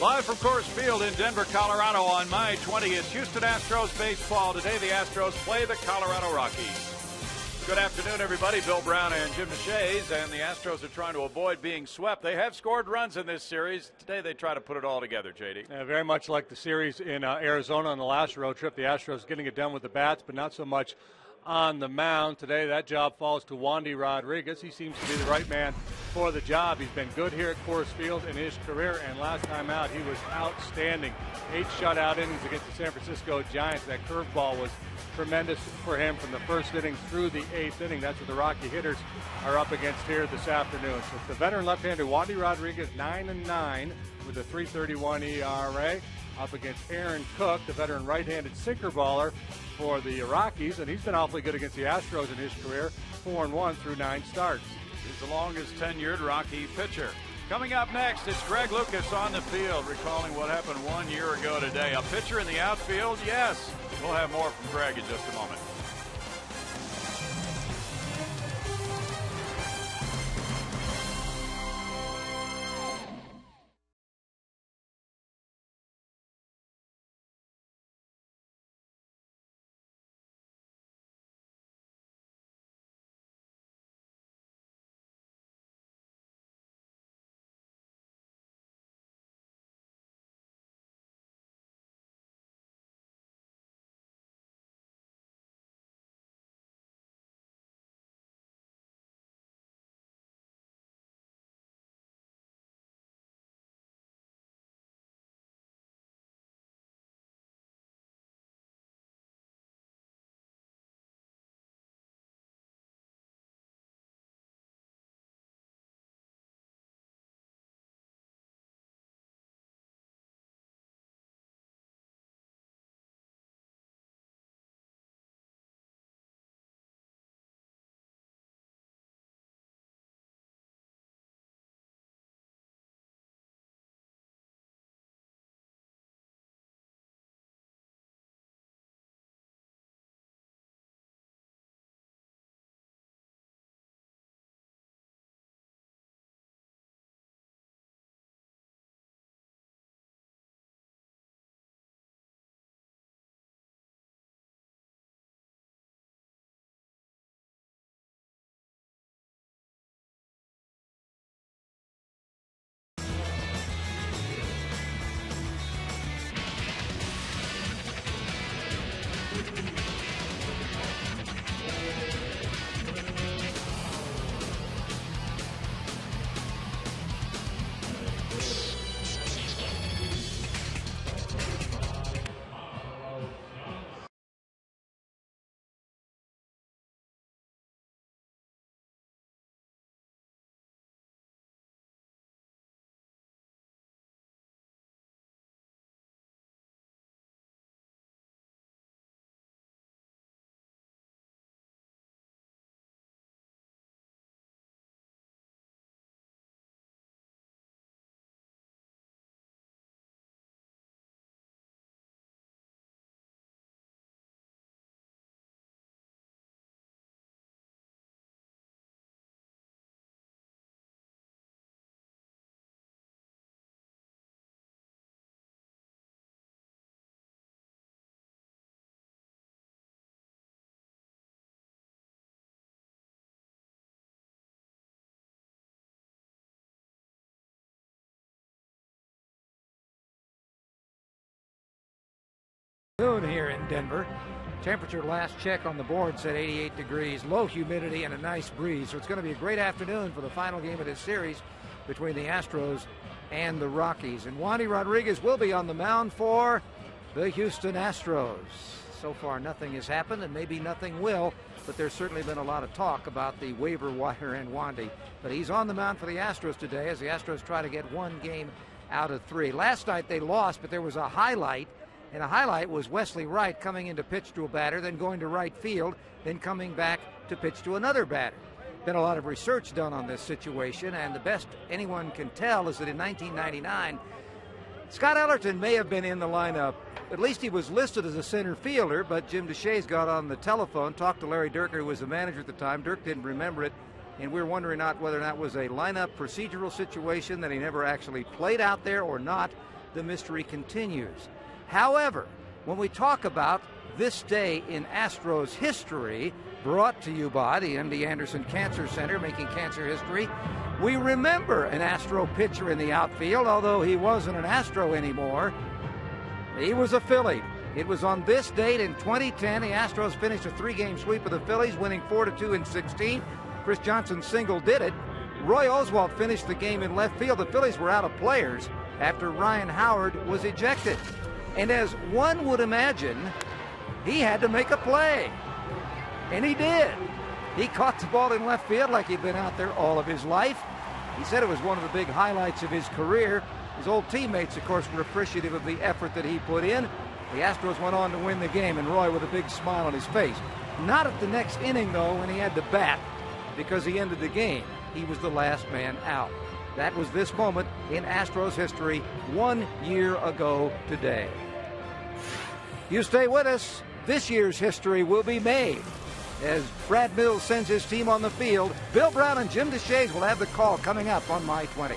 Live from Coors Field in Denver, Colorado on May 20th, Houston Astros baseball. Today the Astros play the Colorado Rockies. Good afternoon, everybody. Bill Brown and Jim Deshaies, and the Astros are trying to avoid being swept. They have scored runs in this series. Today they try to put it all together, JD. Very much like the series in Arizona on the last road trip. The Astros getting it done with the bats, but not so much on the mound. Today that job falls to Wandy Rodriguez. He seems to be the right man for the job. He's been good here at Coors Field in his career, and last time out he was outstanding. 8 shutout innings against the San Francisco Giants. That curveball was tremendous for him from the first inning through the 8th inning. That's what the Rocky hitters are up against here this afternoon. So it's the veteran left-hander Wandy Rodriguez, 9-9 with a 3.31 ERA, up against Aaron Cook, the veteran right-handed sinker baller for the Rockies, and he's been awfully good against the Astros in his career, 4-1 through 9 starts. He's the longest tenured Rocky pitcher. Coming up next, it's Greg Lucas on the field, recalling what happened 1 year ago today. A pitcher in the outfield? Yes. We'll have more from Greg in just a moment. Here in Denver. Temperature last check on the board said 88 degrees, low humidity and a nice breeze. So it's going to be a great afternoon for the final game of this series between the Astros and the Rockies. And Wandy Rodriguez will be on the mound for the Houston Astros. So far nothing has happened and maybe nothing will, but there's certainly been a lot of talk about the waiver wire and Wandy. But he's on the mound for the Astros today as the Astros try to get 1 game out of 3. Last night they lost, but there was a highlight. And the highlight was Wesley Wright coming in to pitch to a batter, then going to right field, then coming back to pitch to another batter. Been a lot of research done on this situation, and the best anyone can tell is that in 1999, Scott Ellerton may have been in the lineup. At least he was listed as a center fielder, but Jim Deshaies got on the telephone, talked to Larry Dierker, who was the manager at the time. Dirk didn't remember it, and we're wondering not whether that was a lineup procedural situation that he never actually played out there or not. the mystery continues. However, when we talk about this day in Astros history, brought to you by the MD Anderson Cancer Center, making cancer history, we remember an Astro pitcher in the outfield, although he wasn't an Astro anymore. He was a Philly. It was on this date in 2010. The Astros finished a 3-game sweep of the Phillies, winning 4-2 in 16. Chris Johnson's single did it. Roy Oswalt finished the game in left field. The Phillies were out of players after Ryan Howard was ejected. And as one would imagine, he had to make a play. And he did. He caught the ball in left field like he'd been out there all of his life. He said it was one of the big highlights of his career. His old teammates, of course, were appreciative of the effort that he put in. The Astros went on to win the game, and Roy with a big smile on his face. Not at the next inning, though, when he had to bat, because he ended the game. He was the last man out. That was this moment in Astros history 1 year ago today. You stay with us. This year's history will be made as Brad Mills sends his team on the field. Bill Brown and Jim Deshaies will have the call coming up on My 20.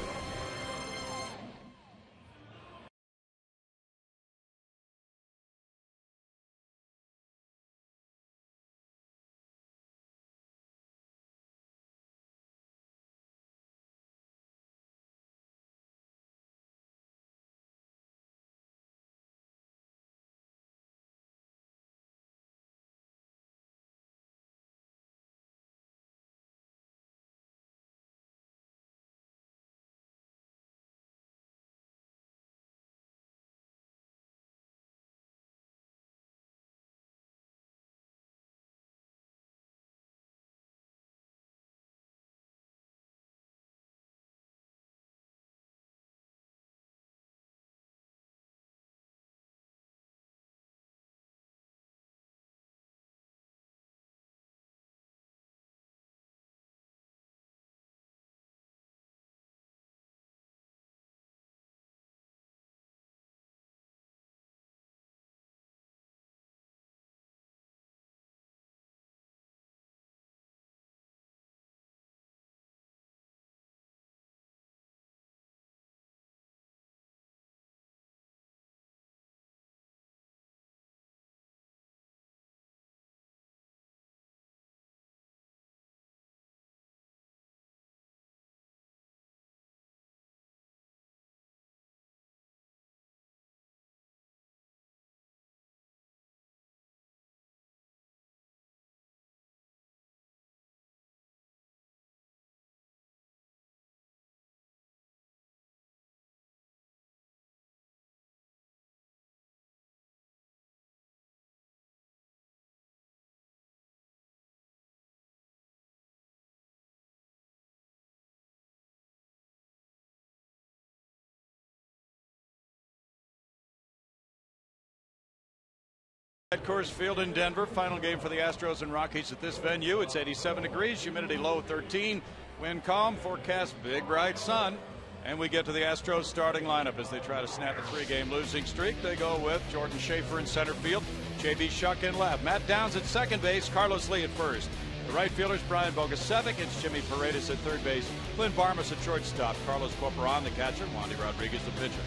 At Coors Field in Denver, final game for the Astros and Rockies at this venue. It's 87 degrees, humidity low 13, wind calm, forecast big bright sun. And we get to the Astros starting lineup as they try to snap a 3-game losing streak. They go with Jordan Schaefer in center field, J.B. Shuck in left, Matt Downs at second base, Carlos Lee at first. The right fielders, Brian Bogasevic, it's Jimmy Paredes at third base, Clint Barmas at shortstop, Carlos Corporan the catcher, Wandy Rodriguez the pitcher.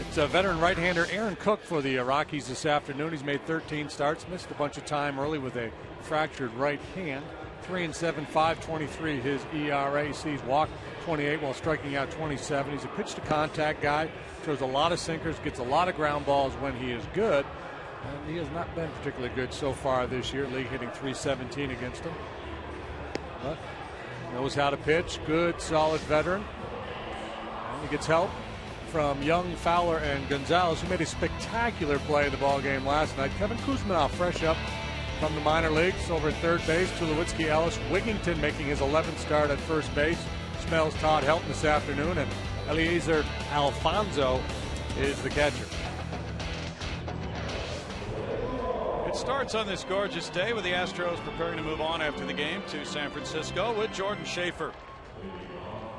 It's a veteran right-hander Aaron Cook for the Rockies this afternoon. He's made 13 starts, missed a bunch of time early with a fractured right hand. 3-7, 5.23 his ERA. He sees walk 28 while striking out 27. He's a pitch-to-contact guy. Throws a lot of sinkers, gets a lot of ground balls when he is good. And he has not been particularly good so far this year. League hitting .317 against him. But knows how to pitch. Good, solid veteran. And he gets help from Young, Fowler, and Gonzalez, who made a spectacular play in the ballgame last night. Kevin Kuzminoff, fresh up from the minor leagues, over at third base. Tulowitzki, Ellis, Wigington making his 11th start at first base. Smells Todd Helton this afternoon, and Eliezer Alfonso is the catcher. It starts on this gorgeous day with the Astros preparing to move on after the game to San Francisco with Jordan Schaefer.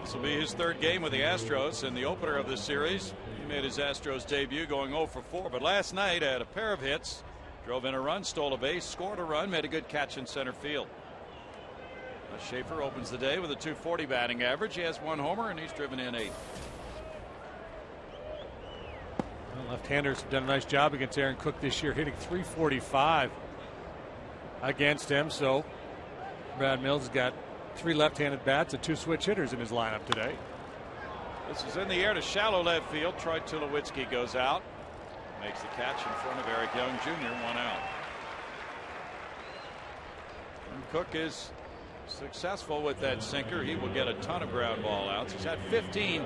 This will be his third game with the Astros in the opener of this series. He made his Astros debut going 0 for 4, but last night had a pair of hits, drove in a run, stole a base, scored a run, made a good catch in center field. Schaefer opens the day with a .240 batting average. He has 1 homer and he's driven in 8. Left-handers have done a nice job against Aaron Cook this year, hitting .345 against him. So Brad Mills has got 3 left-handed bats and 2 switch hitters in his lineup today. This is in the air to shallow left field. Troy Tulowitzki goes out. Makes the catch in front of Eric Young Jr. 1 out. And Cook is successful with that sinker. He will get a ton of ground ball outs. He's had 15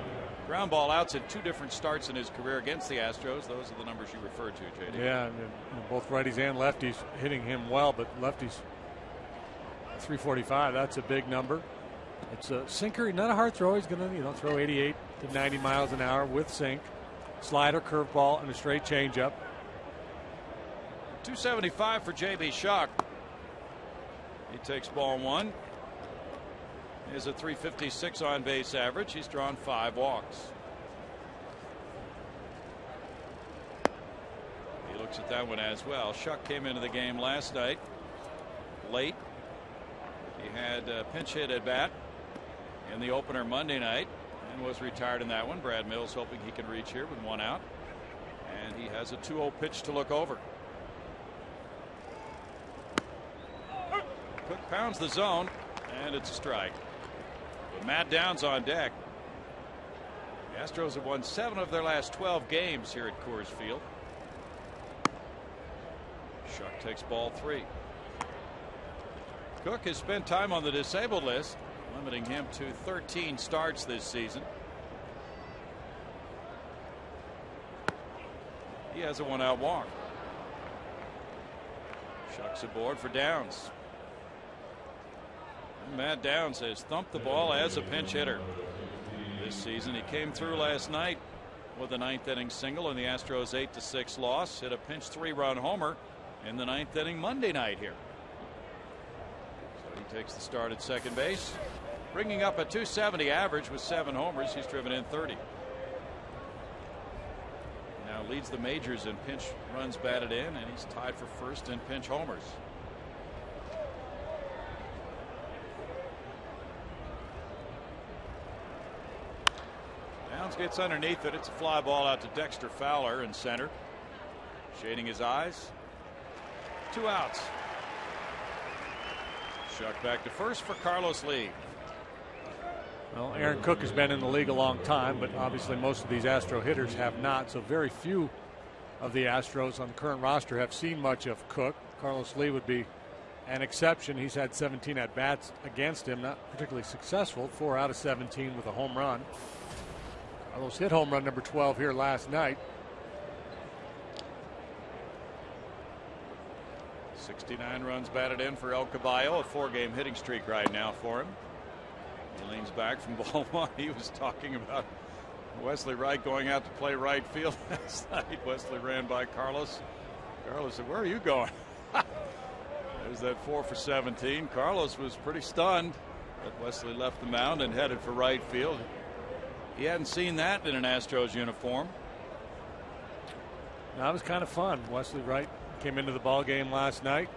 ground ball outs in 2 different starts in his career against the Astros. Those are the numbers you referred to, JD. Yeah, both righties and lefties hitting him well, but lefties 345. That's a big number. It's a sinker, not a hard throw. He's going to throw 88 to 90 miles an hour with sink, slider, curveball, and a straight changeup. 275 for J.B. Shuck. He takes ball 1. He has a .356 on base average. He's drawn 5 walks. He looks at that one as well. Shuck came into the game last night late. He had a pinch hit at bat in the opener Monday night and was retired in that one. Brad Mills hoping he can reach here with 1 out. And he has a 2-0 pitch to look over. Cook pounds the zone, and it's a strike. But Matt Downs on deck. The Astros have won 7 of their last 12 games here at Coors Field. Shuck takes ball 3. Cook has spent time on the disabled list, limiting him to 13 starts this season. He has a 1-out walk. Shuck's aboard for Downs. And Matt Downs has thumped the ball as a pinch hitter this season. He came through last night with a 9th inning single in the Astros 8-6 loss. Hit a pinch 3-run homer in the 9th inning Monday night here. He takes the start at second base, bringing up a .270 average with 7 homers. He's driven in 30. Now leads the majors in pinch runs batted in, and he's tied for first in pinch homers. Downs gets underneath it. It's a fly ball out to Dexter Fowler in center. Shading his eyes. 2 outs. Shuck back to first for Carlos Lee. Well, Aaron Cook has been in the league a long time, but obviously most of these Astro hitters have not. So very few of the Astros on the current roster have seen much of Cook. Carlos Lee would be an exception. He's had 17 at bats against him, not particularly successful. 4 out of 17 with a home run. Carlos hit home run number 12 here last night. 69 runs batted in for El Caballo, a 4-game hitting streak right now for him. He leans back from ball 1. He was talking about Wesley Wright going out to play right field last night. Wesley ran by Carlos. Carlos said, "Where are you going?" There's that 4 for 17. Carlos was pretty stunned that Wesley left the mound and headed for right field. He hadn't seen that in an Astros uniform. That was kind of fun. Wesley Wright came into the ball game last night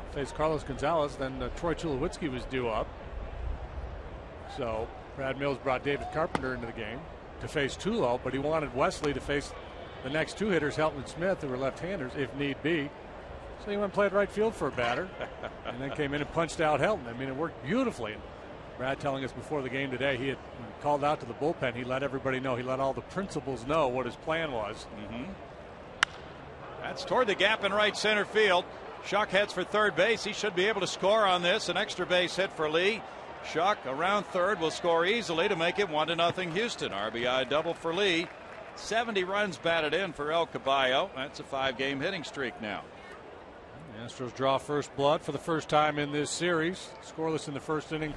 and faced Carlos Gonzalez. Then Troy Tulowitzki was due up. So Brad Mills brought David Carpenter into the game to face Tulo, but he wanted Wesley to face the next 2 hitters, Helton and Smith, who were left-handers if need be. So he went and played right field for a batter and then came in and punched out Helton. I mean, it worked beautifully. And Brad telling us before the game today, he had called out to the bullpen. He let everybody know. He let all the principals know what his plan was. That's toward the gap in right center field. Shuck heads for third base. He should be able to score on this. An extra base hit for Lee. Shuck around third will score easily to make it 1-0 Houston. RBI double for Lee. 70 runs batted in for El Caballo. That's a 5-game hitting streak now. The Astros draw first blood for the first time in this series. Scoreless in the first inning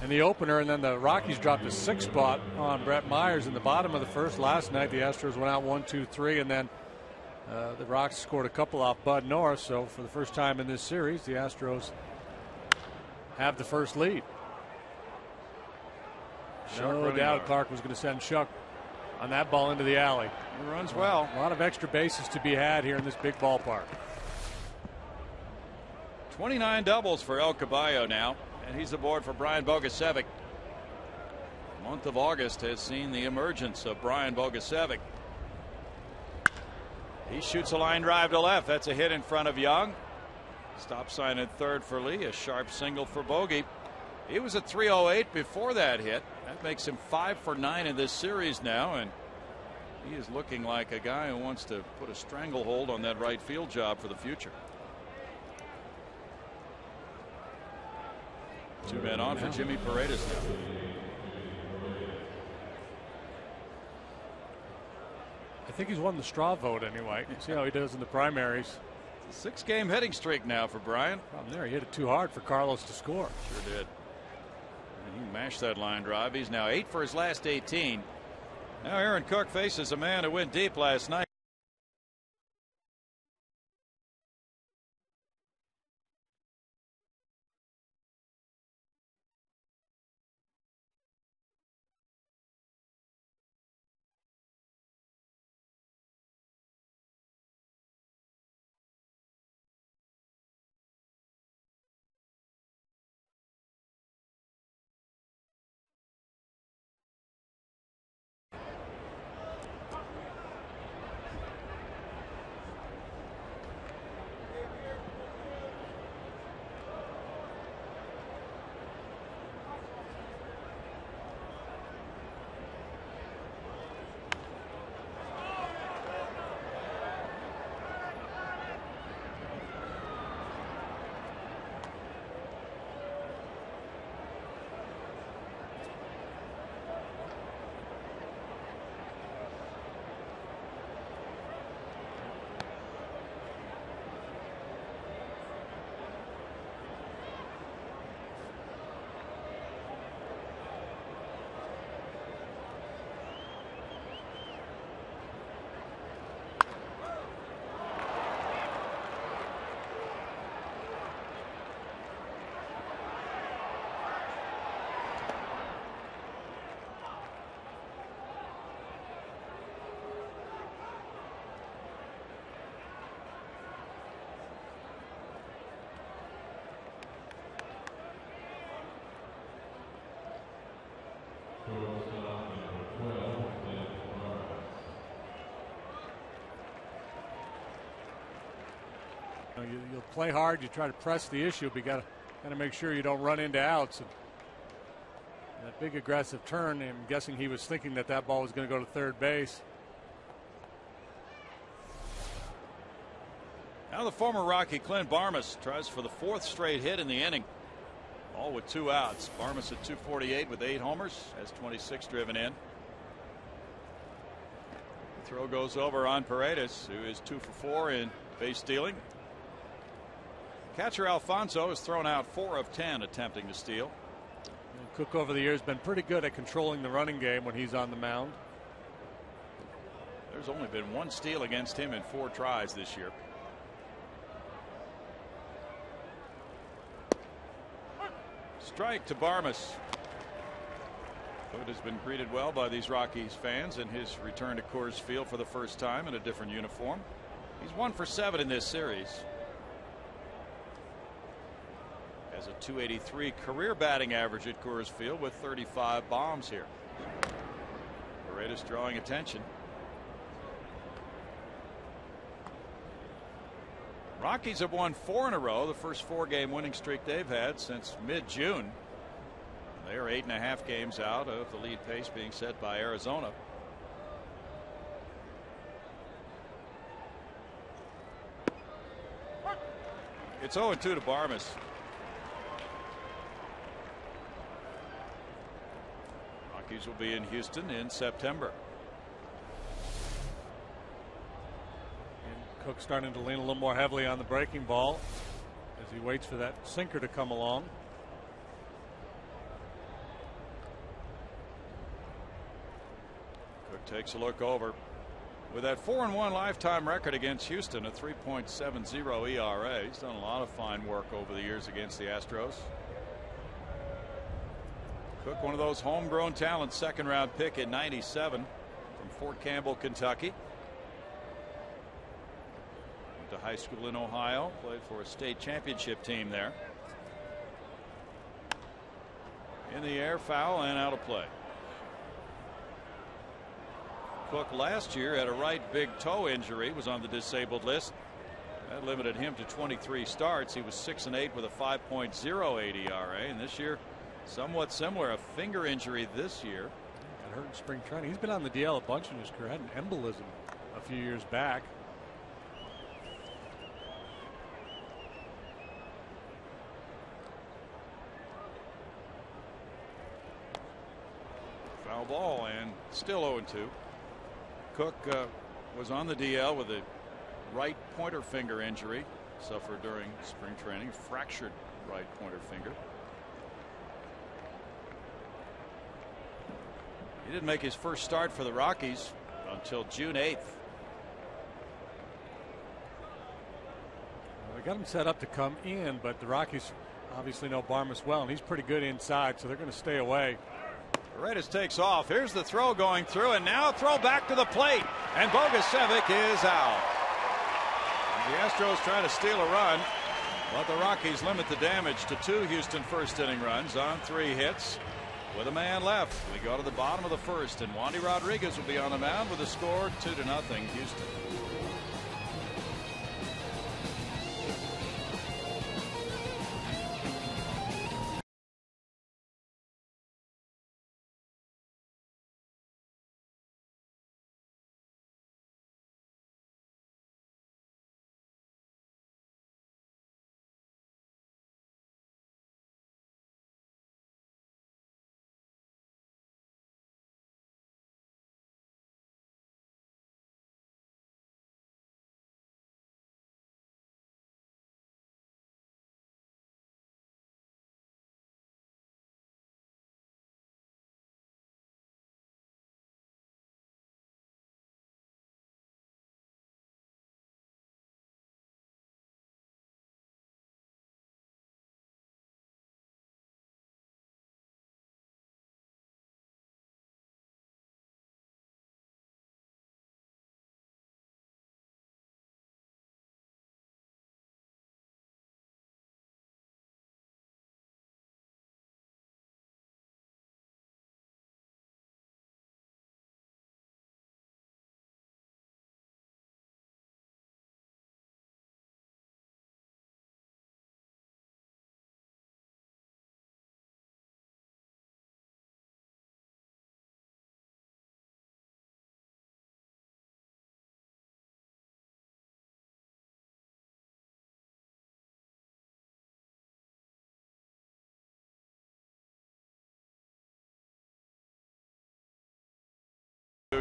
in the opener, and then the Rockies dropped a 6 spot on Brett Myers in the bottom of the first. Last night the Astros went out 1-2-3, and then the Rocks scored a couple off Bud Norris. So for the first time in this series, the Astros have the first lead. No doubt Clark was going to send Shuck on that ball into the alley. He runs well. A lot of extra bases to be had here in this big ballpark. 29 doubles for El Caballo now, and he's aboard for Brian Bogusevic. month of August has seen the emergence of Brian Bogusevic. He shoots a line drive to left. That's a hit in front of Young. Stop sign at third for Lee. A sharp single for Bogey. He was at 308 before that hit. That makes him 5 for 9 in this series now, and he is looking like a guy who wants to put a stranglehold on that right field job for the future. 2 men on for Jimmy Paredes now. I think he's won the straw vote anyway. See how he does in the primaries. It's a 6-game hitting streak now for Brian. Problem there, he hit it too hard for Carlos to score. Sure did. And he mashed that line drive. He's now 8 for his last 18. Now Aaron Cook faces a man who went deep last night. You'll play hard. You try to press the issue, but you got to make sure you don't run into outs. And that big aggressive turn, I'm guessing he was thinking that that ball was going to go to third base. Now the former Rocky Clint Barmas tries for the 4th straight hit in the inning. All with 2 outs. Barmas at 248 with 8 homers, has 26 driven in. The throw goes over on Paredes, who is 2 for 4 in base stealing. Catcher Alfonso has thrown out 4 of 10 attempting to steal. And Cook over the years been pretty good at controlling the running game when he's on the mound. There's only been 1 steal against him in 4 tries this year. Strike to Barmas. Hood has been greeted well by these Rockies fans in his return to Coors Field for the first time in a different uniform. He's 1 for 7 in this series. Has a .283 career batting average at Coors Field with 35 bombs here. Paredes drawing attention. Rockies have won 4 in a row, the first 4-game winning streak they've had since mid-June. They are 8.5 games out of the lead pace being set by Arizona. It's 0-2 to Barmas. Rockies will be in Houston in September. Cook starting to lean a little more heavily on the breaking ball as he waits for that sinker to come along. Cook takes a look over. With that 4-1 lifetime record against Houston, a 3.70 ERA. He's done a lot of fine work over the years against the Astros. Cook, one of those homegrown talents, 2nd-round pick in '97 from Fort Campbell, Kentucky. To high school in Ohio, played for a state championship team there. In the air, foul and out of play. Cook last year had a right big toe injury, was on the disabled list. That limited him to 23 starts. He was 6-8 with a 5.08 ERA, and this year somewhat similar, a finger injury this year. Got hurt in spring training. He's been on the DL a bunch in his career. Had an embolism a few years back. Foul ball and still 0-2. Cook was on the DL with a right pointer finger injury, suffered during spring training, fractured right pointer finger. He didn't make his first start for the Rockies until June 8th. They got him set up to come in, but the Rockies obviously know Barmes well, and he's pretty good inside, so they're going to stay away. Paredes takes off. Here's the throw going through, and now throw back to the plate, and Bogusevic is out. The Astros try to steal a run, but the Rockies limit the damage to 2 Houston first inning runs on 3 hits with a man left. We go to the bottom of the first, and Wandy Rodriguez will be on the mound with a score 2-0 Houston.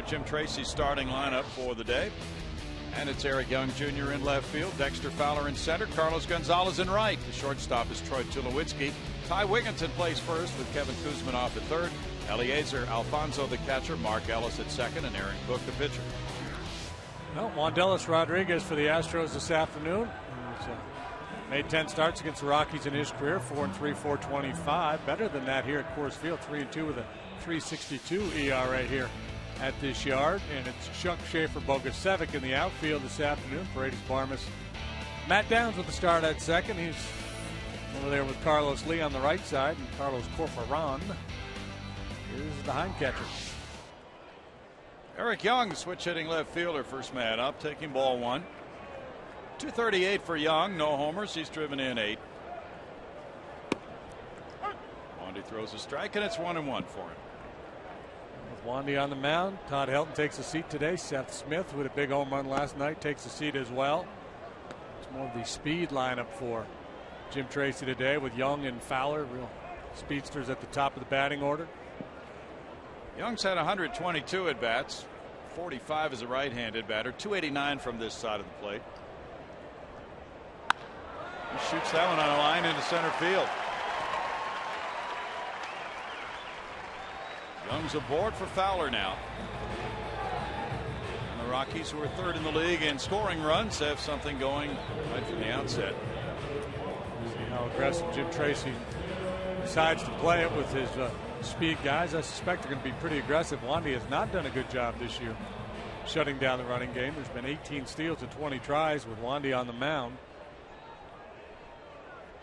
Jim Tracy's starting lineup for the day, and it's Eric Young Jr. in left field, Dexter Fowler in center, Carlos Gonzalez in right. The shortstop is Troy Tulowitzki. Ty Wigginton plays first with Kevin Kuzman off at third. Eliezer Alfonso the catcher, Mark Ellis at second, and Aaron Cook the pitcher. Well, Wandelis Rodriguez for the Astros this afternoon. He's made 10 starts against the Rockies in his career, 4-3, 4.25. Better than that here at Coors Field, 3-2 with a 3.62 ERA here at this yard. And it's Shunk, Schaefer, Bogusevic in the outfield this afternoon. Paredes, Barmes, Matt Downs with the start at second. He's over there with Carlos Lee on the right side, and Carlos Corporan is the hind catcher. Eric Young, switch hitting left fielder, first man up, taking ball one. 238 for Young, no homers. He's driven in 8. Wandy throws a strike, and it's 1-1 for him. With Wandy on the mound, Todd Helton takes a seat today. Seth Smith with a big home run last night takes a seat as well. It's more of the speed lineup for Jim Tracy today, with Young and Fowler, real speedsters at the top of the batting order. Young's had 122 at bats, 45 as a right-handed batter, 289 from this side of the plate. He shoots that one on a line into center field. Young's aboard for Fowler now. And the Rockies, who are third in the league in scoring runs, have something going right from the outset. See how aggressive Jim Tracy decides to play it with his speed guys. I suspect they're going to be pretty aggressive. Wandy has not done a good job this year shutting down the running game. There's been 18 steals and 20 tries with Wandy on the mound.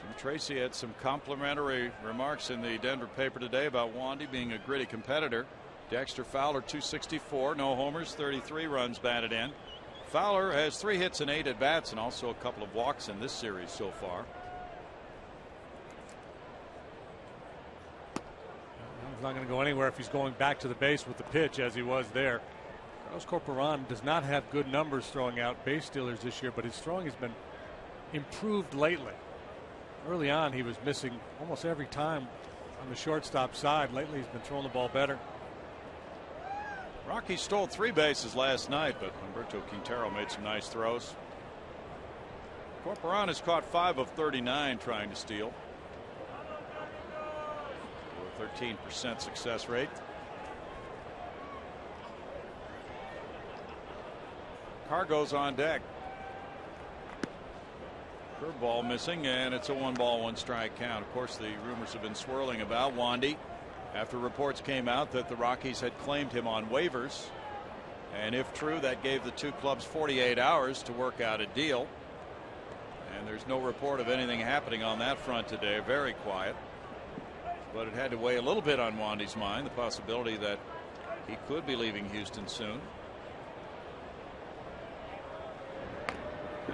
Jim Tracy had some complimentary remarks in the Denver paper today about Wandy being a gritty competitor. Dexter Fowler 264, no homers, 33 runs batted in. Fowler has 3 hits and 8 at bats and also a couple of walks in this series so far. He's not going to go anywhere if he's going back to the base with the pitch as he was there. Carlos Corporan does not have good numbers throwing out base stealers this year, but his throwing has been improved lately. Early on, he was missing almost every time on the shortstop side. Lately, he's been throwing the ball better. Rockies stole 3 bases last night, but Humberto Quintero made some nice throws. Corporan has caught 5 of 39 trying to steal. A 13% success rate. Cargo's on deck. Curveball missing, and it's a 1-ball 1-strike count. Of course, the rumors have been swirling about Wandy after reports came out that the Rockies had claimed him on waivers, and if true, that gave the two clubs 48 hours to work out a deal, and there's no report of anything happening on that front today. Very quiet, but it had to weigh a little bit on Wandy's mind, the possibility that he could be leaving Houston soon.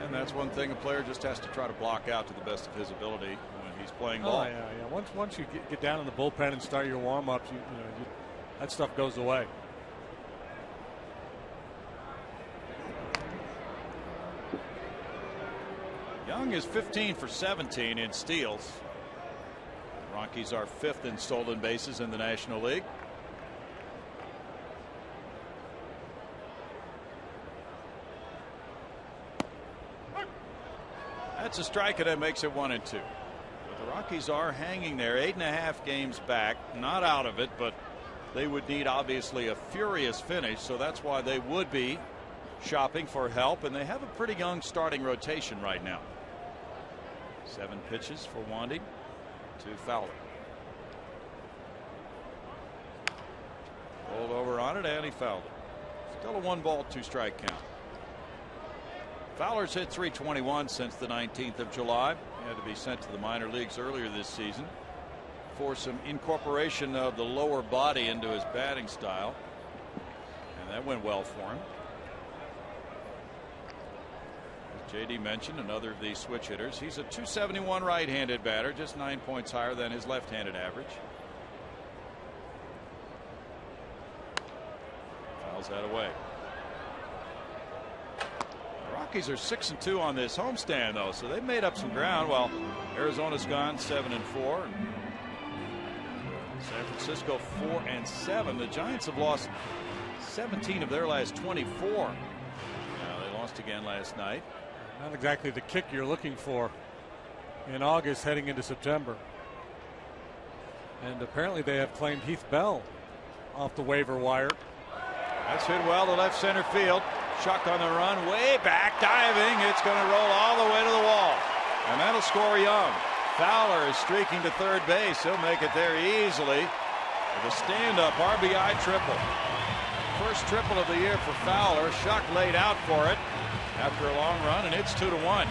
And that's one thing a player just has to try to block out to the best of his ability when he's playing ball. Oh, yeah. Once you get down in the bullpen and start your warm-ups, that stuff goes away. Young is 15 for 17 in steals. Rockies are 5th in stolen bases in the National League. That's a strike, and that makes it 1-2. But the Rockies are hanging there, 8.5 games back, not out of it, but they would need obviously a furious finish, so that's why they would be shopping for help, and they have a pretty young starting rotation right now. 7 pitches for Wandy to Fowler. Rolled over on it, and he fouled it. Still a 1-ball 2-strike count. Fowler's hit .321 since the 19th of July. He had to be sent to the minor leagues earlier this season for some incorporation of the lower body into his batting style, and that went well for him. As JD mentioned, another of these switch hitters. He's a .271 right-handed batter, just 9 points higher than his left-handed average. Fouls that away. Rockies are 6-2 on this homestand, though, so they've made up some ground. While Arizona's gone 7-4, San Francisco 4-7. The Giants have lost 17 of their last 24. Now they lost again last night. Not exactly the kick you're looking for in August heading into September. And apparently they have claimed Heath Bell off the waiver wire. That's hit well to left center field. Chuck on the run, way back, diving. It's going to roll all the way to the wall, and that'll score Young. Fowler is streaking to third base. He'll make it there easily with a stand-up RBI triple. First triple of the year for Fowler. Chuck laid out for it after a long run, and it's 2-1.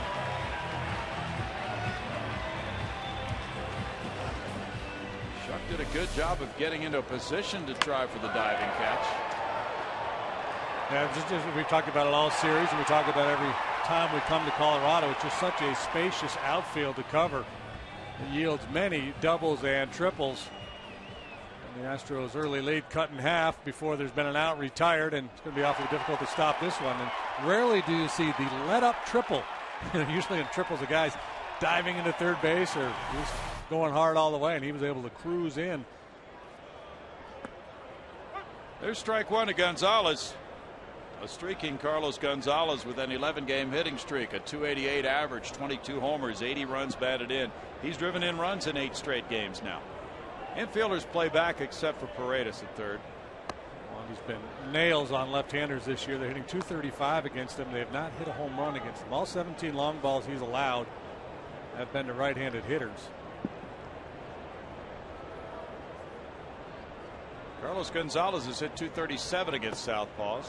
Chuck did a good job of getting into a position to try for the diving catch. Yeah, just we talked about it all series, and we talk about every time we come to Colorado. It's just such a spacious outfield to cover. It yields many doubles and triples. And the Astros' early lead cut in half before there's been an out retired, and it's going to be awfully difficult to stop this one. And rarely do you see the let-up triple. Usually in triples, the guy's diving into third base or just going hard all the way, and he was able to cruise in. There's strike one to Gonzalez. A streaking Carlos Gonzalez with an 11-game hitting streak, a .288 average, 22 homers, 80 runs batted in. He's driven in runs in 8 straight games now. Infielders play back except for Paredes at third. Well, he's been nails on left-handers this year. They're hitting .235 against him. They have not hit a home run against him. All 17 long balls he's allowed have been to right-handed hitters. Carlos Gonzalez has hit .237 against southpaws.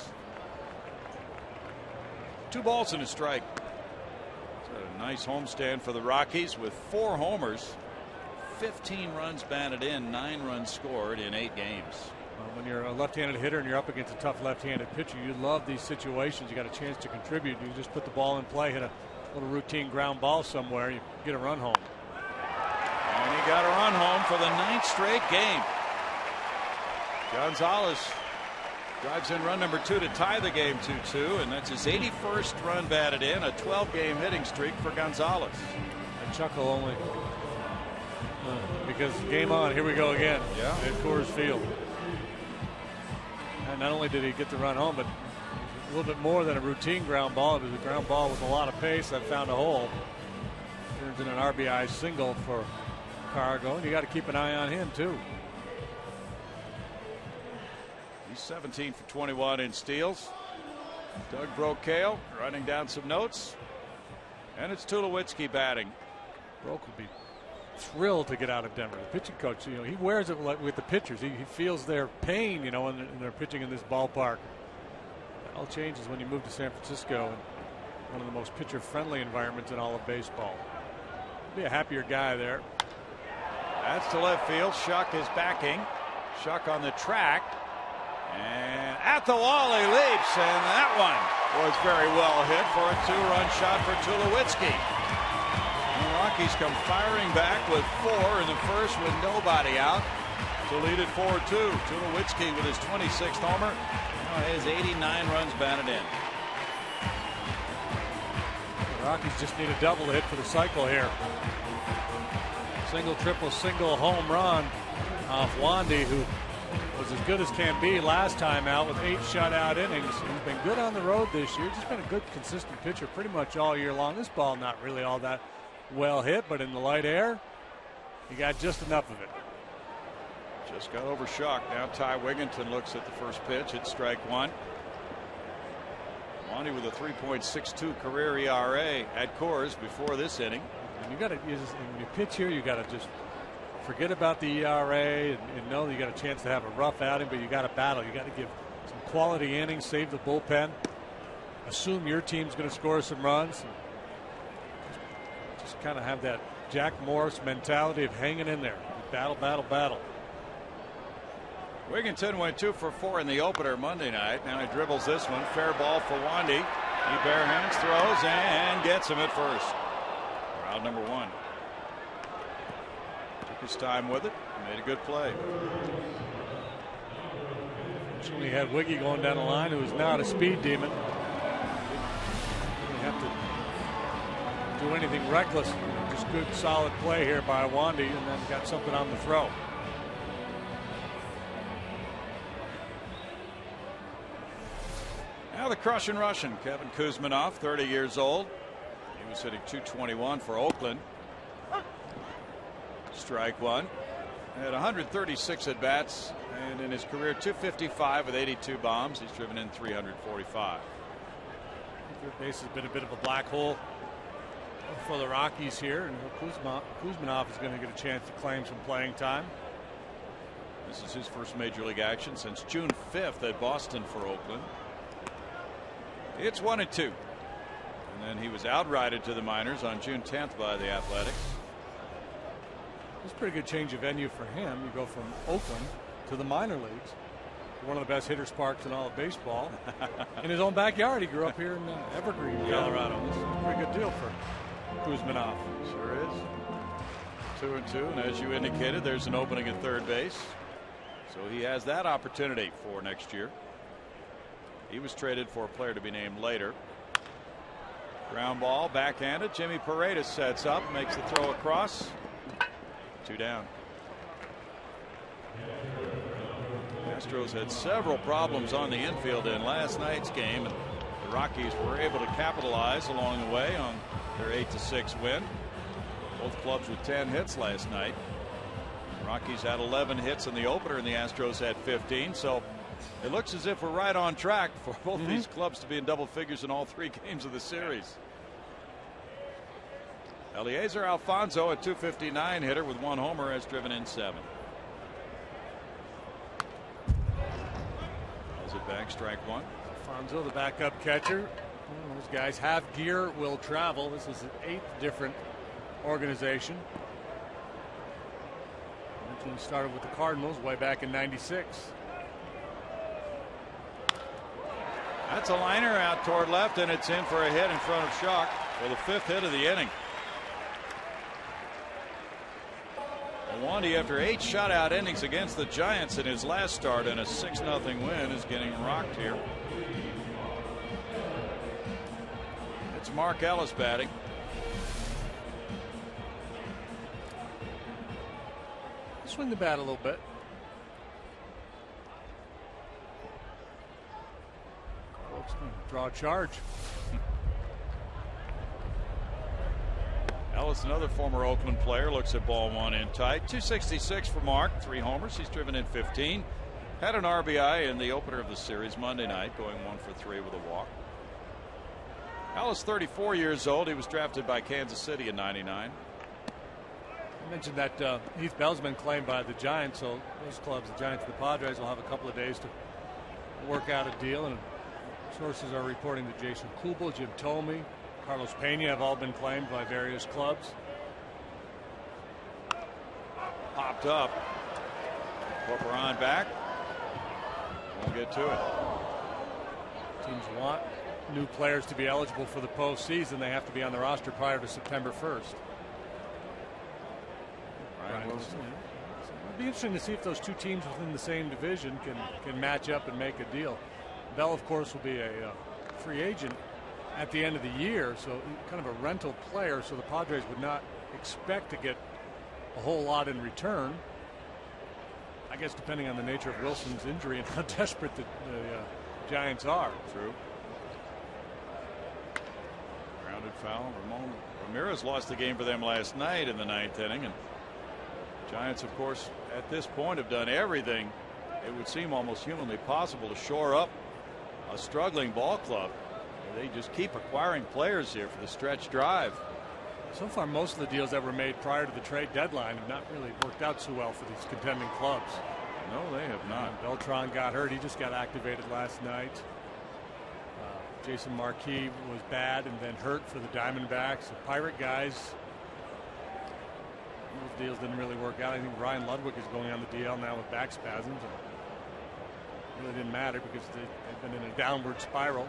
2 balls and a strike. It's a nice homestand for the Rockies with 4 homers, 15 runs batted in, 9 runs scored in 8 games. When you're a left-handed hitter and you're up against a tough left-handed pitcher, you love these situations. You got a chance to contribute. You just put the ball in play, hit a little routine ground ball somewhere, you get a run home. And he got a run home for the 9th straight game. Gonzalez drives in run number 2 to tie the game 2-2, and that's his 81st run batted in, a 12-game hitting streak for Gonzalez. I chuckle only because game on, here we go again. Yeah. At Coors Field. And not only did he get the run home, but a little bit more than a routine ground ball. It was a ground ball with a lot of pace that found a hole. Turns in an RBI single for Cargo, and you got to keep an eye on him too. He's 17 for 21 in steals. Doug Brokale running down some notes, and it's Tulowitzki batting. Broke would be thrilled to get out of Denver. The pitching coach, he wears it like with the pitchers. He feels their pain, when they're pitching in this ballpark. That all changes when you move to San Francisco, and one of the most pitcher-friendly environments in all of baseball. Be a happier guy there. That's to left field. Shuck is backing. Shuck on the track. And at the wall he leaps, and that one was very well hit for a 2-run shot for Tulowitzki. The Rockies come firing back with 4 in the first with nobody out to lead it 4-2. Tulowitzki with his 26th homer. Now has 89 runs batted in. The Rockies just need a double hit for the cycle here. Single, triple, single home run off Wandy, who was as good as can be last time out with 8 shutout innings. He's been good on the road this year. Just been a good, consistent pitcher pretty much all year long. This ball not really all that well hit, but in the light air, he got just enough of it. Just got over Shuck. Now Ty Wigginton looks at the first pitch. It's strike 1. Wandy with a 3.62 career ERA at Coors before this inning. And you got to, when you pitch here, you got to just forget about the ERA and know that you got a chance to have a rough outing, but you got to battle. You got to give some quality innings, save the bullpen, assume your team's going to score some runs. Just kind of have that Jack Morris mentality of hanging in there. Battle, battle, battle. Wigginton went 2 for 4 in the opener Monday night. Now he dribbles this one. Fair ball for Wandy. He bare hands throws and gets him at first. Round number 1. Took his time with it. Made a good play. He had Wiggy going down the line, who is not a speed demon. Didn't have to do anything reckless. Just good, solid play here by Wandy, and then got something on the throw. Now the crushing Russian, Kevin Kuzminoff, 30 years old. He was hitting .221 for Oakland. Strike 1. Had 136 at bats, and in his career .255 with 82 bombs. He's driven in 345. Third base has been a bit of a black hole for the Rockies here, and Kuzminoff is going to get a chance to claim some playing time. This is his first major league action since June 5th at Boston for Oakland. It's 1-2. And then he was outrighted to the minors on June 10th by the Athletics. It's a pretty good change of venue for him. You go from Oakland to the minor leagues. One of the best hitters parks in all of baseball. In his own backyard. He grew up here in Evergreen, Colorado. This is a pretty good deal for Kuzminoff. Sure is. 2-2, and as you indicated, there's an opening at third base. So he has that opportunity for next year. He was traded for a player to be named later. Ground ball, backhanded. Jimmy Paredes sets up, makes the throw across. 2 down. Astros had several problems on the infield in last night's game, and the Rockies were able to capitalize along the way on their 8-6 win. Both clubs with 10 hits last night. The Rockies had 11 hits in the opener, and the Astros had 15. So it looks as if we're right on track for both these clubs to be in double figures in all 3 games of the series. Eliezer Alfonso, a .259 hitter with 1 homer, has driven in 7. Is it back, strike 1? Alfonso, the backup catcher. Those guys have gear, will travel. This is an 8th different organization. Originally started with the Cardinals way back in '96. That's a liner out toward left, and it's in for a hit in front of Shark for the 5th hit of the inning. Wandy, after 8 shutout innings against the Giants in his last start and a 6-0 win, is getting rocked here. It's Mark Ellis batting. Swing the bat a little bit. Draw a charge. Ellis, another former Oakland player, looks at ball 1 in tight. 266 for Mark, 3 homers. He's driven in 15. Had an RBI in the opener of the series Monday night, going 1 for 3 with a walk. Ellis, 34 years old. He was drafted by Kansas City in '99. I mentioned that Heath Bell's been claimed by the Giants, so those clubs, the Giants and the Padres, will have a couple of days to work out a deal. And sources are reporting that Jason Kubel, Jim Thome, Carlos Pena have all been claimed by various clubs. Popped up. Corporon back. We'll get to it. Teams want new players to be eligible for the postseason. They have to be on the roster prior to September 1st. Ryan Wilson. It'd be interesting to see if those two teams within the same division can match up and make a deal. Bell, of course, will be a free agent at the end of the year, so kind of a rental player, so the Padres would not expect to get a whole lot in return. I guess depending on the nature of Wilson's injury and how desperate the Giants are. True. Grounded foul. Ramon Ramirez lost the game for them last night in the 9th inning, and Giants, of course, at this point have done everything it would seem almost humanly possible to shore up a struggling ball club. They just keep acquiring players here for the stretch drive. So far, most of the deals that were made prior to the trade deadline have not really worked out so well for these contending clubs. No, they have not. Beltran got hurt. He just got activated last night. Jason Marquis was bad and then hurt for the Diamondbacks. The Pirate guys, those deals didn't really work out. I think Ryan Ludwig is going on the DL now with back spasms. It really didn't matter because they've been in a downward spiral.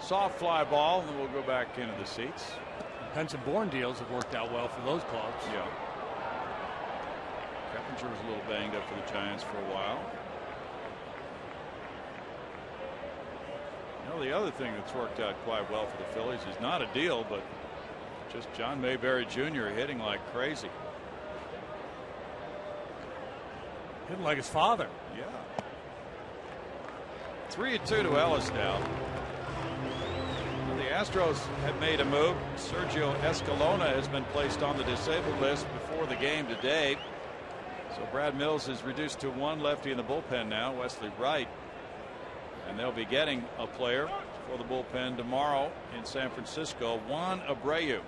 Soft fly ball, and we'll go back into the seats. Pence and Bourne deals have worked out well for those clubs. Yeah. Keppinger was a little banged up for the Giants for a while. You know, the other thing that's worked out quite well for the Phillies is not a deal, but just John Mayberry Jr. hitting like crazy. Hitting like his father. Yeah. 3-2 to Ellis now. The Astros have made a move. Sergio Escalona has been placed on the disabled list before the game today. So Brad Mills is reduced to one lefty in the bullpen now, Wesley Wright. And they'll be getting a player for the bullpen tomorrow in San Francisco, Juan Abreu.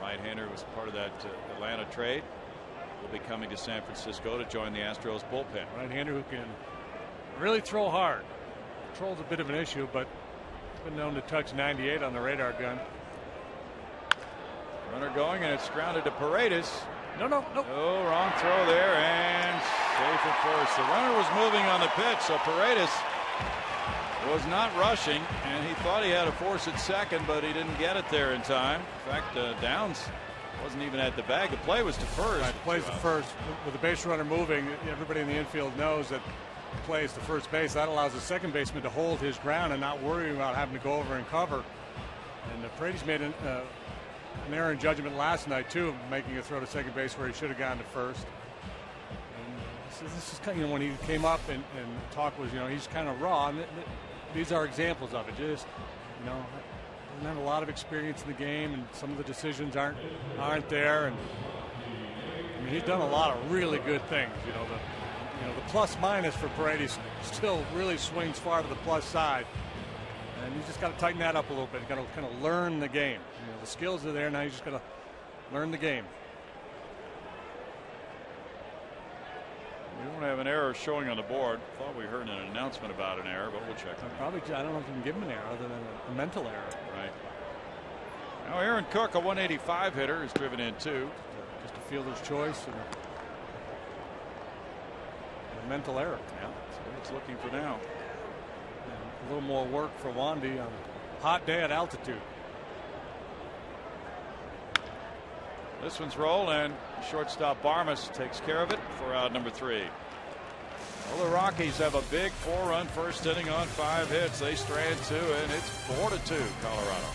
Right-hander was part of that Atlanta trade. Will be coming to San Francisco to join the Astros bullpen. Right-hander who can really throw hard. Control's a bit of an issue, but been known to touch 98 on the radar gun. Runner going, and it's grounded to Paredes. No. Oh, wrong throw there, and safe at first. The runner was moving on the pitch, so Paredes was not rushing, and he thought he had a force at second, but he didn't get it there in time. In fact, Downs wasn't even at the bag. The play was to first. Right, the play's to first. With the base runner moving, everybody in the infield knows that the play is to first base. That allows the second baseman to hold his ground and not worry about having to go over and cover. And Paredes made an error in judgment last night too, making a throw to second base where he should have gone to first. And this is kind of, when he came up and talk was, he's kind of raw. And these are examples of it. Just, doesn't have a lot of experience in the game, and some of the decisions aren't there. And I mean, he's done a lot of really good things. The plus minus for Paredes still really swings far to the plus side. And you just got to tighten that up a little bit. You got to kind of learn the game. The skills are there now. You just got to learn the game. We don't have an error showing on the board. Thought we heard an announcement about an error, but we'll check. I don't know if you can give him an error other than a mental error. Right. Now Aaron Cook, a 185 hitter, is driven in two. Just a fielder's choice and a mental error. Yeah. what it's looking for now. A little more work for Wandy on a hot day at altitude. This one's rolled, and shortstop Barmas takes care of it for out number 3. Well, the Rockies have a big 4-run first inning on 5 hits. They strand 2, and it's 4-2 Colorado.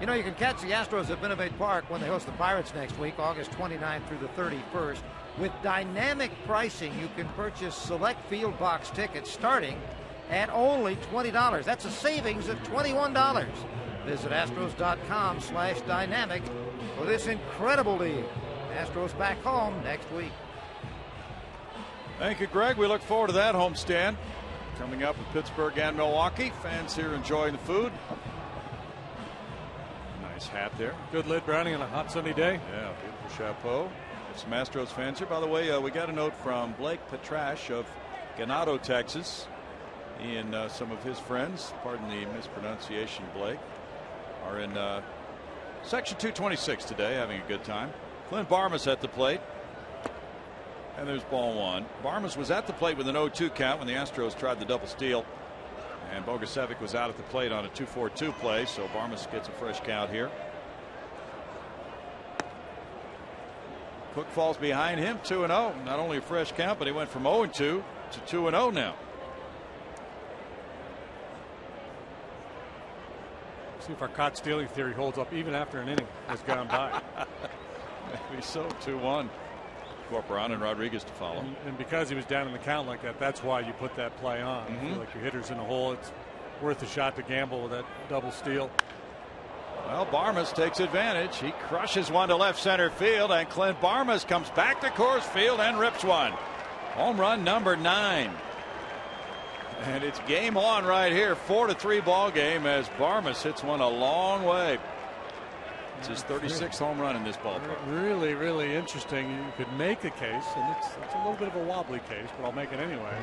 You know, you can catch the Astros at Minute Maid Park when they host the Pirates next week, August 29th through the 31st. With dynamic pricing, you can purchase select field box tickets starting at only $20. That's a savings of $21. Visit Astros.com/dynamic for this incredible deal. Astros back home next week. Thank you, Greg. We look forward to that homestand coming up with Pittsburgh and Milwaukee. Fans here enjoying the food. Nice hat there. Good lid, Browning, on a hot sunny day. Yeah, beautiful chapeau. Some Astros fans here. By the way, we got a note from Blake Petrash of Ganado, Texas. He and some of his friends, pardon the mispronunciation, Blake, are in section 226 today, having a good time. Clint Barmas at the plate. And there's ball 1. Barmas was at the plate with an 0-2 count when the Astros tried the double steal. And Bogusevic was out at the plate on a 2-4-2 play, so Barmas gets a fresh count here. Cook falls behind him, 2-0. Not only a fresh count, but he went from 0-2 to 2-0 now. See if our caught stealing theory holds up even after an inning has gone by. Maybe so. 2-1. Corporan and Rodriguez to follow. And because he was down in the count like that, that's why you put that play on. I feel like your hitter's in the hole. It's worth a shot to gamble with that double steal. Well, Barmas takes advantage. He crushes one to left center field, and Clint Barmas comes back to Coors Field and rips one. Home run number 9. And it's game on right here. 4-3 ball game as Barmas hits one a long way. It's his 36th home run in this ballpark. Really, really interesting. You could make a case, and it's a little bit of a wobbly case, but I'll make it anyway.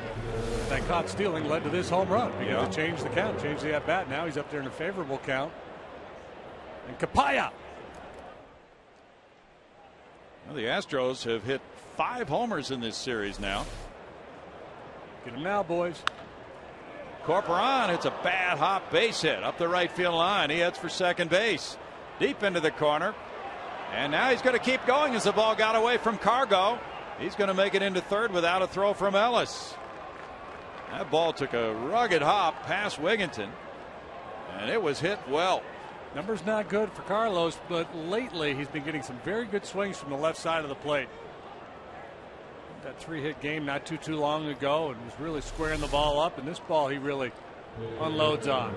That caught stealing led to this home run because it changed the count, changed the at-bat. Now he's up there in a favorable count. And Capaya. Well, the Astros have hit 5 homers in this series now. Get him now, boys. Corporan hits a bad hop base hit up the right field line. He heads for second base. Deep into the corner. And now he's going to keep going as the ball got away from Cargo. He's going to make it into third without a throw from Ellis. That ball took a rugged hop past Wigginton. And it was hit well. Numbers not good for Carlos, but lately he's been getting some very good swings from the left side of the plate. That 3-hit game not too long ago and was really squaring the ball up. And this ball he really unloads on.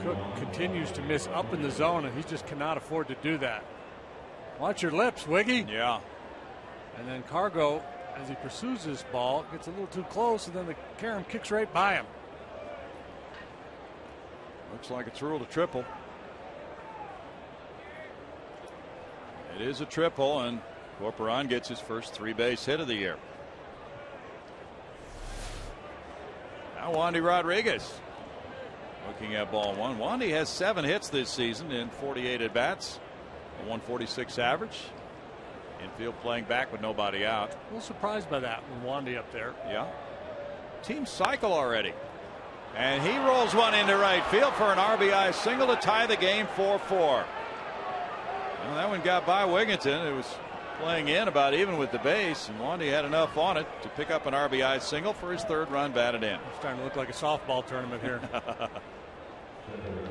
Cook continues to miss up in the zone, and he just cannot afford to do that. Watch your lips, Wiggy. Yeah. And then Cargo, as he pursues this ball, gets a little too close, and then the carom kicks right by him. Looks like it's ruled a triple. It is a triple, and Corporon gets his first 3-base hit of the year. Now Wandy Rodriguez looking at ball one. Wandy has 7 hits this season in 48 at bats, a 146 average. Infield playing back with nobody out. A little surprised by that with Wandy up there. Yeah. Team cycle already. And he rolls one into right field for an RBI single to tie the game 4-4. Well, that one got by Wigginton. It was playing in about even with the base, and Wandy had enough on it to pick up an RBI single for his 3rd run batted in. It's starting to look like a softball tournament here.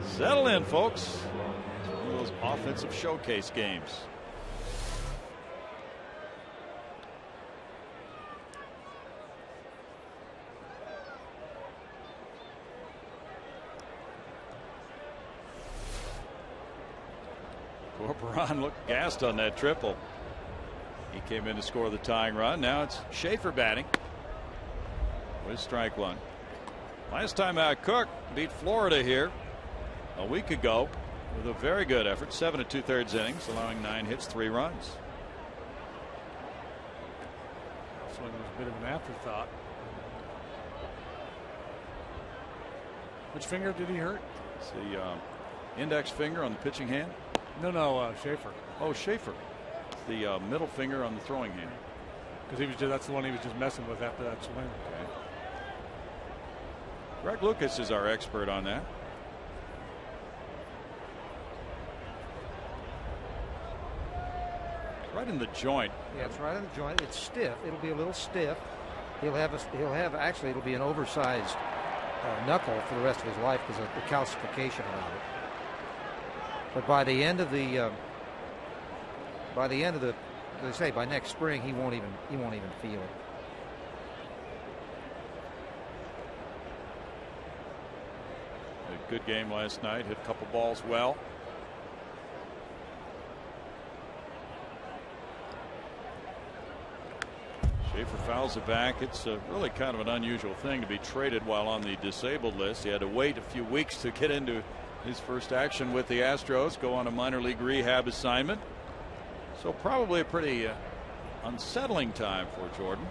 Settle in, folks. One of those offensive showcase games. Corporon looked gassed on that triple. He came in to score the tying run. Now it's Schaefer batting with strike one. Last time out, Cook beat Florida here a week ago with a very good effort. 7 2/3 innings, allowing 9 hits, 3 runs. So it was a bit of an afterthought. Which finger did he hurt? It's the index finger on the pitching hand. No, Schaefer. Oh, Schaefer. The middle finger on the throwing hand. Because that's the one he was just messing with after that swing. Okay. Greg Lucas is our expert on that. Right in the joint. Yeah, it's right in the joint. It's stiff. It'll be a little stiff. Actually, it'll be an oversized knuckle for the rest of his life because of the calcification around it. But by the end of the they say by next spring he won't even feel it. A good game last night. Hit a couple balls well. Schaefer fouls it back. It's really kind of an unusual thing to be traded while on the disabled list. He had to wait a few weeks to get into his first action with the Astros, go on a minor league rehab assignment. So probably a pretty unsettling time for Jordan.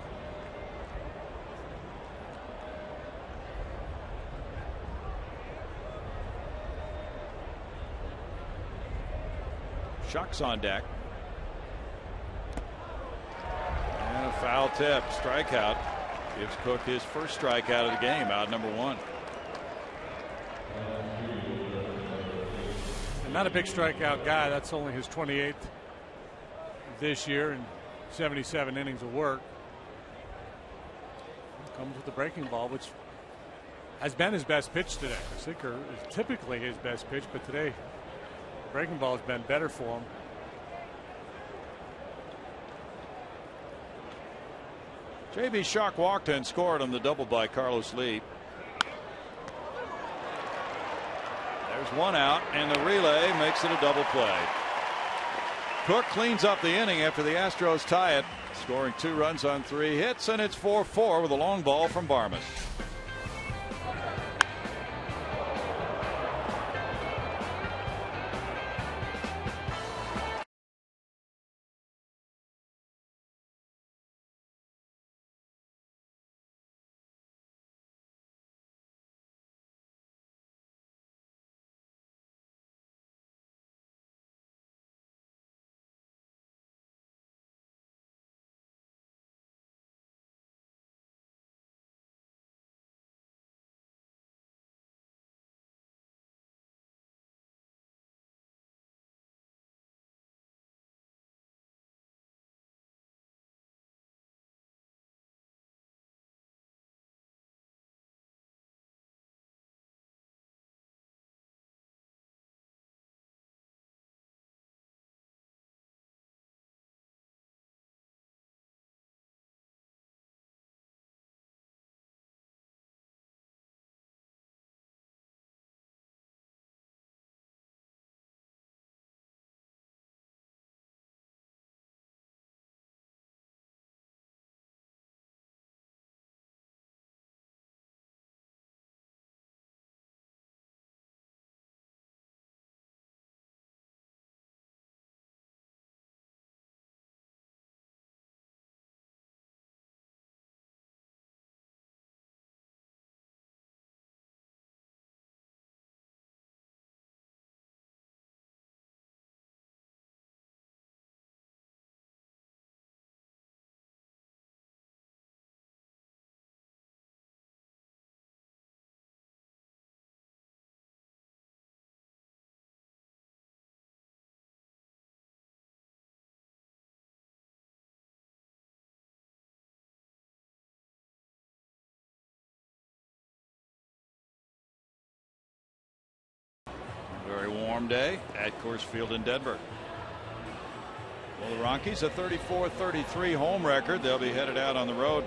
Shucks on deck. And a foul tip, strikeout. Gives Cook his first strikeout of the game, out number 1. And not a big strikeout guy. That's only his 28th this year and 77 innings of work. Comes with the breaking ball, which has been his best pitch today. The sinker is typically his best pitch, but today the breaking ball has been better for him. J.B. Shuck walked and scored on the double by Carlos Lee. There's one out, and the relay makes it a double play. Cook cleans up the inning after the Astros tie it, scoring 2 runs on 3 hits, and it's 4-4 with a long ball from Barmas. Very warm day at Coors Field in Denver. Well, the Rockies a 34-33 home record. They'll be headed out on the road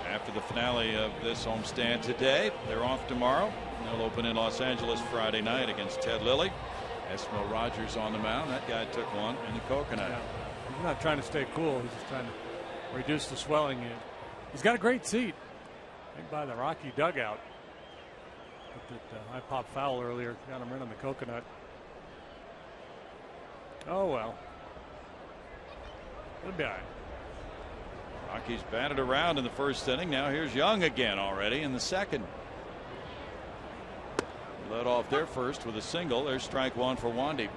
after the finale of this homestand today. They're off tomorrow. They'll open in Los Angeles Friday night against Ted Lilly. Esmo Rogers on the mound. That guy took one in the coconut. Yeah. He's not trying to stay cool. He's just trying to reduce the swelling. He's got a great seat right by the Rocky dugout. That high pop foul earlier got him right on the coconut. Oh well. It'll be all right. Rockies batted around in the first inning. Now here's Young again already in the second. Led off there first with a single. There's strike one for Wandy.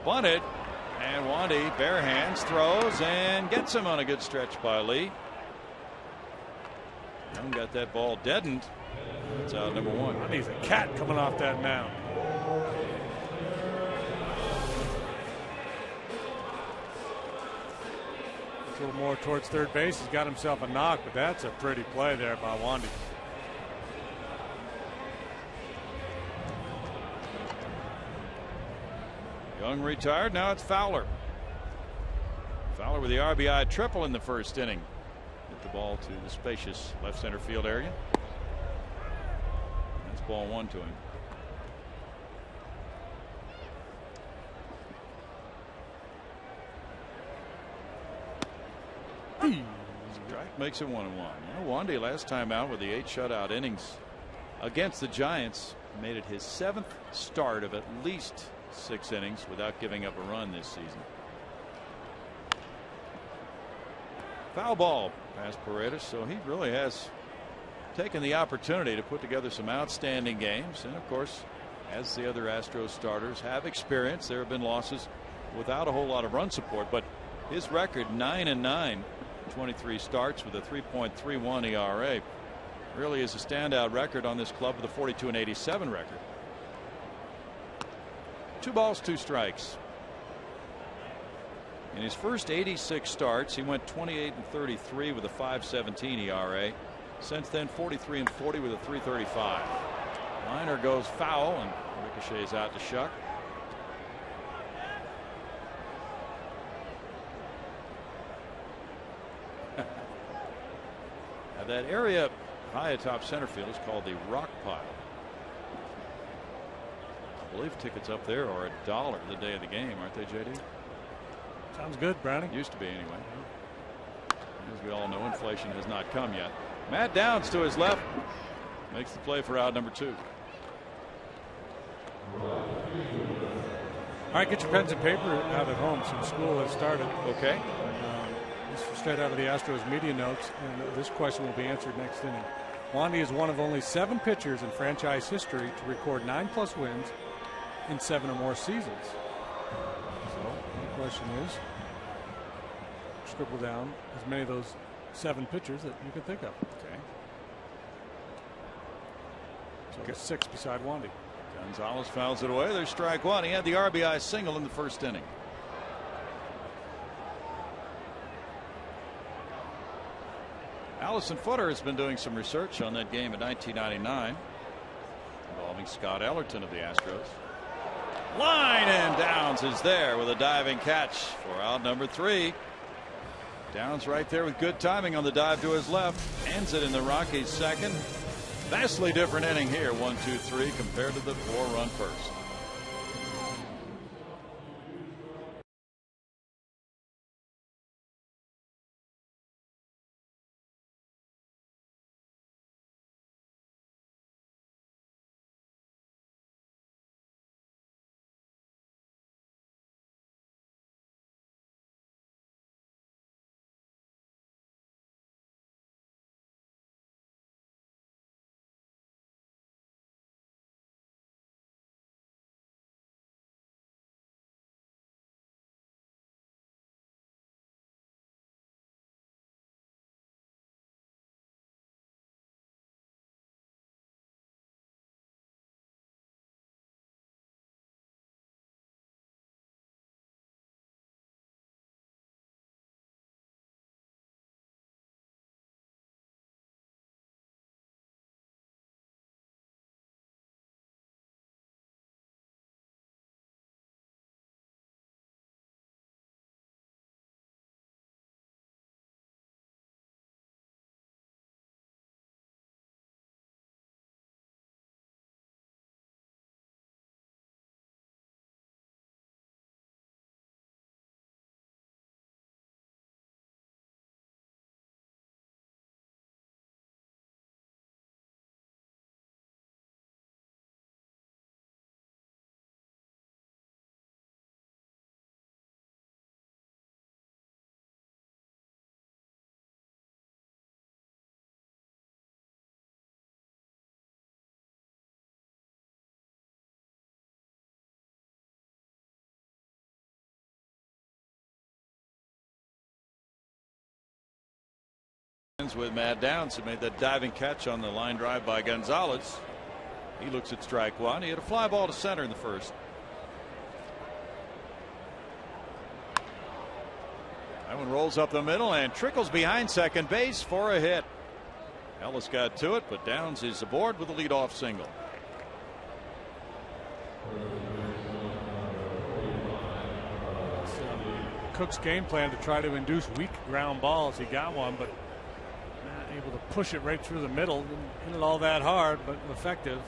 Bunted, and Wandy bare hands throws and gets him on a good stretch by Lee. Young got that ball deadened. That's out number one. He's a cat coming off that mound. A little more towards third base. He's got himself a knock, but that's a pretty play there by Wandy. Young retired. Now it's Fowler. Fowler with the RBI triple in the first inning. Hit the ball to the spacious left center field area. That's ball one to him. Strike makes it 1-1. Wandy last time out with the 8 shutout innings against the Giants made it his 7th start of at least 6 innings without giving up a run this season. Foul ball past Paredes, so he really has taken the opportunity to put together some outstanding games. And of course, as the other Astros starters have experienced, there have been losses without a whole lot of run support, but his record 9-9, 23 starts with a 3.31 ERA really is a standout record on this club with a 42-87 record. 2 balls, 2 strikes. In his first 86 starts, he went 28-33 with a 5.17 ERA. Since then, 43-40 with a 3.35. Liner goes foul and ricochets out to Shuck. Now that area high atop center field is called the rock pile. I believe tickets up there are $1 the day of the game, aren't they, JD? Sounds good, Browning. Used to be anyway. As we all know, inflation has not come yet. Matt Downs to his left makes the play for out number 2. All right, get your pens and paper out at home since school has started. Okay. This is straight out of the Astros media notes, and this question will be answered next inning. Wandy is one of only 7 pitchers in franchise history to record 9+ wins in 7 or more seasons. So the question is, scribble down as many of those 7 pitchers that you can think of. Okay. So 6 beside Wandy. Gonzalez fouls it away. There's strike one. He had the RBI single in the first inning. Allison Footer has been doing some research on that game in 1999 involving Scott Ellerton of the Astros. Line and Downs is there with a diving catch for out number 3. Downs right there with good timing on the dive to his left. Ends it in the Rockies' second. Vastly different inning here, 1-2-3 compared to the 4-run first. friends with Matt Downs, who made that diving catch on the line drive by Gonzalez. He looks at strike one. He had a fly ball to center in the first. That one rolls up the middle and trickles behind second base for a hit. Ellis got to it, but Downs is aboard with a leadoff single. Cook's game plan to try to induce weak ground balls. He got one, but not able to push it right through the middle. Didn't hit it all that hard, but effective.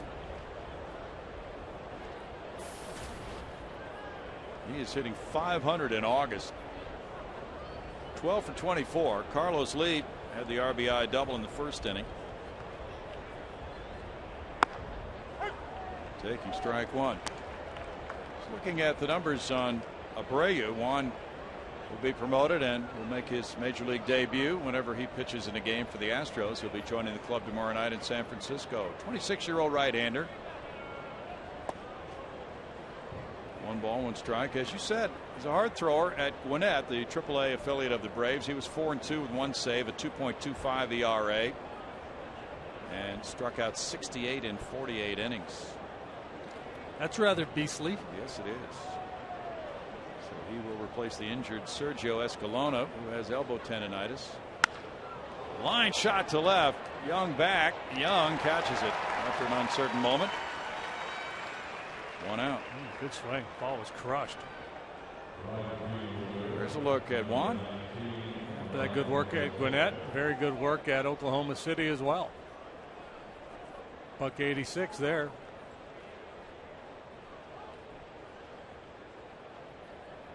He is hitting .500 in August. 12 for 24. Carlos Lee had the RBI double in the first inning. Taking strike one. Just looking at the numbers on Abreu, Juan will be promoted and will make his major league debut whenever he pitches in a game for the Astros. He'll be joining the club tomorrow night in San Francisco. 26-year-old right-hander. 1 ball, 1 strike. As you said, he's a hard thrower at Gwinnett, the AAA affiliate of the Braves. He was 4-2 with 1 save, a 2.25 ERA, and struck out 68 in 48 innings. That's rather beastly. Yes, it is. So he will replace the injured Sergio Escalona, who has elbow tendonitis. Line shot to left. Young back. Young catches it after an uncertain moment. 1 out. Good swing. Ball was crushed. Here's a look at Juan. After that good work at Gwinnett, very good work at Oklahoma City as well. $186 there.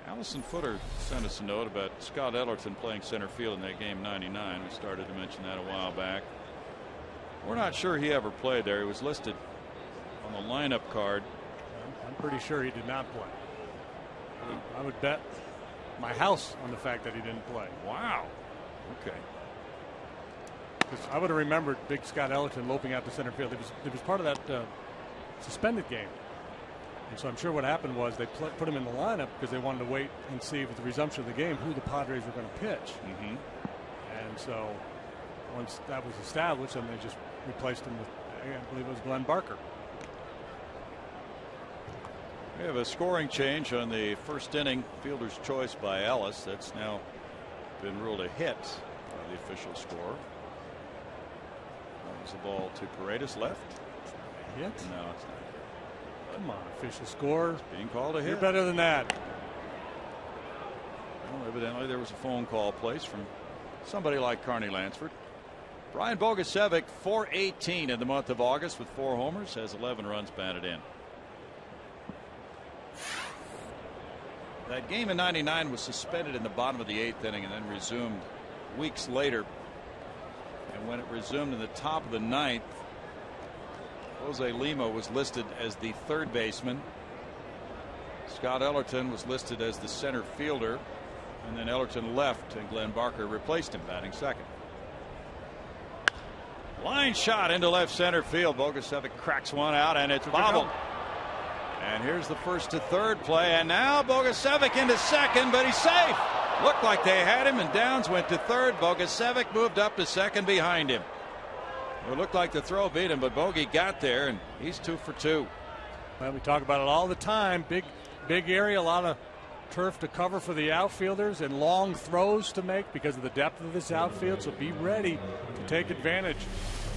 Allison Footer sent us a note about Scott Ellerton playing center field in that game 99. We started to mention that a while back. We're not sure he ever played there. He was listed on the lineup card. I'm pretty sure he did not play. I would bet my house on the fact that he didn't play. Wow. Okay. Because I would have remembered big Scott Ellerton loping out to center field. It was part of that suspended game. And so I'm sure what happened was they put him in the lineup because they wanted to wait and see with the resumption of the game who the Padres were going to pitch. Mm-hmm. And so once that was established, then they just replaced him with, I believe it was Glenn Barker. We have a scoring change on the first inning. Fielder's choice by Ellis. That's now been ruled a hit by the official score. That was the ball to Paredes left. Hit? No, it's not. Come on, official score. It's being called a hit. You're better than that. Well, evidently there was a phone call placed from somebody like Carney Lansford. Brian Bogusevic, .418 in the month of August with 4 homers, has 11 runs batted in. That game in '99 was suspended in the bottom of the 8th inning and then resumed weeks later. And when it resumed in the top of the 9th, Jose Lima was listed as the third baseman. Scott Ellerton was listed as the center fielder. And then Ellerton left and Glenn Barker replaced him, batting second. Line shot into left center field. Bogusevic cracks one out and it's bobbled. And here's the first to third play, and now Bogusevic into second, but he's safe. Looked like they had him, and Downs went to third. Bogusevic moved up to second behind him. It looked like the throw beat him, but Bogey got there, and he's 2 for 2. Well, we talk about it all the time. Big area, a lot of turf to cover for the outfielders, and long throws to make because of the depth of this outfield. So be ready to take advantage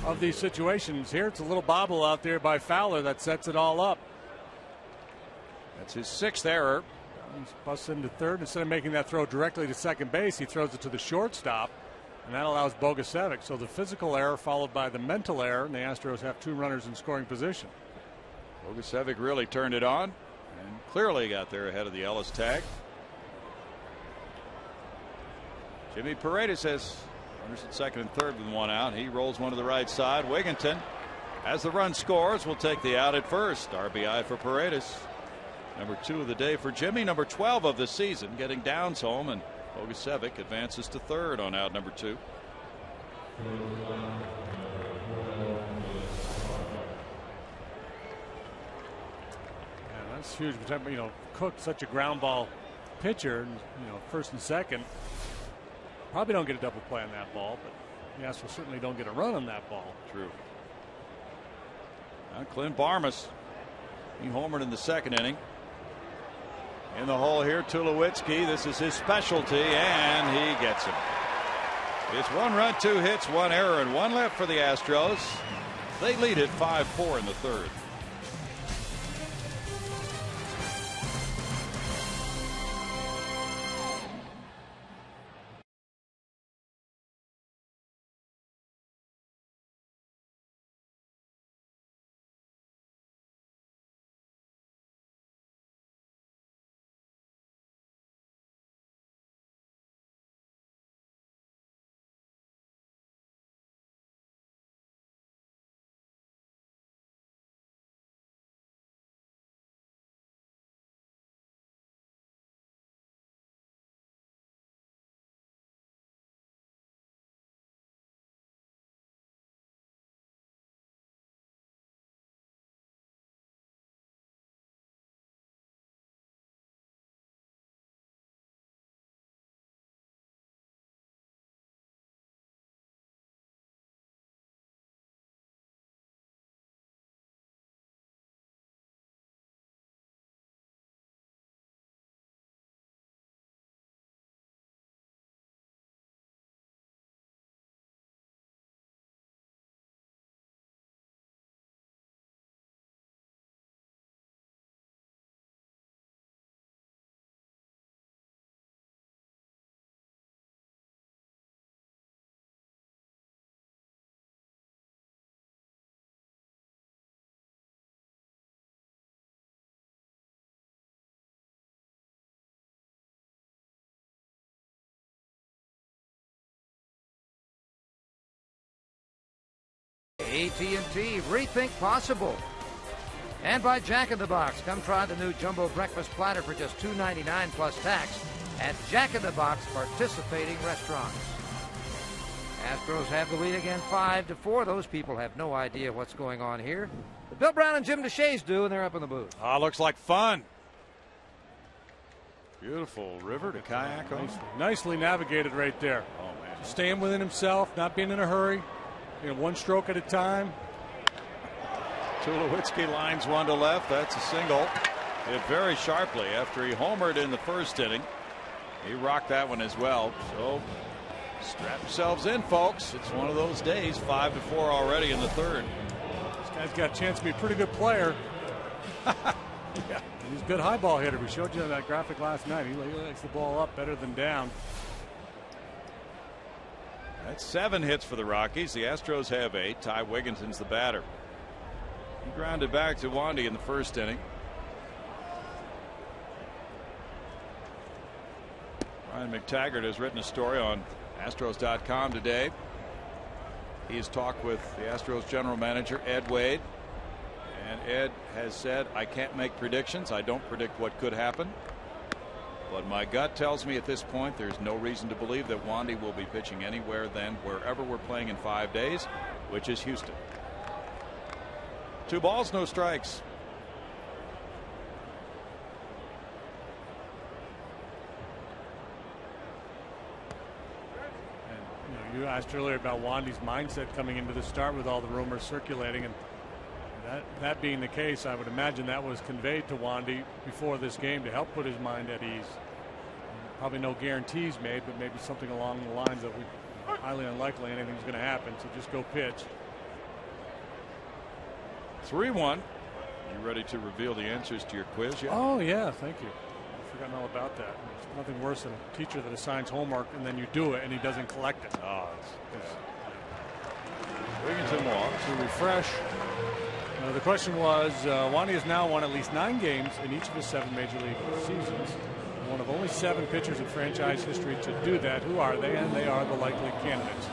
of these situations. Here, it's a little bobble out there by Fowler that sets it all up. That's his 6th error. He's busts into third. Instead of making that throw directly to second base, he throws it to the shortstop, and that allows Bogusevic. So the physical error followed by the mental error, and the Astros have 2 runners in scoring position. Bogusevic really turned it on and clearly got there ahead of the Ellis tag. Jimmy Paredes has runners at second and third with 1 out. He rolls one to the right side. Wigginton, as the run scores, will take the out at first. RBI for Paredes. Number 2 of the day for Jimmy, number 12 of the season, getting Downs home, and Bogusevic advances to third on out number 2. Yeah, that's huge. You know, Cook's such a ground ball pitcher, and first and second probably don't get a double play on that ball, but the Astros certainly don't get a run on that ball. True. Clint Barmas, he homered in the second inning. In the hole here, Tulowitzki. This is his specialty, and he gets him. It's 1 run, 2 hits, 1 error, and 1 left for the Astros. They lead it 5-4 in the third. AT&T, rethink possible. And by Jack in the Box. Come try the new jumbo breakfast platter for just $2.99 plus tax at Jack in the Box participating restaurants. Astros have the lead again, 5-4. Those people have no idea what's going on here. But Bill Brown and Jim DeShays do, and they're up in the booth. Looks like fun. Beautiful river to kayak on. Nicely navigated right there. Oh, man. Staying within himself, not being in a hurry. One stroke at a time. Tulowitzki lines one to left. That's a single. Hit very sharply after he homered in the first inning. He rocked that one as well. So strap yourselves in, folks. It's one of those days. 5-4 already in the third. This guy's got a chance to be a pretty good player. Yeah. He's a good high ball hitter. We showed you that graphic last night. He likes the ball up better than down. That's 7 hits for the Rockies. The Astros have 8. Ty Wigginson's the batter. He grounded back to Wandy in the first inning. Ryan McTaggart has written a story on Astros.com today. He has talked with the Astros general manager, Ed Wade. And Ed has said, I can't make predictions. I don't predict what could happen. But my gut tells me at this point there's no reason to believe that Wandy will be pitching anywhere than wherever we're playing in 5 days, which is Houston. 2 balls, no strikes. And, you asked earlier about Wandy's mindset coming into the start with all the rumors circulating, and that being the case, I would imagine that was conveyed to Wandy before this game to help put his mind at ease. Probably no guarantees made, but maybe something along the lines of highly unlikely anything's going to happen, so just go pitch. 3-1. You ready to reveal the answers to your quiz yet? Oh, yeah, thank you. I've forgotten all about that. There's nothing worse than a teacher that assigns homework and then you do it and he doesn't collect it. Oh, Wigginson walks. To refresh. The question was, Wandy has now won at least 9 games in each of his 7 major league seasons. One of only 7 pitchers in franchise history to do that. Who are they? And they are the likely candidates.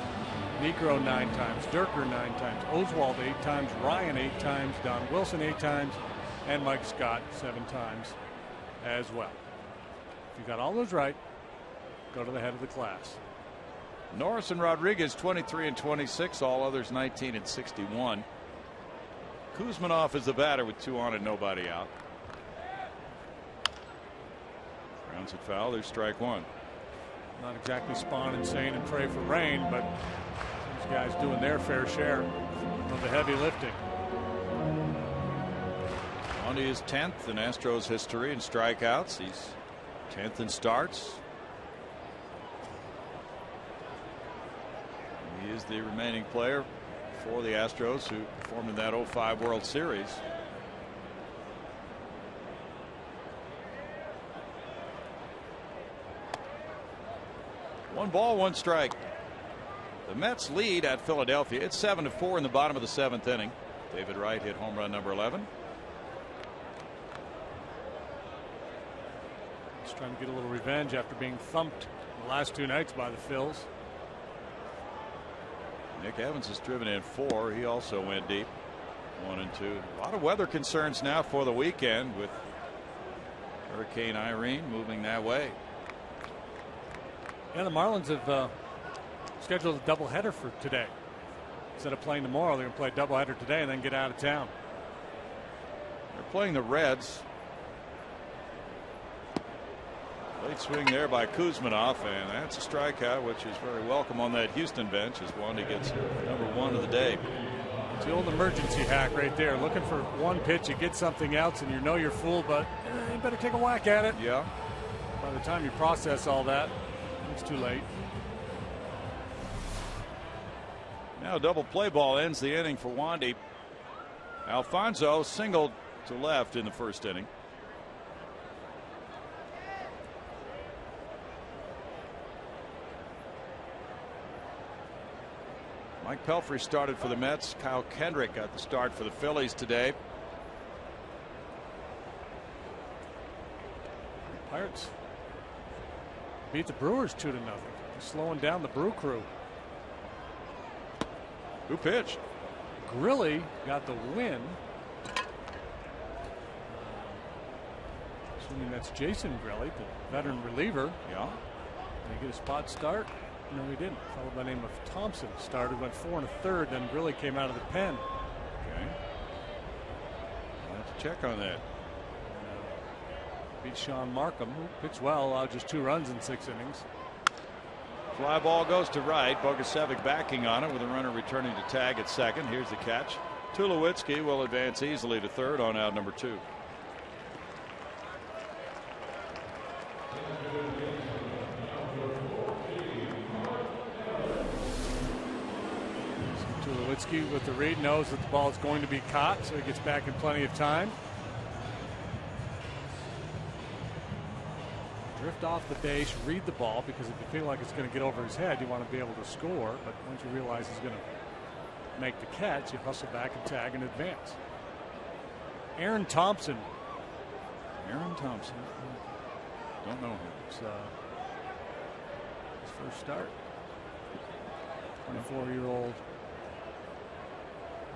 Negro 9 times, Durker 9 times, Oswald 8 times, Ryan 8 times, Don Wilson 8 times, and Mike Scott 7 times as well. If you got all those right, go to the head of the class. Norris and Rodriguez 23 and 26, all others 19 and 61. Kuzmanoff is the batter with 2 on and nobody out. Grounds it foul. There's strike 1. Not exactly spawn and sane and pray for rain, but he's guys doing their fair share of the heavy lifting. Wandy is 10th in Astros history in strikeouts. He's 10th in starts. He is the remaining player for the Astros who performed in that 05 World Series. One ball, one strike. The Mets lead at Philadelphia. It's 7-4 in the bottom of the 7th inning. David Wright hit home run number 11. Just trying to get a little revenge after being thumped the last 2 nights by the Phils. Nick Evans has driven in 4. He also went deep. 1 and 2. A lot of weather concerns now for the weekend with Hurricane Irene moving that way. Yeah, the Marlins have scheduled a doubleheader for today. Instead of playing tomorrow, they're going to play a doubleheader today and then get out of town. They're playing the Reds. Late swing there by Kuzminoff, and that's a strikeout, which is very welcome on that Houston bench as Wandy gets number 1 of the day. It's the old emergency hack right there. Looking for one pitch, you get something else, and you know you're fooled, but you better take a whack at it. Yeah. By the time you process all that, it's too late. Now a double play ball ends the inning for Wandy. Alfonso singled to left in the first inning. Mike Pelfrey started for the Mets. Kyle Kendrick got the start for the Phillies today. Pirates beat the Brewers 2-0. Just slowing down the Brew Crew. Who pitched? Grilly got the win. Assuming that's Jason Grilly, the veteran reliever. Yeah. Did he get a spot start? No, he didn't. A fellow by the name of Thompson started, went 4 1/3, then Grilly came out of the pen. Okay. I'll have to check on that. Beat Sean Markham, who pitched well, allowed just 2 runs in 6 innings. Fly ball goes to right. Bogusevic backing on it with a runner returning to tag at second. Here's the catch. Tulowitzki will advance easily to third on out number 2. Tulowitzki with the read knows that the ball is going to be caught, so he gets back in plenty of time. Drift off the base, read the ball, because if you feel like it's going to get over his head, you want to be able to score. But once you realize he's going to make the catch, you hustle back and tag and advance. Aaron Thompson. Aaron Thompson. Don't know him. It's his first start. 24-year-old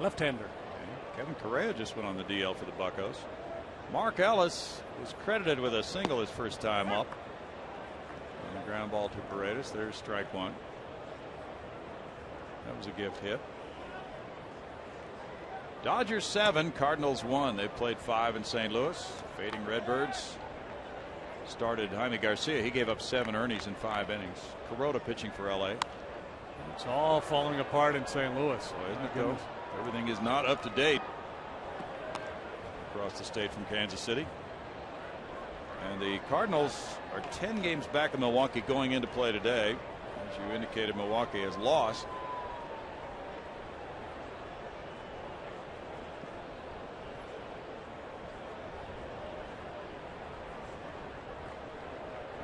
left-hander. Okay. Kevin Correa just went on the DL for the Buccos. Mark Ellis was credited with a single his first time up. And a ground ball to Paredes. There's strike 1. That was a gift hit. Dodgers 7, Cardinals 1. They played 5 in St. Louis. Fading Redbirds started Jaime Garcia. He gave up 7 earnings in 5 innings. Kuroda pitching for LA. It's all falling apart in St. Louis. Oh, isn't it though? Everything is not up to date across the state from Kansas City. And the Cardinals are 10 games back in Milwaukee going into play today. As you indicated, Milwaukee has lost.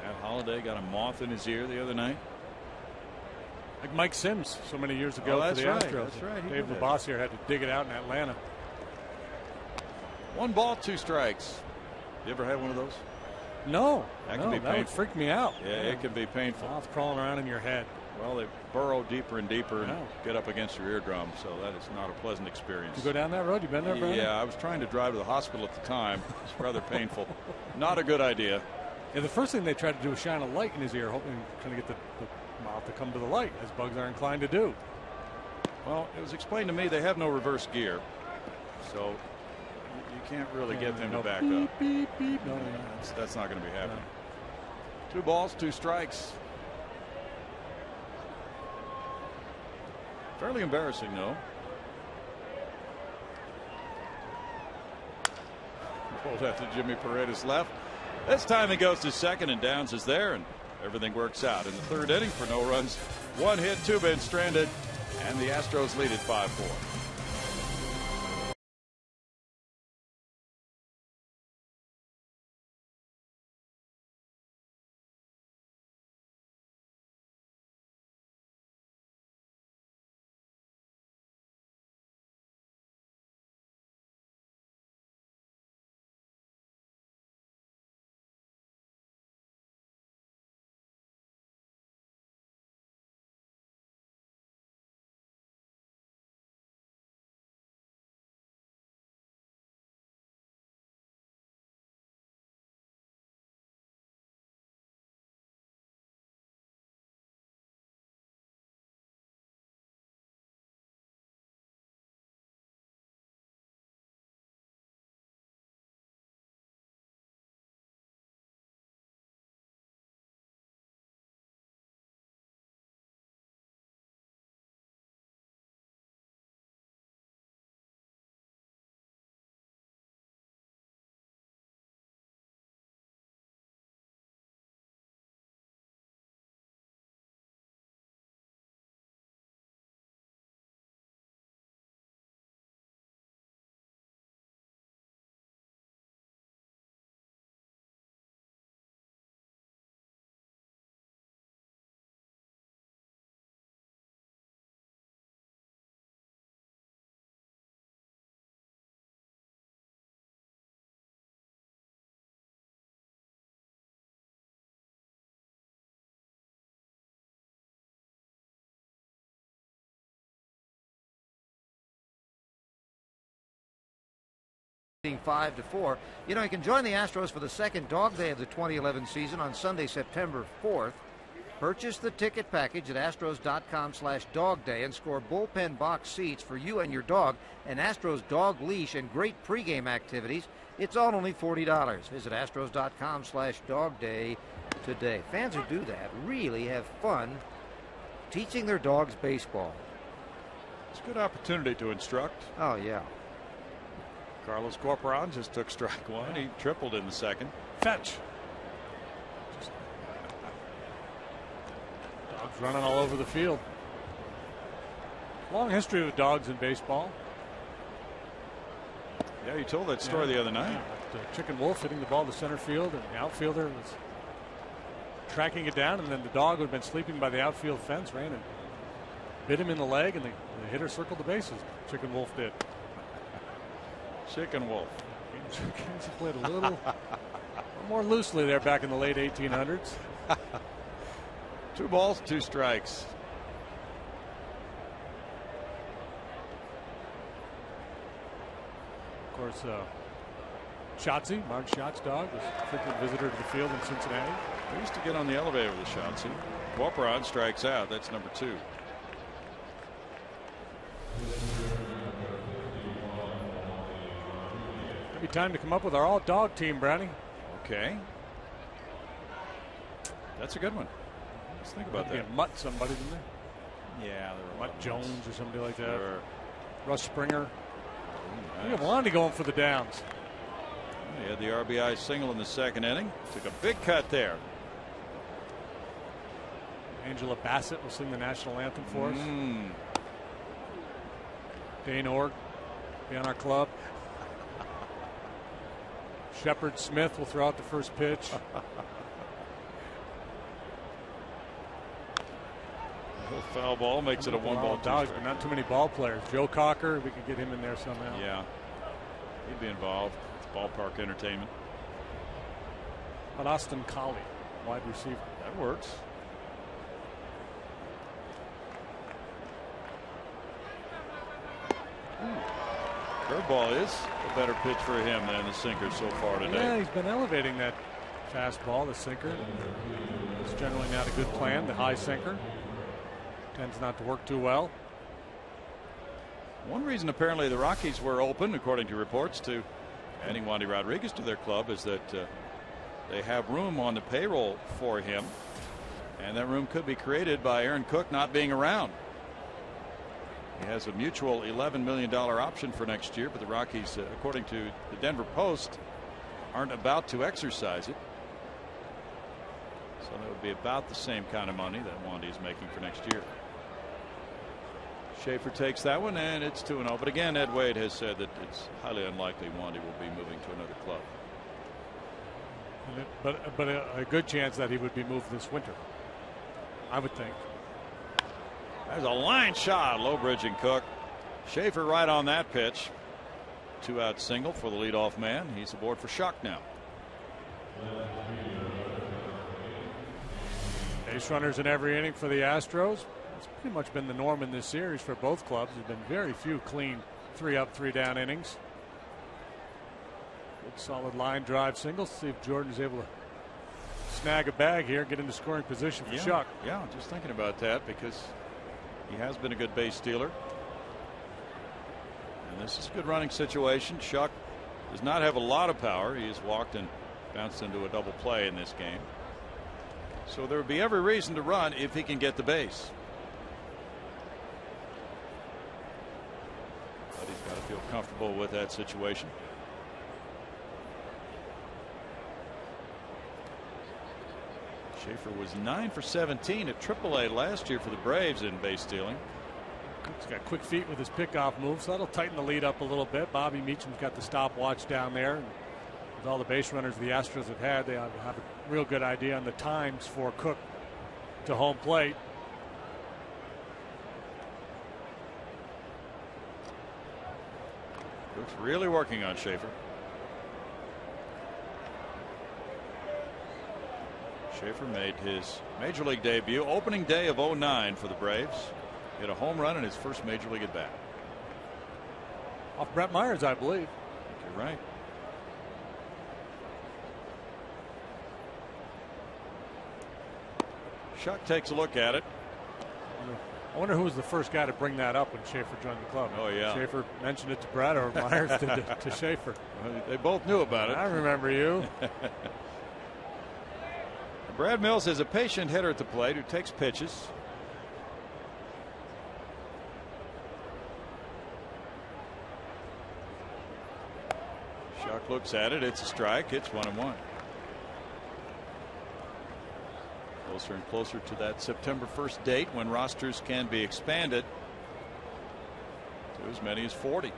Matt Holliday got a moth in his ear the other night. Like Mike Sims so many years ago for the Astros. That's right. Dave Labossiere had to dig it out in Atlanta. 1 ball, 2 strikes. You ever had one of those? No. That can be that would painful. freak me out. Yeah, it can be painful. Mouth crawling around in your head. Well, they burrow deeper and deeper and get up against your eardrum, so that is not a pleasant experience. Did you go down that road? You been there, Brandon? Yeah, I was trying to drive to the hospital at the time. It's rather painful. Not a good idea. Yeah, the first thing they tried to do was shine a light in his ear, hoping trying to get the mouth to come to the light, as bugs are inclined to do. Well, it was explained to me they have no reverse gear, so you can't really get them to back beep, up. Beep, beep. No. That's not going to be happening. 2 balls, 2 strikes. Fairly embarrassing, though. Pulled out to Jimmy Paredes left. This time he goes to second, and Downs is there, and everything works out in the third inning for no runs, 1 hit, 2 men stranded, and the Astros lead at 5-4. Being 5-4. You know, you can join the Astros for the second dog day of the 2011 season on Sunday, September 4th. Purchase the ticket package at astros.com/dogday and score bullpen box seats for you and your dog, an Astros dog leash, and great pregame activities. It's all only $40. Visit astros.com/dogday today. Fans who do that really have fun teaching their dogs baseball. It's a good opportunity to instruct. Oh, yeah. Carlos Corporan just took strike one. He tripled in the second. Fetch. Dogs running all over the field. Long history with dogs in baseball. Yeah, you told that story the other night. Yeah, the Chicken Wolf hitting the ball to center field, and the outfielder was tracking it down, and then the dog who had been sleeping by the outfield fence ran and bit him in the leg, and the hitter circled the bases. Chicken Wolf did. Chicken Wolf. Kansas played a little more loosely there back in the late 1800s. 2 balls, 2 strikes. Of course, Shotzi, Mark Schott's dog, was a frequent visitor to the field in Cincinnati. They used to get on the elevator with Shotzi. Corporan strikes out. That's number 2. Maybe time to come up with our all-dog team, Brownie. Okay. That's a good one. Let's think about that. Mutt somebody, didn't they? Yeah, there were Mutt Jones or somebody like that. Sure. Russ Springer. Nice. We have Wandy going for the Downs. He had the RBI single in the second inning. Took a big cut there. Angela Bassett will sing the national anthem for us. Dane Org be on our club. Shepard Smith will throw out the first pitch. Foul ball makes it a 1-ball dogs, but not too many ball players. Joe Cocker, we could get him in there somehow. Yeah, he'd be involved. It's ballpark entertainment. But Austin Collie, wide receiver. That works. Curveball is a better pitch for him than the sinker so far today. Yeah, he's been elevating that fastball, the sinker. It's generally not a good plan. The high sinker tends not to work too well. One reason apparently the Rockies were open, according to reports, to adding Wandy Rodriguez to their club is that they have room on the payroll for him, and that room could be created by Aaron Cook not being around. He has a mutual $11 million option for next year, but the Rockies, according to the Denver Post, aren't about to exercise it. So that would be about the same kind of money that Wandy is making for next year. Schaefer takes that one, and it's 2-0. But again, Ed Wade has said that it's highly unlikely Wandy will be moving to another club. But a good chance that he would be moved this winter, I would think. There's a line shot, Lowbridge and Cook. Schaefer right on that pitch. 2-out single for the leadoff man. He's aboard for Schuck now. Base runners in every inning for the Astros. It's pretty much been the norm in this series for both clubs. There's been very few clean 3-up, 3-down innings. Good solid line drive singles. See if Jordan's able to snag a bag here, get into scoring position for Schuck. Yeah, just thinking about that because he has been a good base stealer. And this is a good running situation. Schuck does not have a lot of power. He has walked and bounced into a double play in this game. So there would be every reason to run if he can get the base. But he's got to feel comfortable with that situation. Schaefer was 9 for 17 at AAA last year for the Braves in base stealing. He's got quick feet with his pickoff move, so that'll tighten the lead up a little bit. Bobby Meacham's got the stopwatch down there. And with all the base runners the Astros have had, they have a real good idea on the times for Cook to home plate. Cook's really working on Schaefer. Schaefer made his major league debut opening day of '09 for the Braves. Hit a home run in his first major league at bat. Off Brett Myers, I believe. You're right. Schuck takes a look at it. I wonder who was the first guy to bring that up when Schaefer joined the club. Oh, yeah. Schaefer mentioned it to Brett, or Myers did to Schaefer. Well, they both knew about it. I remember you. Brad Mills is a patient hitter at the plate who takes pitches. Schuck looks at it. It's a strike. It's 1-1. Closer and closer to that September 1st date when rosters can be expanded to as many as 40.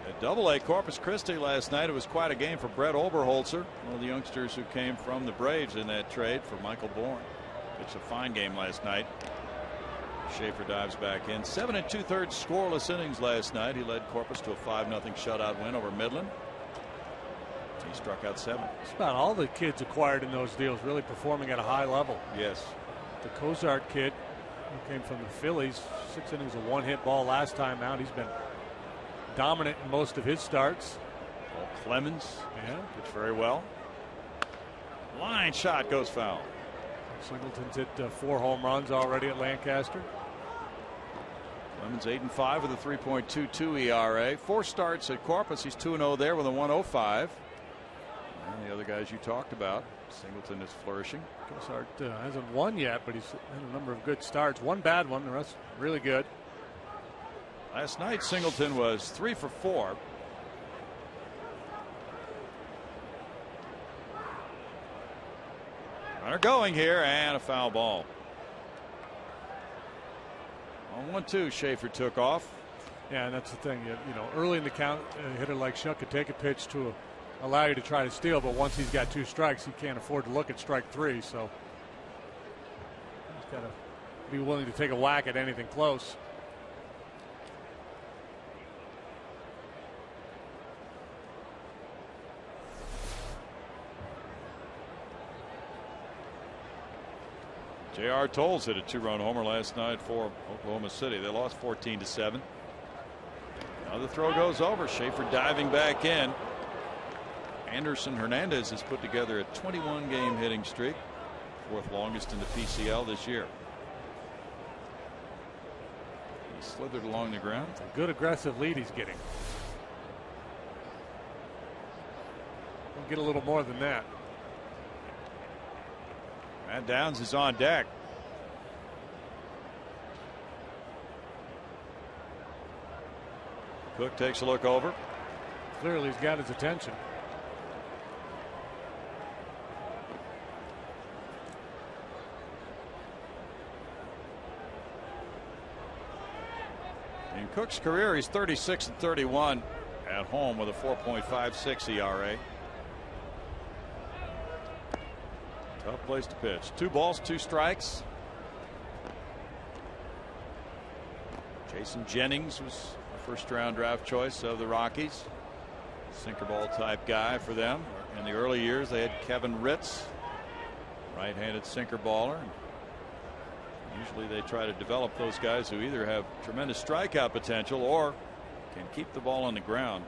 At Double-A Corpus Christi last night, it was quite a game for Brett Oberholzer, one of the youngsters who came from the Braves in that trade for Michael Bourne. It's a fine game last night. Schaefer dives back in. 7 2/3 scoreless innings last night. He led Corpus to a 5-0 shutout win over Midland. He struck out 7. It's about all the kids acquired in those deals really performing at a high level. Yes. The Cozart kid who came from the Phillies, 6 innings of 1-hit ball last time out. He's been dominant in most of his starts. Paul Clemens, yeah, pitched very well. Line shot goes foul. Singleton's hit 4 home runs already at Lancaster. Clemens 8-5 with a 3.22 ERA. 4 starts at Corpus. He's 2-0 there with a 1.05. And the other guys you talked about, Singleton is flourishing. Cozart hasn't won yet, but he's had a number of good starts. One bad one, the rest really good. Last night, Singleton was 3 for 4. Runner going here, and a foul ball. On 1-2, Schaefer took off. Yeah, and that's the thing. You know, early in the count, a hitter like Schuck could take a pitch to allow you to try to steal, but once he's got 2 strikes, he can't afford to look at strike 3. So he's got to be willing to take a whack at anything close. J.R. Tolles hit a 2-run homer last night for Oklahoma City. They lost 14-7. Now the throw goes over. Schaefer diving back in. Anderson Hernandez has put together a 21-game hitting streak, 4th longest in the PCL this year. He slithered along the ground. It's a good aggressive lead he's getting. We'll get a little more than that. Matt Downs is on deck. Cook takes a look over. Clearly he's got his attention. In Cook's career, he's 36-31 at home with a 4.56 ERA. Tough place to pitch. 2 balls, 2 strikes. Jason Jennings was a first-round draft choice of the Rockies. Sinker ball type guy for them. In the early years, they had Kevin Ritz, right-handed sinker baller. Usually they try to develop those guys who either have tremendous strikeout potential or can keep the ball on the ground.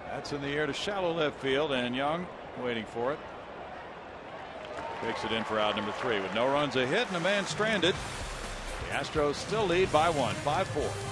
That's in the air to shallow left field, and Young waiting for it. Takes it in for out number 3 with no runs, a hit, and a man stranded. The Astros still lead by 1, 5-4.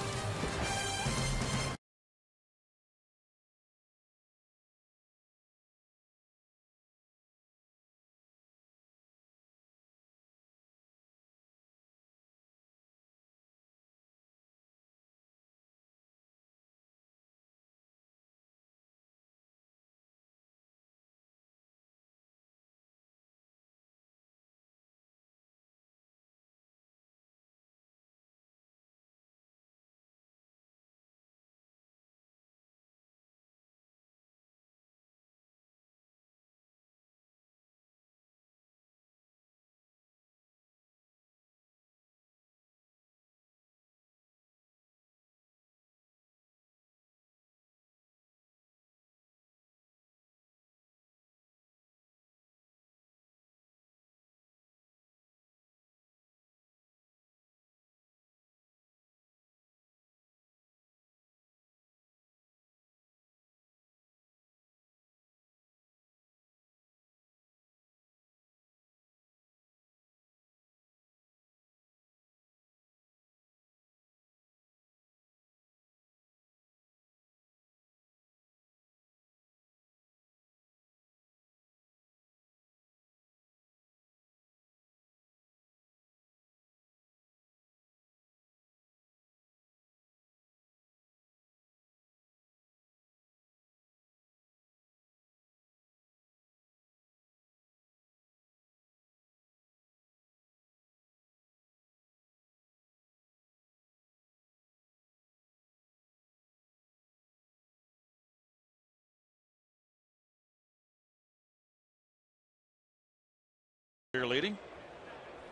Leading.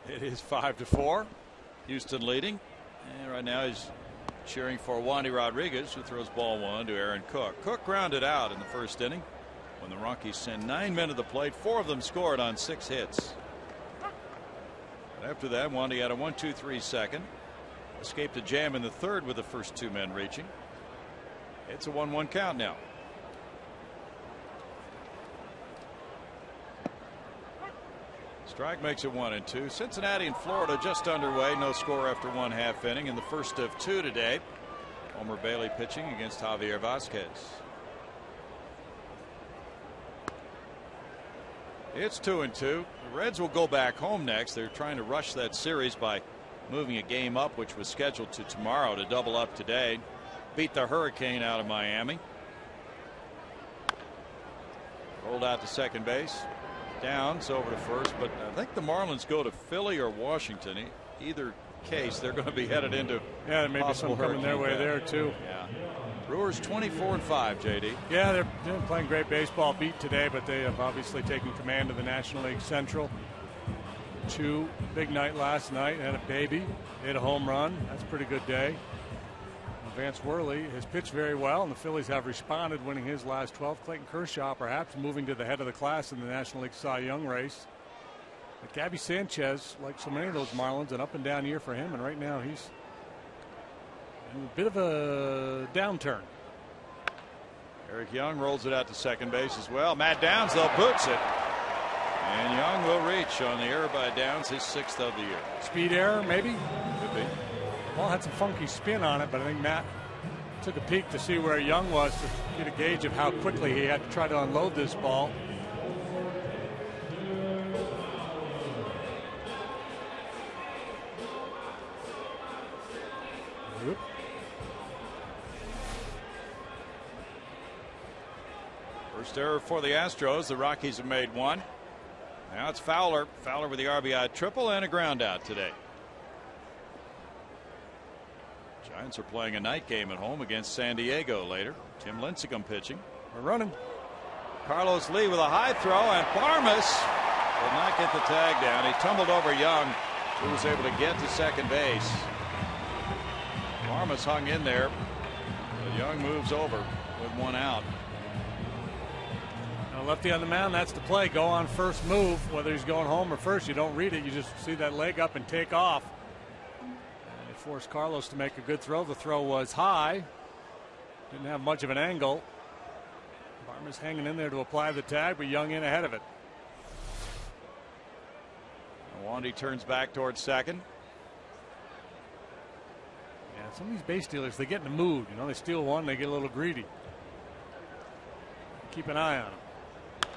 It is 5-4. Houston leading. And right now he's cheering for Wandy Rodriguez, who throws ball 1 to Aaron Cook. Cook grounded out in the first inning when the Rockies sent 9 men to the plate. 4 of them scored on 6 hits. After that, Wandy had a 1-2-3 second. Escaped a jam in the third with the first 2 men reaching. It's a 1-1 count now. Strike makes it 1-2. Cincinnati and Florida just underway. No score after 1/2 inning in the first of 2 today. Homer Bailey pitching against Javier Vasquez. It's 2-2. The Reds will go back home next. They're trying to rush that series by moving a game up, which was scheduled to tomorrow, to double up today. Beat the Hurricane out of Miami. Rolled out to second base. Downs over to first, but I think the Marlins go to Philly or Washington. Either case, they're going to be headed into maybe some coming their way there too. Yeah. Brewers 24-5. JD. Yeah, they're playing great baseball. Beat today, but they have obviously taken command of the National League Central. 2 big night last night. Had a baby. Hit a home run. That's a pretty good day. Vance Worley has pitched very well, and the Phillies have responded, winning his last 12. Clayton Kershaw perhaps moving to the head of the class in the National League Cy Young race. But Gabby Sanchez, like so many of those Marlins, an up and down year for him, and right now he's in a bit of a downturn. Eric Young rolls it out to second base as well. Matt Downs, though, boots it. And Young will reach on the error by Downs, his 6th of the year. Speed error, maybe? Could be. Ball had some funky spin on it, but I think Matt took a peek to see where Young was to get a gauge of how quickly he had to try to unload this ball. Whoop. First error for the Astros. The Rockies have made one. Now it's Fowler. Fowler with the RBI triple and a ground out today. Giants are playing a night game at home against San Diego later. Tim Lincecum pitching. We're running. Carlos Lee with a high throw, and Barmas will not get the tag down. He tumbled over Young, who was able to get to second base. Barmas hung in there, but Young moves over with one out. Now, lefty on the mound, that's the play. Go on first move. Whether he's going home or first, you don't read it. You just see that leg up and take off. And it forced Carlos to make a good throw. The throw was high. Didn't have much of an angle. Barmas hanging in there to apply the tag, but Young in ahead of it. Wandy turns back towards second. Yeah, some of these base stealers, they get in the mood. You know, they steal one, they get a little greedy. Keep an eye on them.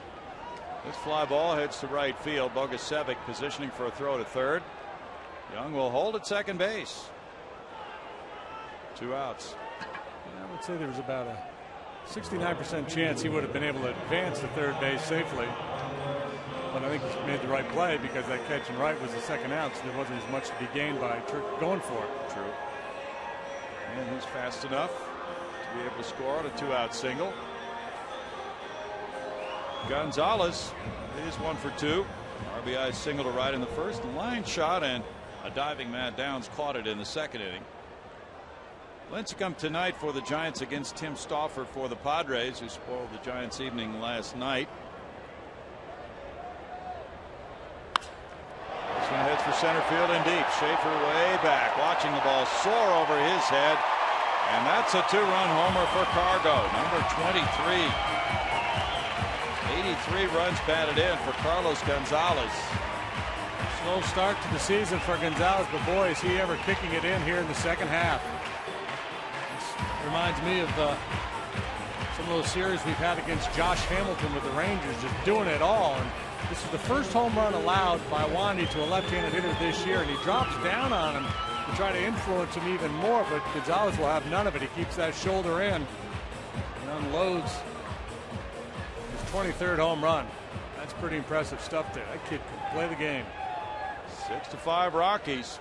This fly ball heads to right field. Bogusevic positioning for a throw to third. Young will hold at second base. 2 outs. I would say there was about a 69% chance he would have been able to advance to third base safely. But I think he made the right play because that catch and right was the second out, so there wasn't as much to be gained by going for it. True. And he's fast enough to be able to score on a 2-out single. Gonzalez is 1 for 2. RBI single to right in the first. Line shot, and a diving Matt Downs caught it in the second inning. Lincecum tonight for the Giants against Tim Stauffer for the Padres, who spoiled the Giants' evening last night. This one heads for center field and deep. Schaefer way back, watching the ball soar over his head, and that's a 2-run homer for Cargo, number 23. 83 runs batted in for Carlos Gonzalez. Slow start to the season for Gonzalez, but boy, is he ever kicking it in here in the second half. This reminds me of some of those series we've had against Josh Hamilton with the Rangers, just doing it all. And this is the first home run allowed by Wandy to a left-handed hitter this year, and he drops down on him to try to influence him even more, but Gonzalez will have none of it. He keeps that shoulder in and unloads his 23rd home run. That's pretty impressive stuff there. That kid can play the game. 6-5 Rockies.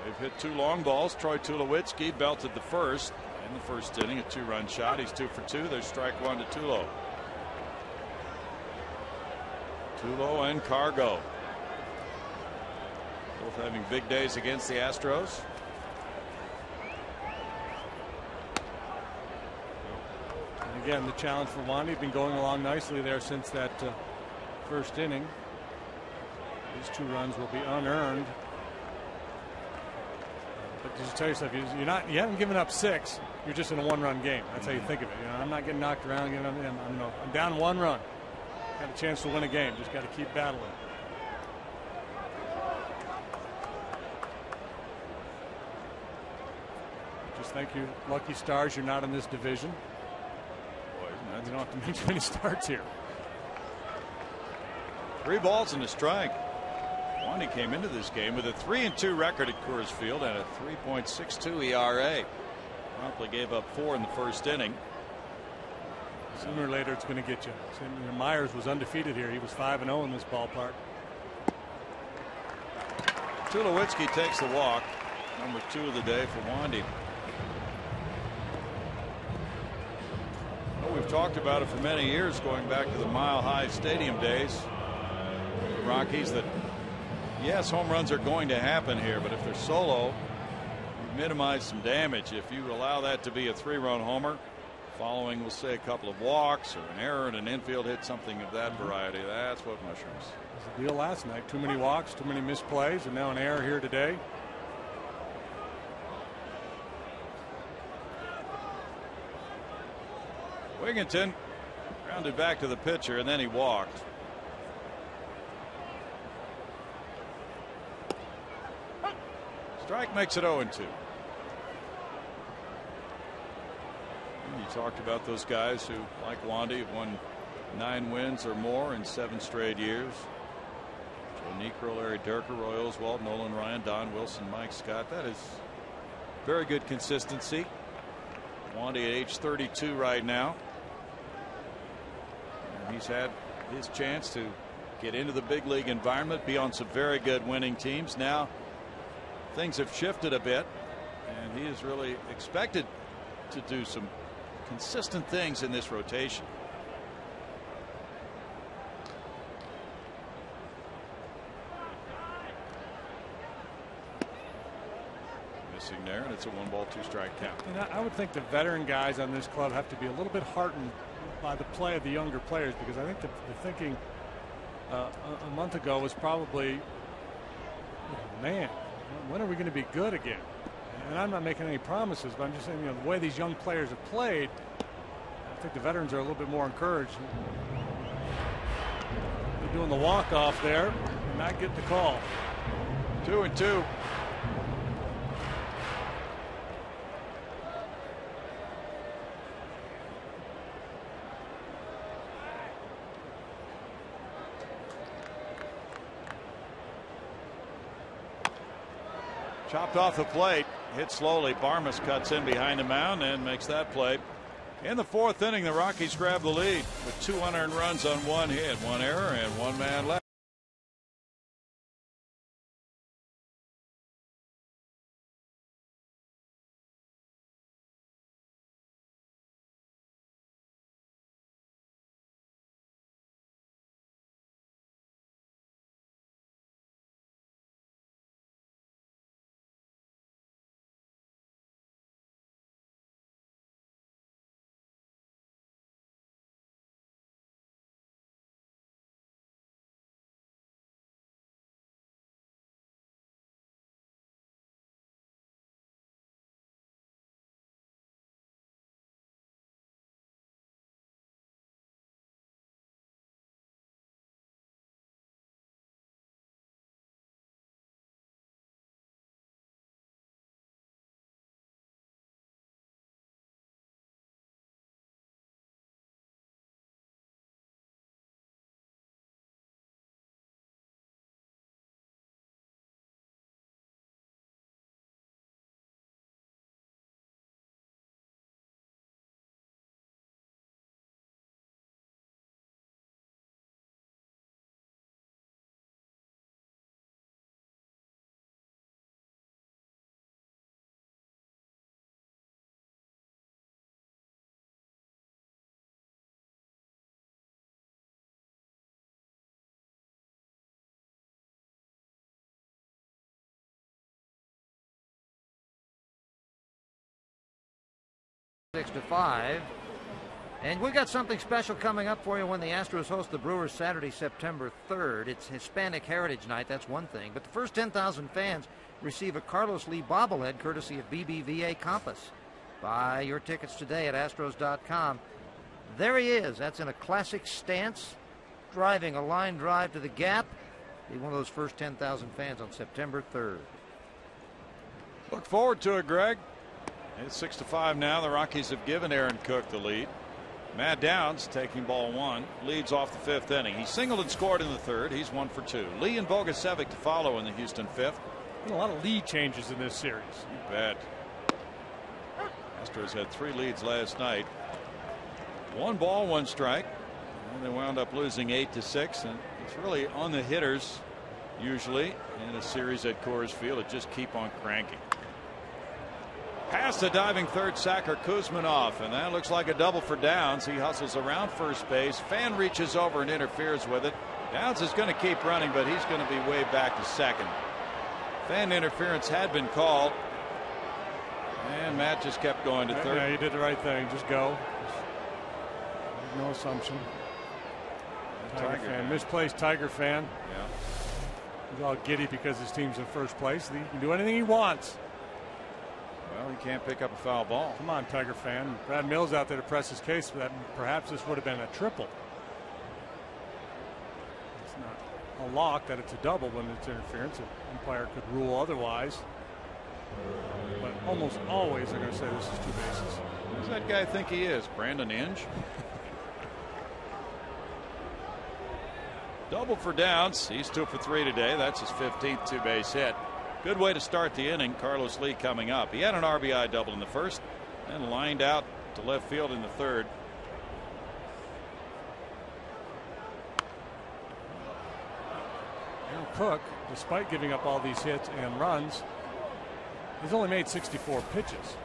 They've hit 2 long balls. Troy Tulowitzki belted the first in the first inning, a 2-run shot. He's 2 for 2. There's strike 1 to Tulo. Tulo and Cargo both having big days against the Astros. And again, the challenge for Wandy been going along nicely there since that first inning. These 2 runs will be unearned. But just tell yourself, you haven't given up 6. You're just in a 1-run game. That's how you think of it. You know, I'm not getting knocked around. I'm down 1 run. Got a chance to win a game. Just got to keep battling. Just thank you, lucky stars, you're not in this division. Boy, you don't have to make many starts here. 3 balls and a strike. Wandy came into this game with a 3-2 record at Coors Field and a 3.62 ERA. Promptly gave up 4 in the first inning. Sooner or later, it's going to get you. Myers was undefeated here. He was 5-0 in this ballpark. Tulowitzki takes the walk. Number 2 of the day for Wandy. Well, we've talked about it for many years, going back to the Mile High Stadium days. The Rockies, that yes, home runs are going to happen here, but if they're solo, you minimize some damage. If you allow that to be a 3-run homer, following, we'll say, a couple of walks or an error and an infield hit, something of that variety, that's what mushrooms. It was the deal last night. Too many walks, too many missed plays, and now an error here today. Wigginton grounded back to the pitcher, and then he walked. Strike makes it 0-2. You talked about those guys who, like Wandy, have won 9 wins or more in 7 straight years. Joe Niekro, Larry Durker, Roy Oswalt, Nolan Ryan, Don Wilson, Mike Scott. That is very good consistency. Wandy at age 32 right now. And he's had his chance to get into the big league environment, be on some very good winning teams. Now things have shifted a bit, and he is really expected to do some consistent things in this rotation. Missing there, and it's a 1-ball 2-strike count. And I would think the veteran guys on this club have to be a little bit heartened by the play of the younger players, because I think the thinking a month ago was probably, man, when are we going to be good again? And I'm not making any promises, but I'm just saying, the way these young players have played, I think the veterans are a little bit more encouraged. They're doing the walk-off there and not getting the call. 2-2. Chopped off the plate, hit slowly. Barmas cuts in behind the mound and makes that play. In the 4th inning, the Rockies grab the lead with 2 unearned runs on 1 hit, 1 error, and 1 man left. Six to 5. And we got something special coming up for you when the Astros host the Brewers Saturday, September 3rd. It's Hispanic Heritage Night, that's one thing. But the first 10,000 fans receive a Carlos Lee bobblehead courtesy of BBVA Compass. Buy your tickets today at Astros.com. There he is. That's in a classic stance, driving a line drive to the gap. Be one of those first 10,000 fans on September 3rd. Look forward to it, Greg. It's 6-5 now. The Rockies have given Aaron Cook the lead. Matt Downs taking ball 1, leads off the 5th inning. He singled and scored in the 3rd. He's 1 for 2. Lee and Bogusevic to follow in the Houston 5th. Been a lot of lead changes in this series. You bet. Astros had 3 leads last night. 1 ball, 1 strike. And they wound up losing 8-6. And it's really on the hitters usually in a series at Coors Field. It just keep on cranking. Past the diving third sacker Kuzminov, and that looks like a double for Downs. He hustles around first base. Fan reaches over and interferes with it. Downs is going to keep running, but he's going to be way back to second. Fan interference had been called, and Matt just kept going to third. Yeah, you did the right thing. Just go. No assumption. Tiger fan. Misplaced Tiger fan. Yeah. He's all giddy because his team's in first place. He can do anything he wants. Well, he can't pick up a foul ball. Come on, Tiger fan. Brad Mills out there to press his case for that. Perhaps this would have been a triple. It's not a lock that it's a double when it's interference. An umpire could rule otherwise. But almost always they're going to say this is 2 bases. Who does that guy think he is? Brandon Inge? Double for Downs. He's 2 for 3 today. That's his 15th 2-base hit. Good way to start the inning. Carlos Lee coming up. He had an RBI double in the first and lined out to left field in the third. And Cook, despite giving up all these hits and runs, he's only made 64 pitches.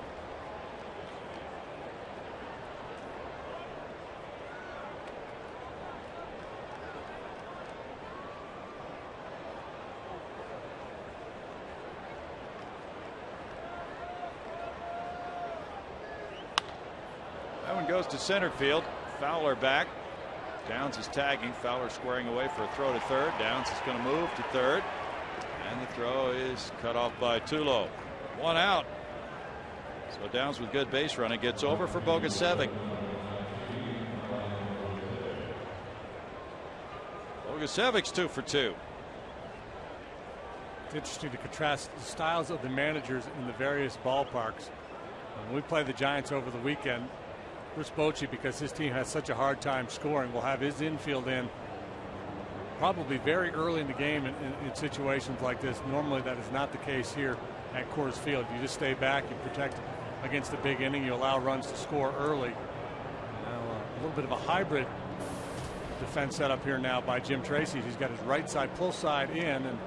That one goes to center field. Fowler back. Downs is tagging. Fowler squaring away for a throw to third. Downs is going to move to third. And the throw is cut off by Tulo. One out. So Downs with good base running gets over for Bogusevic. Bogusevic's 2 for 2. It's interesting to contrast the styles of the managers in the various ballparks. When we play the Giants over the weekend, Chris Bochy, because his team has such a hard time scoring, will have his infield in probably very early in the game in situations like this. Normally that is not the case here at Coors Field. You just stay back, you protect against the big inning, you allow runs to score early. Now, a little bit of a hybrid defense set up here now by Jim Tracy. He's got his right side pull side in, and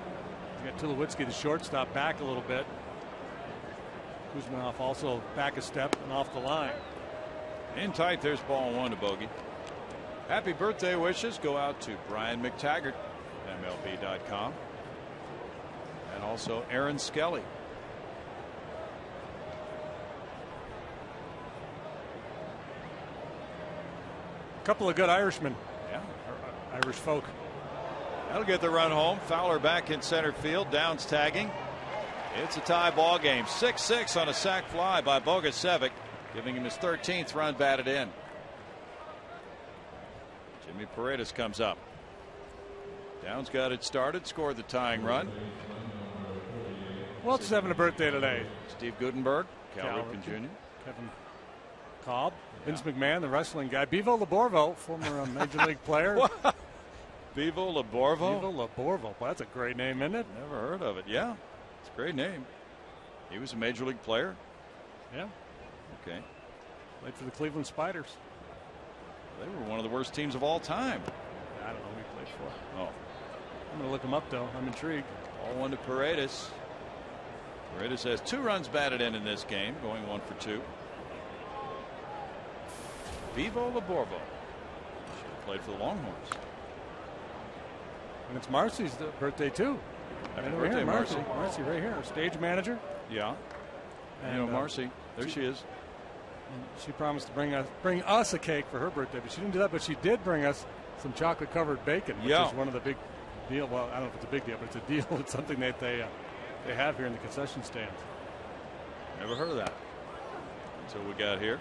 he's got Tulowitzki, the shortstop, back a little bit. Kuzminoff also back a step and off the line. In tight, there's ball one to Bogey. Happy birthday wishes go out to Brian McTaggart, MLB.com, and also Aaron Skelly. A couple of good Irishmen. Yeah. Irish folk. That'll get the run home. Fowler back in center field. Downs tagging. It's a tie ball game. 6-6 on a sac fly by Bogusevic, giving him his 13th run batted in. Jimmy Paredes comes up. Downs got it started, scored the tying run. Who else is having a birthday today? Steve Gutenberg, Cal Ripken Jr., Kevin Cobb, Vince McMahon, the wrestling guy, Bevo Laborvo, former Major League player. Bevo Laborvo? Bevo Laborvo. Well, that's a great name, isn't it? Never heard of it. Yeah, it's a great name. He was a Major League player? Yeah. Okay. Played for the Cleveland Spiders. They were one of the worst teams of all time. I don't know who he played for. Oh. I'm going to look him up, though. I'm intrigued. All one to Paredes. Paredes has 2 runs batted in this game, going 1 for 2. Bevo Laborvo. Should have played for the Longhorns. And it's Marcy's birthday, too. Happy birthday, Marcy. Marcy right here, stage manager. Yeah. And, you know, Marcy, there she is. And she promised to bring us a cake for her birthday, but she didn't do that. But she did bring us some chocolate-covered bacon, which is one of the big deal. Well, I don't know if it's a big deal, but it's a deal. It's something that they have here in the concession stands. Never heard of that until we got here.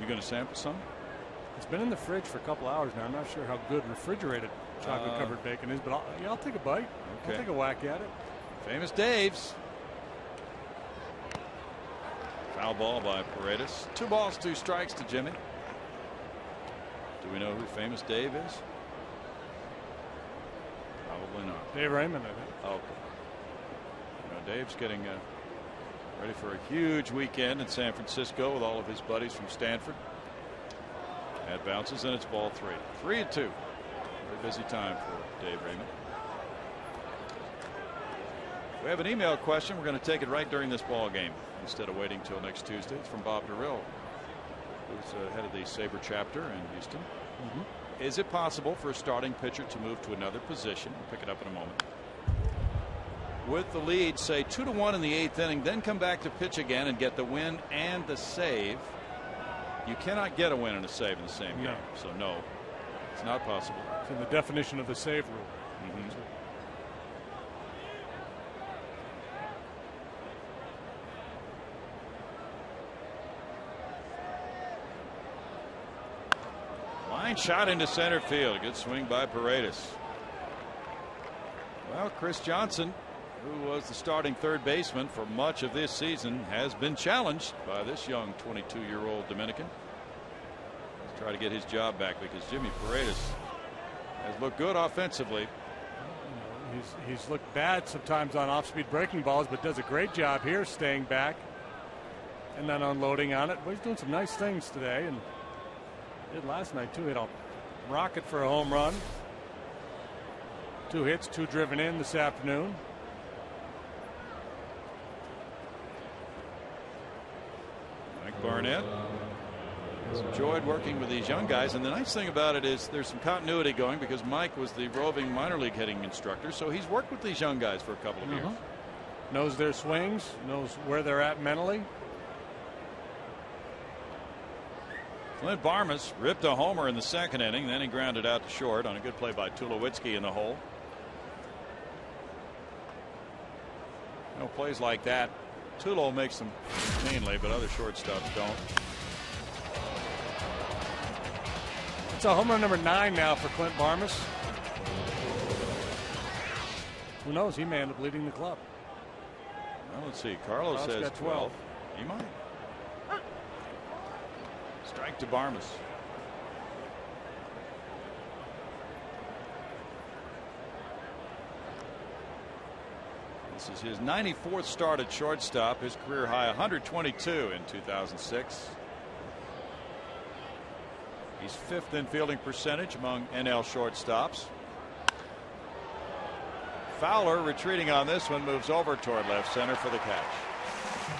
You going to sample some? It's been in the fridge for a couple hours now. I'm not sure how good refrigerated chocolate-covered bacon is, but I'll take a bite. Okay. I'll take a whack at it. Famous Dave's. Foul ball by Paredes. 2 balls, 2 strikes to Jimmy. Do we know who Famous Dave is? Probably not. Dave Raymond, I think. Okay. You know, Dave's getting ready for a huge weekend in San Francisco with all of his buddies from Stanford. That bounces and it's ball 3. 3-2. Very busy time for Dave Raymond. We have an email question. We're going to take it right during this ball game instead of waiting till next Tuesday. It's from Bob Durrell, who's head of the Sabre chapter in Houston. Is it possible for a starting pitcher to move to another position? We'll pick it up in a moment. With the lead, say 2-1 in the 8th inning, then come back to pitch again and get the win and the save. You cannot get a win and a save in the same game. So no, it's not possible. It's in the definition of the save rule. Line shot into center field. Good swing by Paredes. Well, Chris Johnson, who was the starting third baseman for much of this season, has been challenged by this young 22-year-old Dominican. Let's try to get his job back because Jimmy Paredes has looked good offensively. He's looked bad sometimes on off-speed breaking balls, but does a great job here staying back and then unloading on it. But he's doing some nice things today, and did last night too. Hit a rocket for a home run. 2 hits, 2 driven in this afternoon. Mike Barnett has enjoyed working with these young guys, and the nice thing about it is there's some continuity going because Mike was the roving minor league hitting instructor, so he's worked with these young guys for a couple of years. Knows their swings, knows where they're at mentally. Clint Barmas ripped a homer in the 2nd inning, then he grounded out to short on a good play by Tulowitzki in the hole. You know, plays like that, Tulo makes them routinely, but other shortstops don't. It's a home run number 9 now for Clint Barmas. Who knows? He may end up leading the club. Well, let's see. Carlos says got 12. He might. Strike to Barmas. This is his 94th start at shortstop. His career high 122 in 2006. He's 5th in fielding percentage among NL shortstops. Fowler retreating on this one, moves over toward left center for the catch.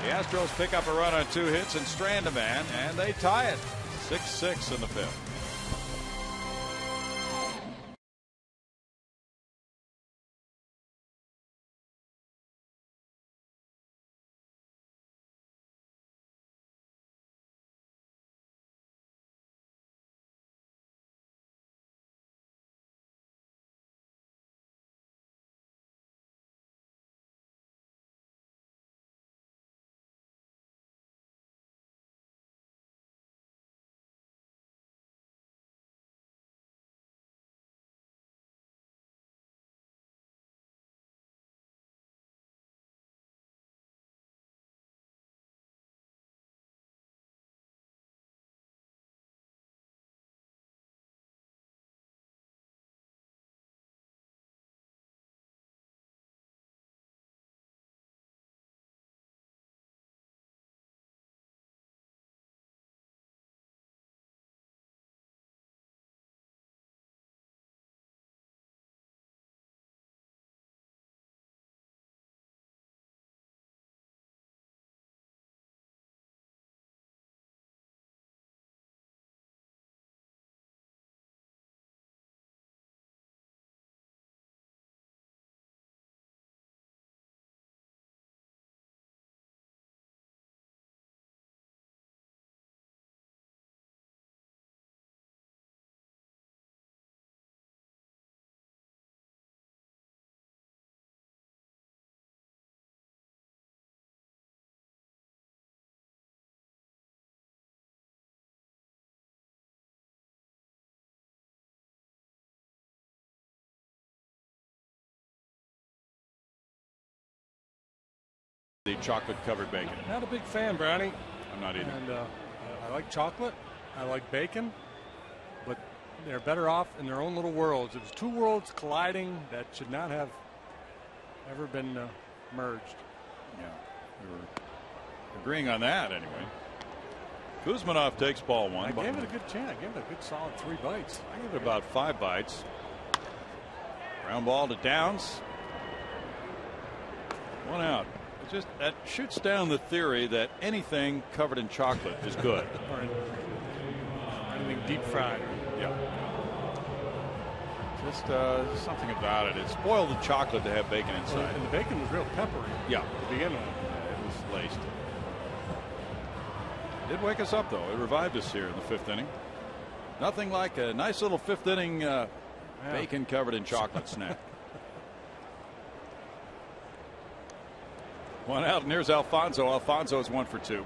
The Astros pick up a run on 2 hits and strand a man, and they tie it 6-6 in the 5th. The chocolate covered bacon. Not a big fan, Brownie. I'm not either. And I like chocolate. I like bacon. But they're better off in their own little worlds. It was 2 worlds colliding that should not have ever been merged. Yeah, we were agreeing on that anyway. Kuzmanov takes ball 1. I gave it a good chance. I gave it a good solid 3 bites. I gave it about 5 bites. Ground ball to Downs. 1 out. Just that shoots down the theory that anything covered in chocolate is good. Or anything deep fried. Yeah. Just something about it. It spoiled the chocolate to have bacon inside. And the bacon was real peppery. Yeah. To begin with. It was laced. It did wake us up though. It revived us here in the 5th inning. Nothing like a nice little 5th inning bacon covered in chocolate snack. 1 out, and here's Alfonso. Alfonso is 1 for 2.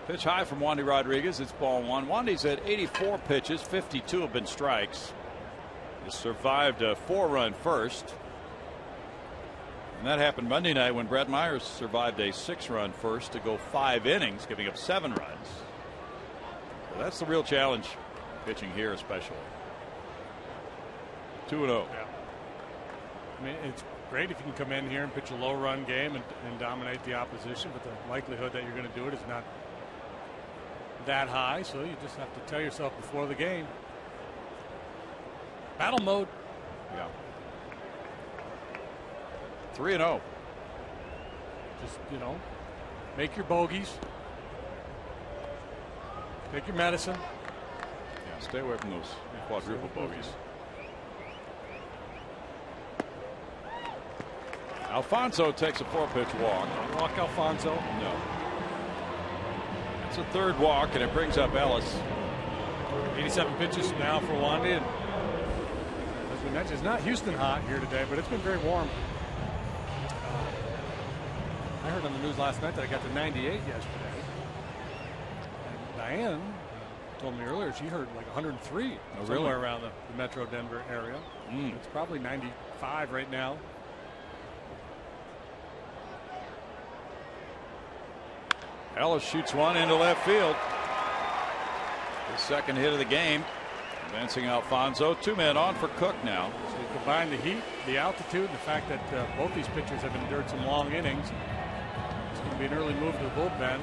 Pitch high from Wandy Rodriguez. It's ball 1. Wandy's at 84 pitches. 52 have been strikes. He survived a 4-run first. And that happened Monday night when Brett Myers survived a 6-run first to go 5 innings, giving up 7 runs. So that's the real challenge pitching here, especially. 2-0. Yeah. I mean, it's great if you can come in here and pitch a low-run game and dominate the opposition, but the likelihood that you're going to do it is not that high, so you just have to tell yourself before the game. Battle mode. Yeah. 3-0. Just, make your bogeys. Take your medicine. Yeah, stay away from those quadruple bogeys. Alfonso takes a 4-pitch walk. Walk Alfonso. No. It's a third walk, and it brings up Ellis. 87 pitches now for Wandy. And as we mentioned, it's not Houston hot here today, but it's been very warm. I heard on the news last night that I got to 98 yesterday. And Diane told me earlier she heard like 103 somewhere around the Metro Denver area. It's probably 95 right now. Ellis shoots one into left field. His second hit of the game. Advancing Alfonso. 2 men on for Cook now. So you combine the heat, the altitude, and the fact that both these pitchers have endured some long innings. It's going to be an early move to the bullpen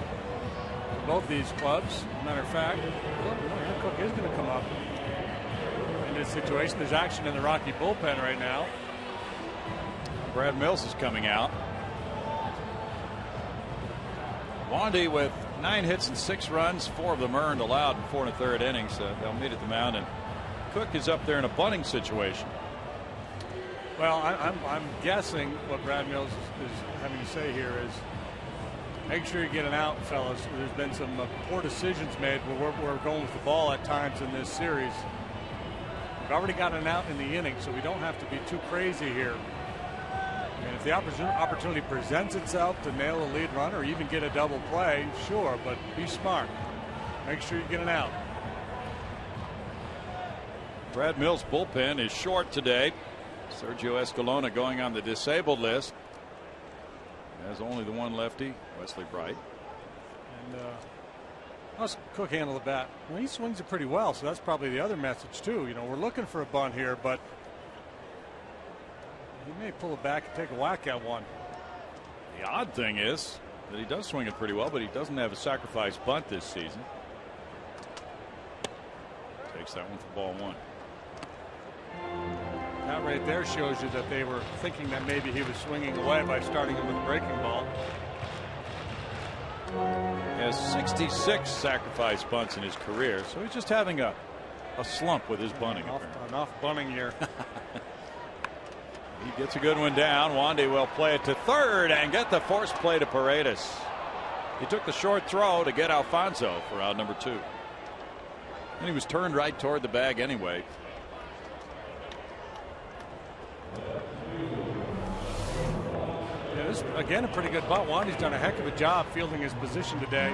for both these clubs. As a matter of fact, Cook is going to come up in this situation. There's action in the Rocky bullpen right now. Brad Mills is coming out. Wandy with 9 hits and 6 runs, 4 of them earned, allowed in 4 1/3 innings. They'll meet at the mound, and Cook is up there in a bunting situation. Well, I'm guessing what Brad Mills is having to say here is make sure you get an out, fellas. There's been some poor decisions made where we're going with the ball at times in this series. We've already got an out in the inning, so we don't have to be too crazy here. And if the opportunity presents itself to nail a lead run or even get a double play, sure, but be smart. Make sure you get an out. Brad Mills' bullpen is short today. Sergio Escalona going on the disabled list. Has only the one lefty, Wesley Bright. And how's Cook handle the bat? Well, he swings it pretty well, so that's probably the other message too. We're looking for a bunt here, but he may pull it back and take a whack at one. The odd thing is that he does swing it pretty well, but he doesn't have a sacrifice bunt this season. Takes that one for ball 1. That right there shows you that they were thinking that maybe he was swinging away by starting him with a breaking ball. He has 66 sacrifice bunts in his career, so he's just having a slump with his bunting. An off bunting year. He gets a good one down. Wandy will play it to third and get the force play to Paredes. He took the short throw to get Alfonso for out number 2. And he was turned right toward the bag anyway. Yeah, this is, again, a pretty good bunt. Wandy's done a heck of a job fielding his position today.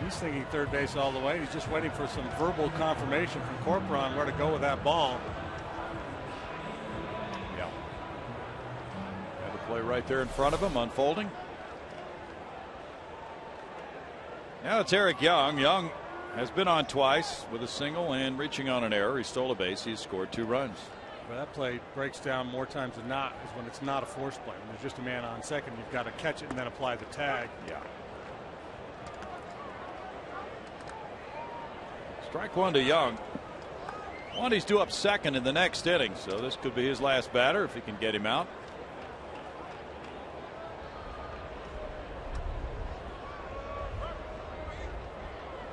He's thinking third base all the way. He's just waiting for some verbal confirmation from Corcoran where to go with that ball. Play right there in front of him, unfolding. Now it's Eric Young. Young has been on twice with a single and reaching on an error. He stole a base. He's scored 2 runs. Well, that play breaks down more times than not is when it's not a force play. When there's just a man on second, you've got to catch it and then apply the tag. Yeah. Strike 1 to Young. Wandy's due up second in the next inning, so this could be his last batter if he can get him out.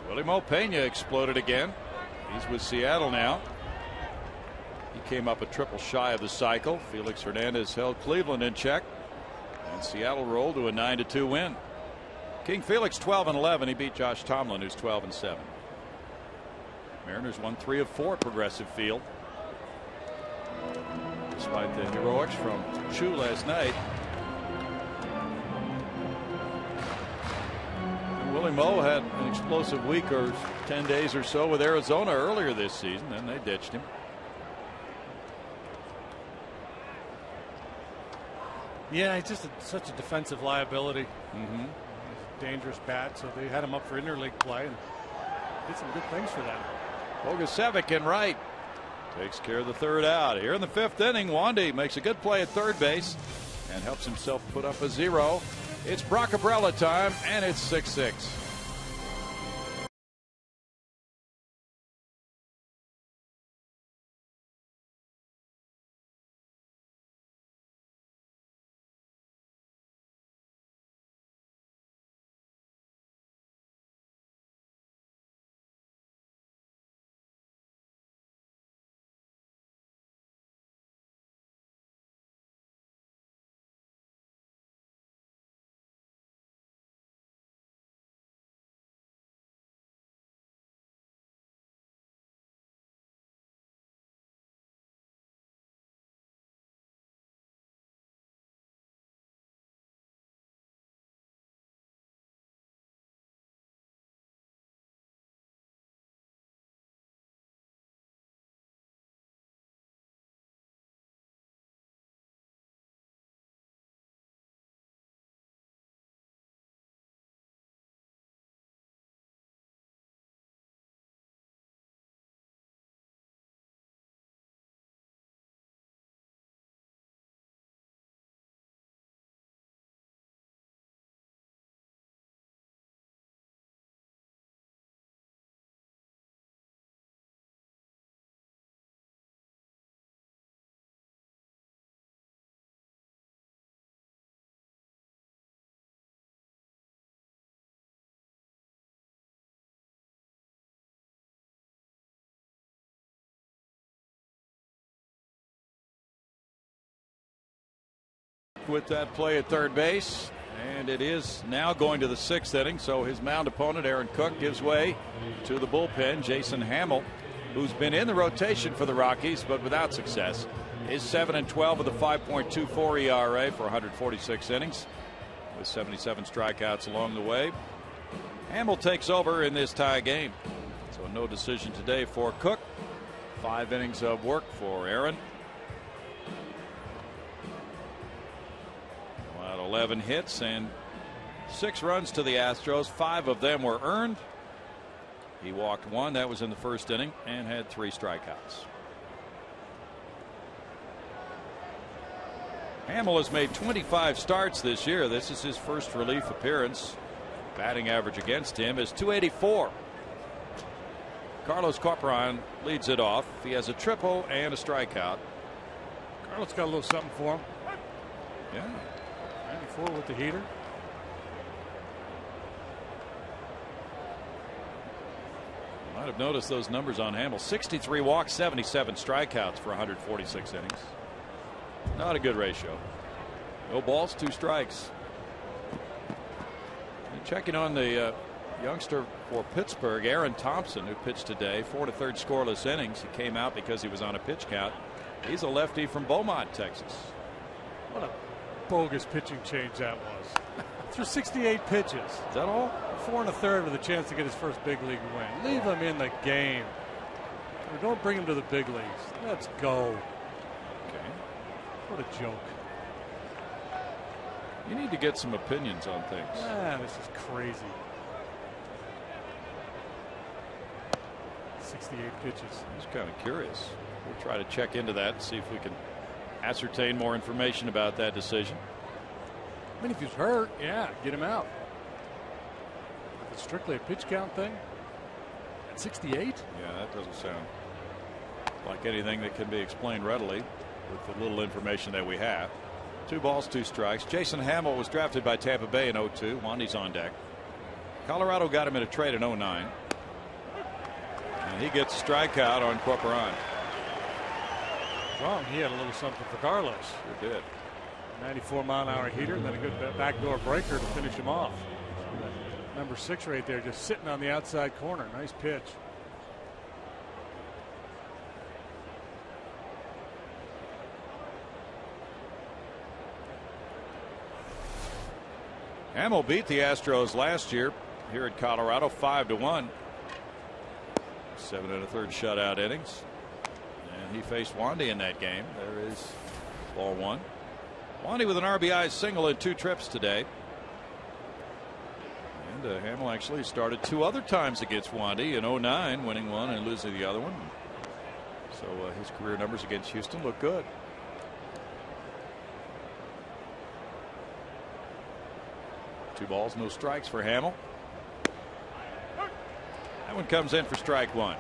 Willie Mo Pena exploded again. He's with Seattle now. He came up a triple shy of the cycle. Felix Hernandez held Cleveland in check, and Seattle rolled to a 9-2 win. King Felix 12-11. He beat Josh Tomlin, who's 12-7. Mariners won 3 of 4 at Progressive Field. Despite the heroics from Chu last night. Willie Mo had an explosive week or 10 days or so with Arizona earlier this season, and they ditched him. Yeah, he's just such a defensive liability. He's a dangerous bat, so they had him up for interleague play and did some good things for them. Bogusevic in right. Takes care of the third out. Here in the fifth inning, Wandy makes a good play at third base and helps himself put up a 0. It's Brock Abrella time, and it's 6-6. With that play at third base, and it is now going to the sixth inning. So his mound opponent, Aaron Cook, gives way to the bullpen. Jason Hamill, who's been in the rotation for the Rockies but without success, is 7-12 with a 5.24 ERA for 146 innings with 77 strikeouts along the way. Hamill takes over in this tie game. So no decision today for Cook. 5 innings of work for Aaron. 11 hits and 6 runs to the Astros. 5 of them were earned. He walked 1. That was in the first inning, and had 3 strikeouts. Hamill has made 25 starts this year. This is his first relief appearance. Batting average against him is .284. Carlos Corporan leads it off. He has a triple and a strikeout. Carlos got a little something for him. Yeah. 94 with the heater. Might have noticed those numbers on Hamill. 63 walks, 77 strikeouts for 146 innings. Not a good ratio. No balls, 2 strikes. And checking on the youngster for Pittsburgh, Aaron Thompson, who pitched today, 4 1/3 scoreless innings. He came out because he was on a pitch count. He's a lefty from Beaumont, Texas. What a bogus pitching change that was. Through 68 pitches. Is that all? 4 1/3 with a chance to get his first big league win. Leave him in the game. Or don't bring him to the big leagues. Let's go. Okay. What a joke. You need to get some opinions on things. This is crazy. 68 pitches. I was kind of curious. We'll try to check into that and see if we can ascertain more information about that decision. I mean, if he's hurt, yeah, get him out. If it's strictly a pitch count thing at 68. Yeah, that doesn't sound like anything that can be explained readily with the little information that we have. 2 balls, 2 strikes. Jason Hamill was drafted by Tampa Bay in 2002. Wandy's on deck. Colorado got him in a trade in 2009. And he gets a strikeout on Corporan. Wrong. He had a little something for Carlos. Sure did. 94-mile-an-hour heater and then a good backdoor breaker to finish him off. Number 6 right there, just sitting on the outside corner. Nice pitch. Hamill beat the Astros last year here at Colorado 5-1. 7 1/3 shutout innings. And he faced Wandy in that game. There is ball 1. Wandy with an RBI single in 2 trips today. And Hamill actually started 2 other times against Wandy in 2009, winning one and losing the other one. So his career numbers against Houston look good. Two balls, no strikes for Hamill. That one comes in for strike one.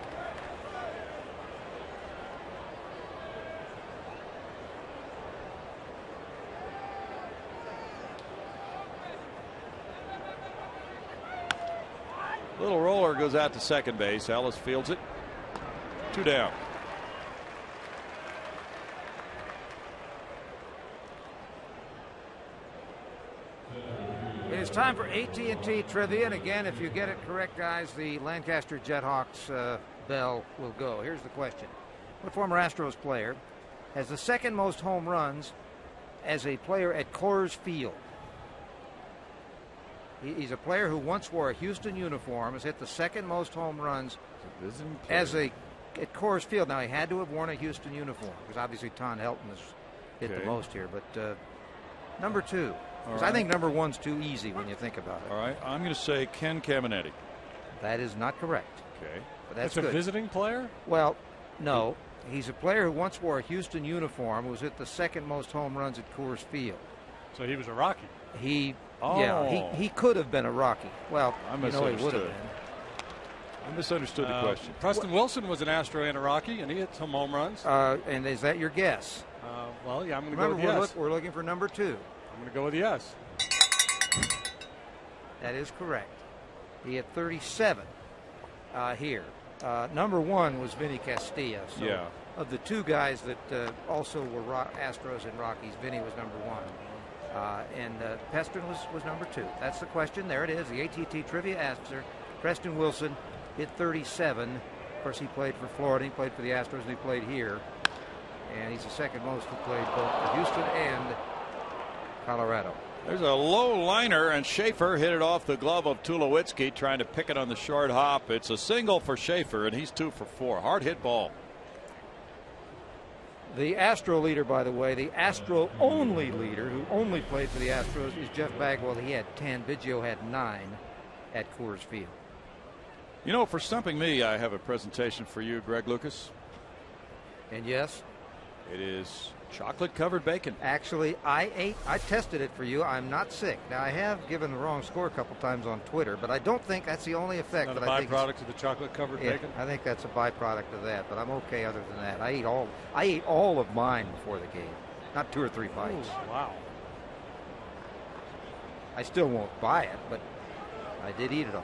Little roller goes out to second base. Ellis fields it. 2 down. It is time for AT&T Trivia, and again, if you get it correct, guys, the Lancaster Jethawks bell will go. Here's the question. What former Astros player has the second most home runs as a player at Coors Field? He's a player who once wore a Houston uniform, has hit the second most home runs at Coors Field. Now, he had to have worn a Houston uniform because obviously Ton Helton has hit the most here. But number 2, because I think number 1's too easy when you think about it. All right, I'm going to say Ken Caminetti. That is not correct. Okay. But that's a good. visiting player? Well, no. He's a player who once wore a Houston uniform, who has hit the second most home runs at Coors Field. So he was a Rocky. He could have been a Rocky. Well, I he would have been. I misunderstood the question. Preston Wilson was an Astro and a Rocky, and he hit some home runs. And is that your guess? Well, yeah, I'm going to go with yes. We're looking for number 2. I'm going to go with yes. That is correct. He had 37 here. Number 1 was Vinny Castilla. So of the 2 guys that also were Astros and Rockies, Vinny was number 1. And Preston was number 2. That's the question. There it is. The AT&T Trivia answer. Preston Wilson hit 37. Of course, he played for Florida. He played for the Astros, and he played here. And he's the second most who played both for Houston and Colorado. There's a low liner, and Schaefer hit it off the glove of Tulowitzki, trying to pick it on the short hop. It's a single for Schaefer, and he's 2 for 4. Hard hit ball. The Astro leader, by the way, the Astro only leader who only played for the Astros is Jeff Bagwell. He had 10. Biggio had 9 at Coors Field. You know, for stumping me, I have a presentation for you, Greg Lucas. And yes, it is chocolate-covered bacon. Actually, I tested it for you. I'm not sick. Now, I have given the wrong score a couple times on Twitter, but I don't think that's the only effect. Not a byproduct of the chocolate-covered bacon? I think that's a byproduct of that, but I'm okay other than that. I ate all of mine before the game, not 2 or 3 bites. Ooh, wow. I still won't buy it, but I did eat it all.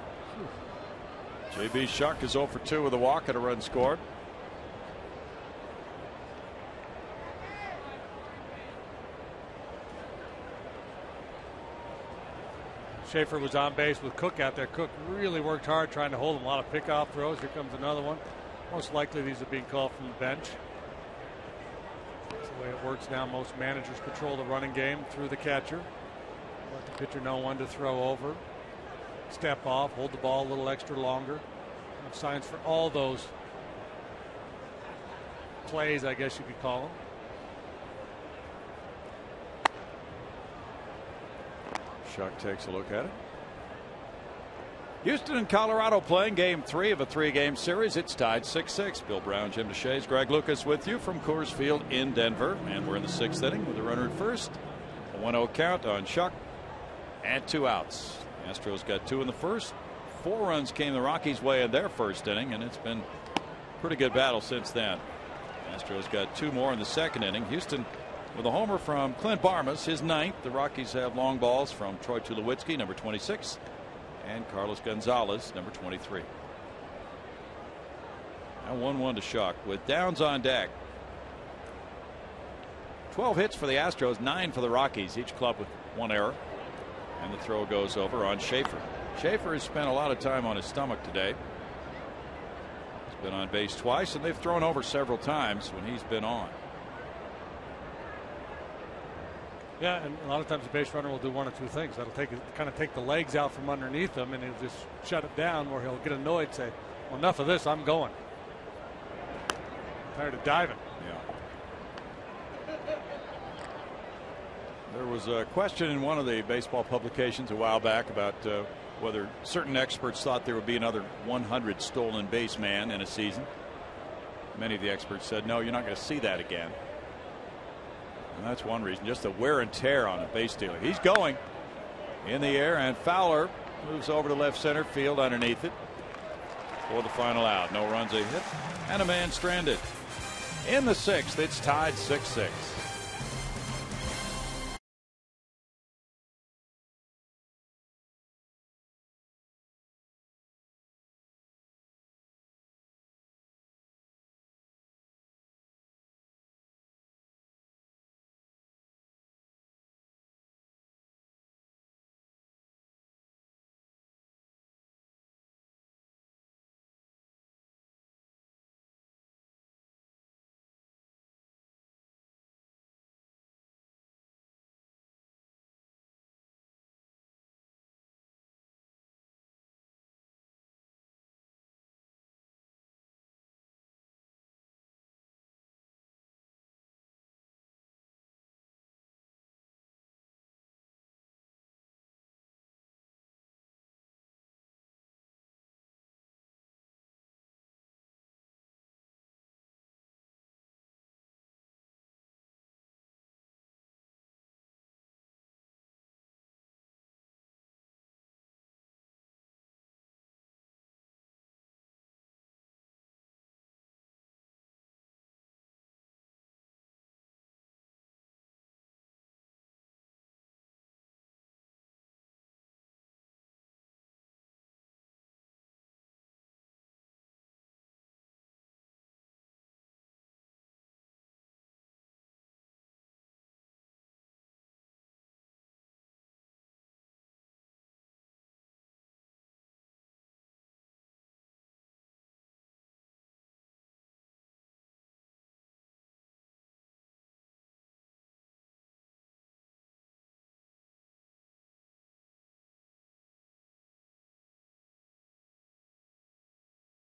J.B. Shuck is 0 for 2 with a walk and a run scored. Schaefer was on base with Cook out there. Cook really worked hard trying to hold him. A lot of pickoff throws. Here comes another one. Most likely these are being called from the bench. That's the way it works now. Most managers control the running game through the catcher. Let the pitcher know when to throw over. Step off, hold the ball a little extra longer. Signs for all those plays, I guess you could call them. Shuck takes a look at it. Houston and Colorado playing game 3 of a 3-game series. It's tied 6-6. Bill Brown, Jim DeShays, Greg Lucas with you from Coors Field in Denver. And we're in the 6th inning with a runner at first. A 1-0 count on Shuck and 2 outs. Astros got 2 in the first. 4 runs came the Rockies' way in their first inning, and it's been a pretty good battle since then. Astros got 2 more in the second inning. Houston with a homer from Clint Barmas, his 9th. The Rockies have long balls from Troy Tulowitzki, number 26, and Carlos Gonzalez, number 23. Now 1-1 to Shuck with downs on deck. 12 hits for the Astros, 9 for the Rockies, each club with 1 error. And the throw goes over on Schaefer. Schaefer has spent a lot of time on his stomach today. He's been on base twice, and they've thrown over several times when he's been on. Yeah, and a lot of times the base runner will do 1 or 2 things. That'll kind of take the legs out from underneath him, and he'll just shut it down, where he'll get annoyed and say, well, enough of this, I'm going. Tired of diving. Yeah. There was a question in one of the baseball publications a while back about whether certain experts thought there would be another 100 stolen base man in a season. many of the experts said, no, you're not going to see that again. And that's one reason, just the wear and tear on a base stealer. He's going in the air, and Fowler moves over to left center field underneath it for the final out. No runs, a hit, and a man stranded. In the sixth, it's tied 6-6.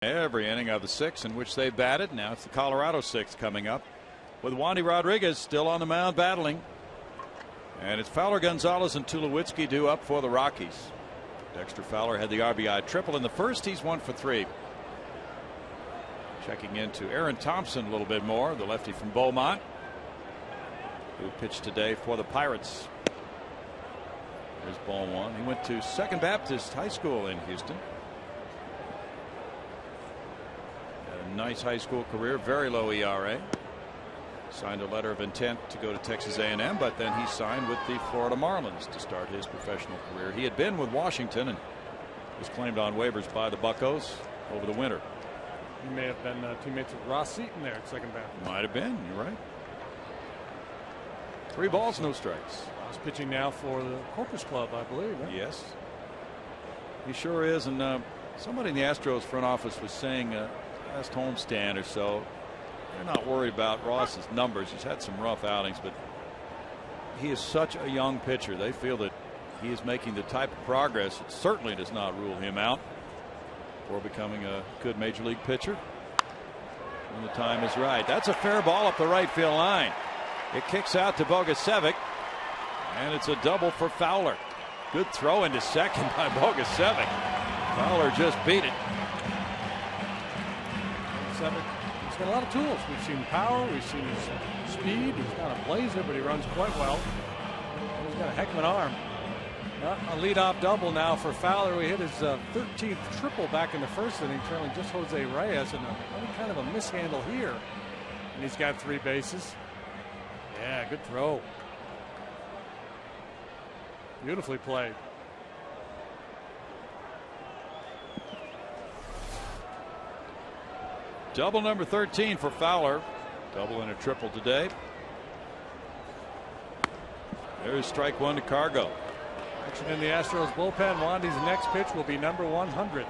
Every inning of the sixth in which they batted. Now it's the Colorado sixth coming up with Wandy Rodriguez still on the mound battling. And it's Fowler, Gonzalez, and Tulowitzki due up for the Rockies. Dexter Fowler had the RBI triple in the first. He's 1 for 3. Checking into Aaron Thompson a little bit more, the lefty from Beaumont, who pitched today for the Pirates. There's ball one. He went to Second Baptist High School in Houston. Nice high school career, very low ERA. Signed a letter of intent to go to Texas A&M, but then he signed with the Florida Marlins to start his professional career. He had been with Washington and was claimed on waivers by the Buccos over the winter. He may have been teammates with Ross Seaton there at Second Baptist. Might have been. You're right. 3 balls, no strikes. He's pitching now for the Corpus Club, I believe. Right? Yes, he sure is. And somebody in the Astros front office was saying last homestand or so, they're not worried about Ross's numbers. He's had some rough outings, but he is such a young pitcher. They feel that he is making the type of progress that certainly does not rule him out for becoming a good major league pitcher when the time is right. That's a fair ball up the right field line. It kicks out to Bogusevic, and it's a double for Fowler. Good throw into second by Bogusevic. Fowler just beat it. He's got a lot of tools. We've seen power, we've seen his speed. He's not a blazer, but he runs quite well. He's got a heck of an arm. A leadoff double now for Fowler. We hit his 13th triple back in the first inning, trailing just Jose Reyes, and any kind of a mishandle here. And he's got 3 bases. Yeah, good throw. Beautifully played. Double number 13 for Fowler. Double and a triple today. There's strike one to Cargo. Action in the Astros bullpen. Wandy's next pitch will be number 100.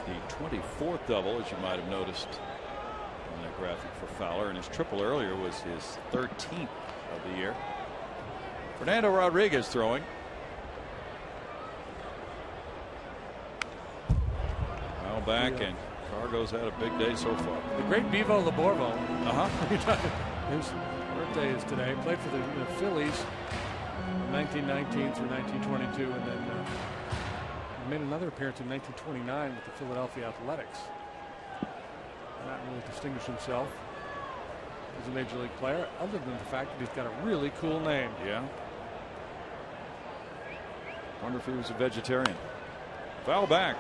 The 24th double, as you might have noticed on that graphic for Fowler, and his triple earlier was his 13th of the year. Fernando Rodriguez throwing. Well back, and Cargo's had a big day so far. The great Bevo Laborvo. His birthday is today. Played for the Phillies from 1919 through 1922, and then made another appearance in 1929 with the Philadelphia Athletics. not really distinguished himself as a major league player, other than the fact that he's got a really cool name. Yeah. Wonder if he was a vegetarian. Foul back.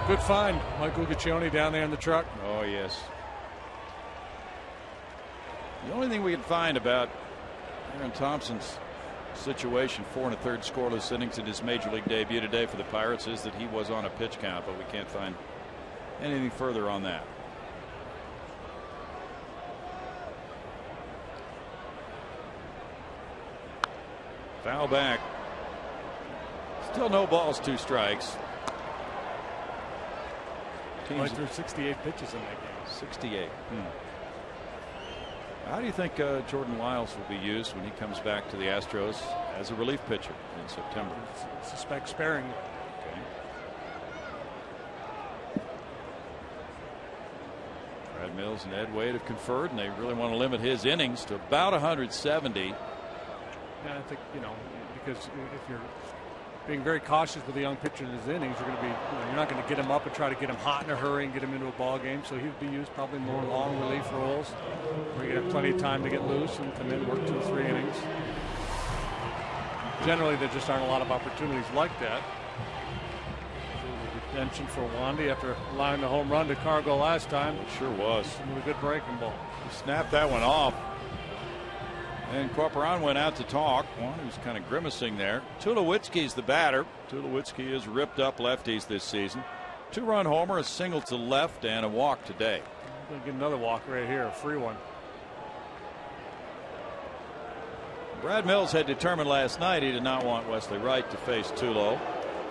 Good find, Michael Gaccione down there in the truck. Oh, yes. The only thing we can find about Aaron Thompson's situation, 4 1/3 scoreless innings in his major league debut today for the Pirates, is that he was on a pitch count, but we can't find anything further on that. Foul back. Still no balls, 2 strikes. He threw 68 pitches in that game. 68. How do you think Jordan Lyles will be used when he comes back to the Astros as a relief pitcher in September? I suspect sparing. Okay. Brad Mills and Ed Wade have conferred, and they really want to limit his innings to about 170. Yeah, I think, because if you're being very cautious with a young pitcher in his innings, you're going to be, you're not going to get him up and try to get him hot in a hurry and get him into a ball game. So he would be used probably more long relief roles, where you have plenty of time to get loose and come in, work 2 or 3 innings. Generally, there just aren't a lot of opportunities like that. Detention for Wandy after allowing the home run to Cargo last time. It sure was. With a good breaking ball. He snapped that one off. And Corporan went out to talk. One was kind of grimacing there. Tulowitzki's the batter. Tulowitzki has ripped up lefties this season. 2-run homer, a single to left, and a walk today. Going to get another walk right here, a free one. Brad Mills had determined last night he did not want Wesley Wright to face Tulo.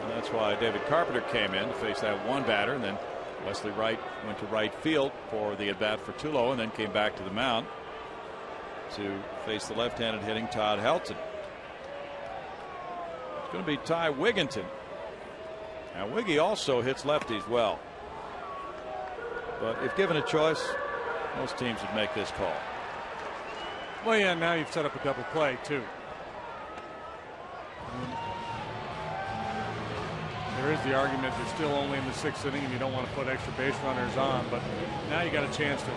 And that's why David Carpenter came in to face that one batter. And then Wesley Wright went to right field for the at-bat for Tulo and then came back to the mound to face the left-handed hitting Todd Helton. It's going to be Ty Wigginton. Now Wiggy also hits lefties well, but if given a choice, most teams would make this call. Well, yeah, now you've set up a double play too. There is the argument they're still only in the 6th inning and you don't want to put extra base runners on, but now you got a chance to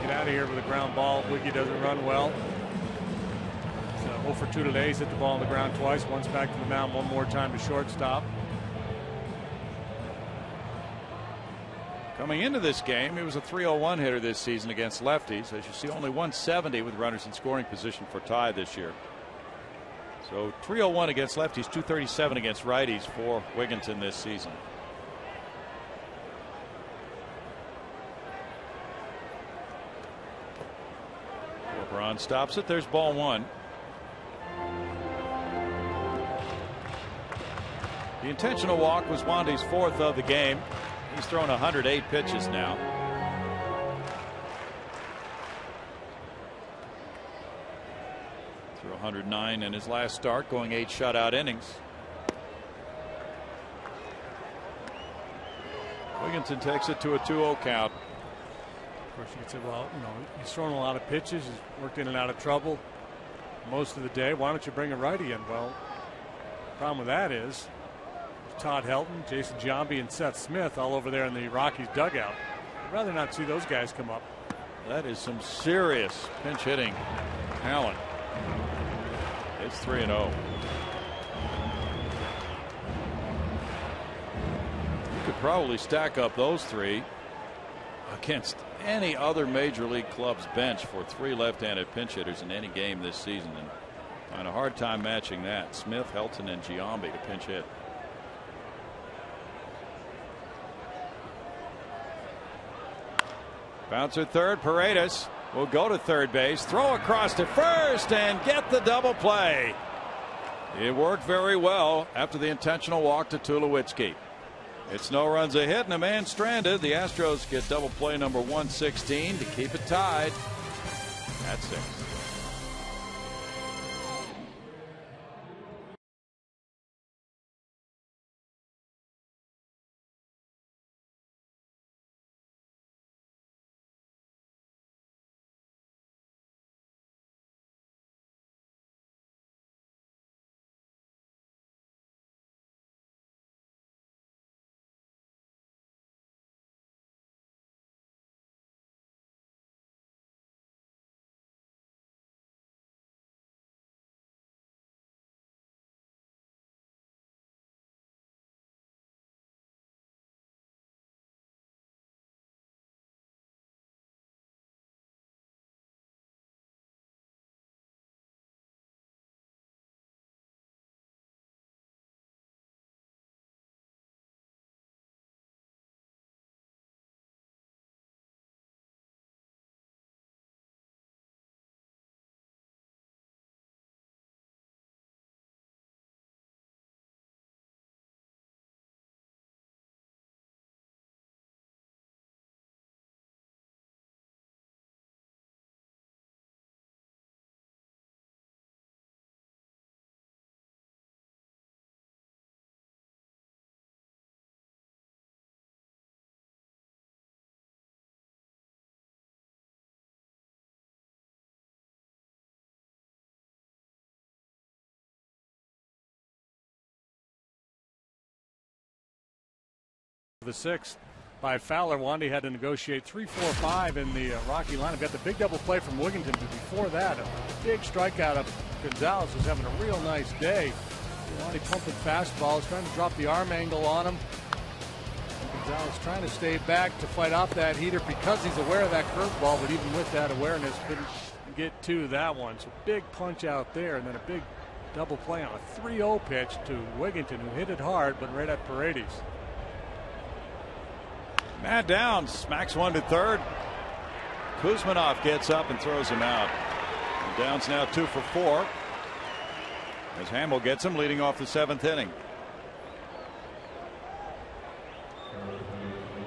get out of here with a ground ball. Wiggy doesn't run well. So 0 for 2 today. He's hit the ball on the ground twice. Once back to the mound, one more time to shortstop. Coming into this game, he was a .301 hitter this season against lefties. As you see, only 170 with runners in scoring position for Ty this year. So .301 against lefties, .237 against righties for Wigginton this season. Corporan stops it. There's ball 1. The intentional walk was Wandy's 4th of the game. He's thrown 108 pitches now. Threw 109 in his last start, going 8 shutout innings. Wigginton takes it to a 2-0 count. Of course, you could say, well, he's thrown a lot of pitches. He's worked in and out of trouble most of the day. Why don't you bring a righty in? Well, the problem with that is Todd Helton, Jason Giambi, and Seth Smith all over there in the Rockies dugout. I'd rather not see those guys come up. That is some serious pinch hitting talent. It's 3-0. You could probably stack up those 3 against any other major league club's bench for 3 left-handed pinch hitters in any game this season, and find a hard time matching that. Smith, Helton, and Giambi to pinch hit. Bouncer third. Paredes will go to third base, throw across to first, and get the double play. It worked very well after the intentional walk to Tulowitzki. It's no runs a hit and a man stranded. The Astros get double play number 116 to keep it tied at 6. The sixth by Fowler. Wandy had to negotiate 3-4-5 in the Rocky lineup. Got the big double play from Wigginton, but before that, a big strikeout of Gonzalez, who's having a real nice day. Wandy pumping fastballs, trying to drop the arm angle on him. And Gonzalez trying to stay back to fight off that heater because he's aware of that curveball, but even with that awareness, couldn't get to that one. So big punch out there, and then a big double play on a 3-0 pitch to Wigginton, who hit it hard, but right at Paredes. Man down, smacks one to third. Kuzmanov gets up and throws him out. And Downs now 2 for 4. As Hamill gets him, leading off the 7th inning.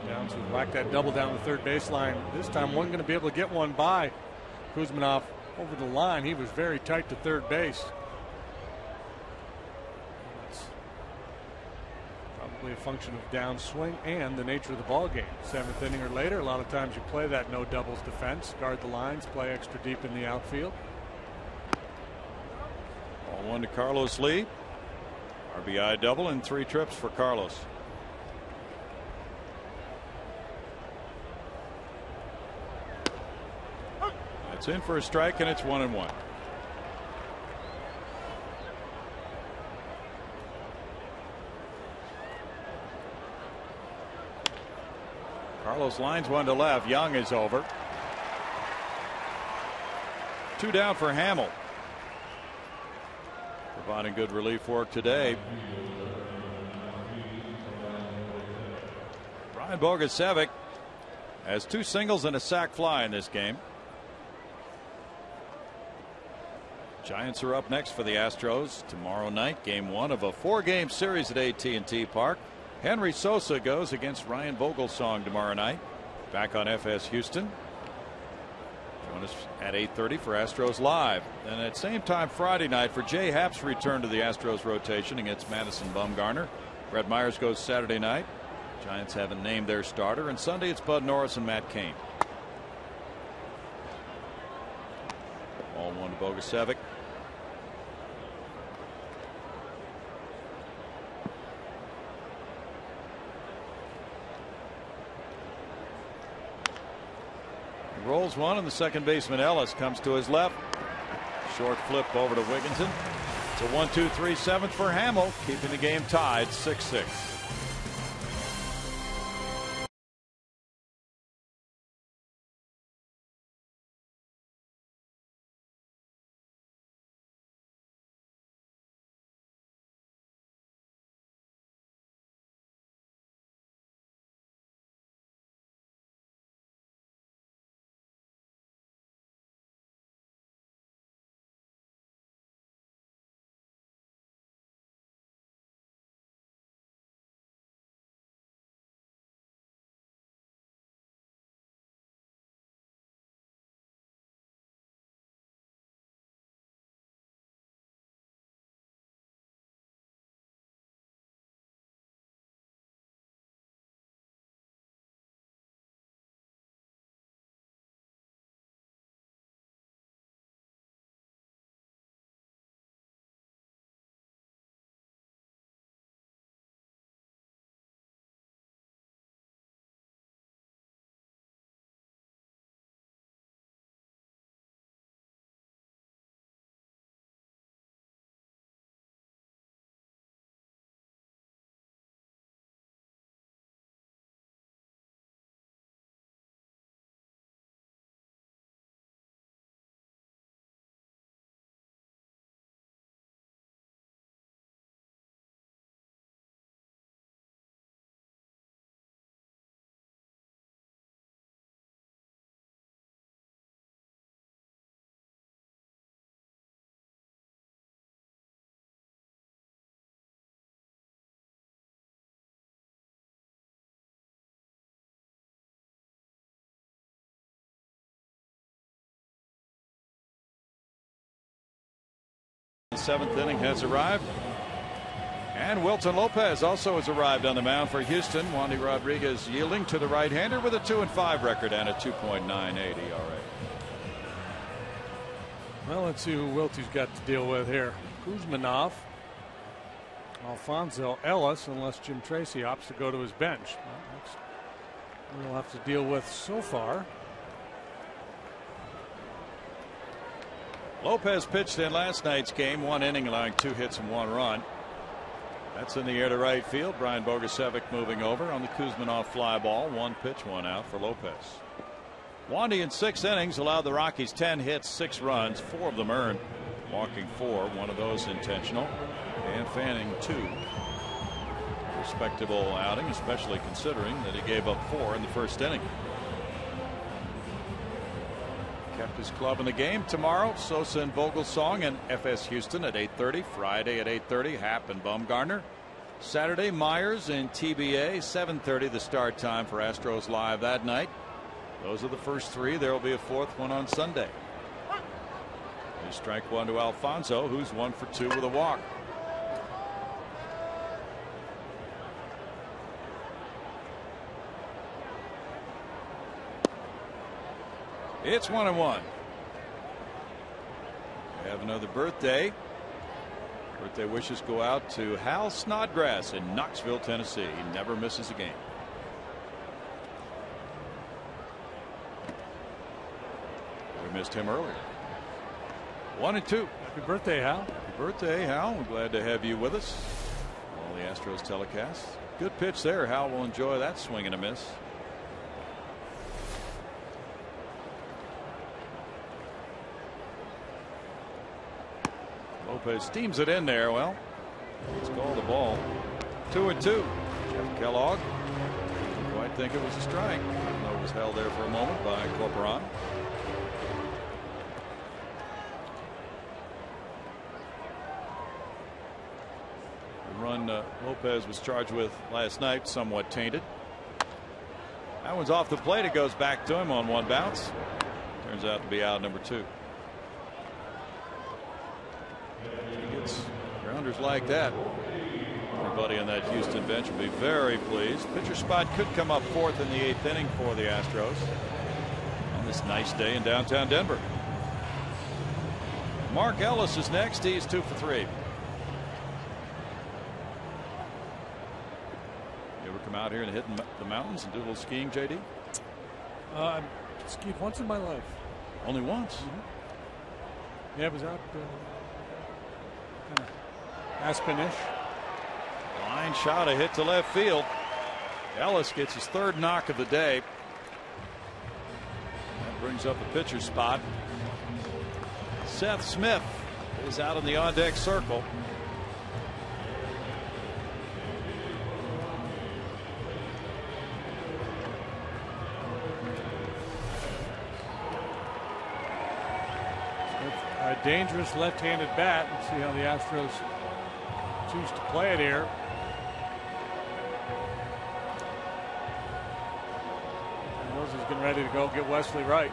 Downs would whack that double down the third baseline. This time wasn't going to be able to get one by Kuzmanov over the line. He was very tight to third base. Probably a function of downswing and the nature of the ball game. 7th inning or later, a lot of times you play that no doubles defense, guard the lines, play extra deep in the outfield. Ball 1 to Carlos Lee. RBI double and 3 trips for Carlos. That's in for a strike, and it's 1-1. Carlos lines one to left. Young is over. 2 down for Hamill. Providing good relief work today. Ryan Bogusevic has 2 singles and a sac fly in this game. Giants are up next for the Astros tomorrow night. Game 1 of a 4-game series at AT&T Park. Henry Sosa goes against Ryan Vogelsong tomorrow night. Back on FS Houston. Join us at 8:30 for Astros Live. And at same time Friday night for Jay Happ's return to the Astros rotation against Madison Bumgarner. Brett Myers goes Saturday night. Giants haven't named their starter. And Sunday it's Bud Norris and Matt Cain. Ball 1 to Bogusevic. Rolls one, and the second baseman Ellis comes to his left. Short flip over to Wigginton. It's a 1-2-3 7th for Hamill, keeping the game tied 6-6. The 7th inning has arrived. And Wilton Lopez also has arrived on the mound for Houston. Wandy Rodriguez yielding to the right-hander with a 2-5 record and a 2.98 ERA. Well, let's see who Wilty's got to deal with here. Kuzmanov, Alfonso Ellis, unless Jim Tracy opts to go to his bench. Well, we'll have to deal with so far. Lopez pitched in last night's game, 1 inning, allowing 2 hits and 1 run. That's in the air to right field. Brian Bogusevic moving over on the Kuzmanov fly ball. 1 pitch, 1 out for Lopez. Wandy in 6 innings allowed the Rockies 10 hits, 6 runs, 4 of them earned, walking 4, 1 of those intentional, and Fanning 2. Respectable outing, especially considering that he gave up 4 in the first inning. Kept his club in the game. Tomorrow, Sosa and Vogelsong and FS Houston at 8:30. Friday at 8:30, Happ and Bumgarner. Saturday, Myers and TBA, 7:30 the start time for Astros Live that night. Those are the first 3. There will be a 4th one on Sunday. There's strike 1 to Alfonso, who's 1 for 2 with a walk. It's 1-1. We have another birthday. Birthday wishes go out to Hal Snodgrass in Knoxville, Tennessee. He never misses a game. We missed him earlier. 1-2. Happy birthday, Hal. Happy birthday, Hal. We're glad to have you with us. All the Astros telecasts. Good pitch there. Hal will enjoy that swing and a miss. Lopez steams it in there. Well, let's call the ball. 2-2. Jeff Kellogg didn't quite think it was a strike, even though it was held there for a moment by Corporon. The run Lopez was charged with last night, somewhat tainted. That one's off the plate. It goes back to him on 1 bounce. Turns out to be out number 2. He gets grounders like that. Everybody on that Houston bench will be very pleased. Pitcher spot could come up 4th in the 8th inning for the Astros on this nice day in downtown Denver. Mark Ellis is next. He's 2 for 3. You ever come out here and hit the mountains and do a little skiing, JD? I skied once in my life. Only once? Mm-hmm. Yeah, it was out kind of Aspenish. Line shot, a hit to left field. Ellis gets his 3rd knock of the day. That brings up a pitcher spot. Seth Smith is out in the on-deck circle. A dangerous left-handed bat. Let's see how the Astros choose to play it here. Rose is getting ready to go get Wesley Wright.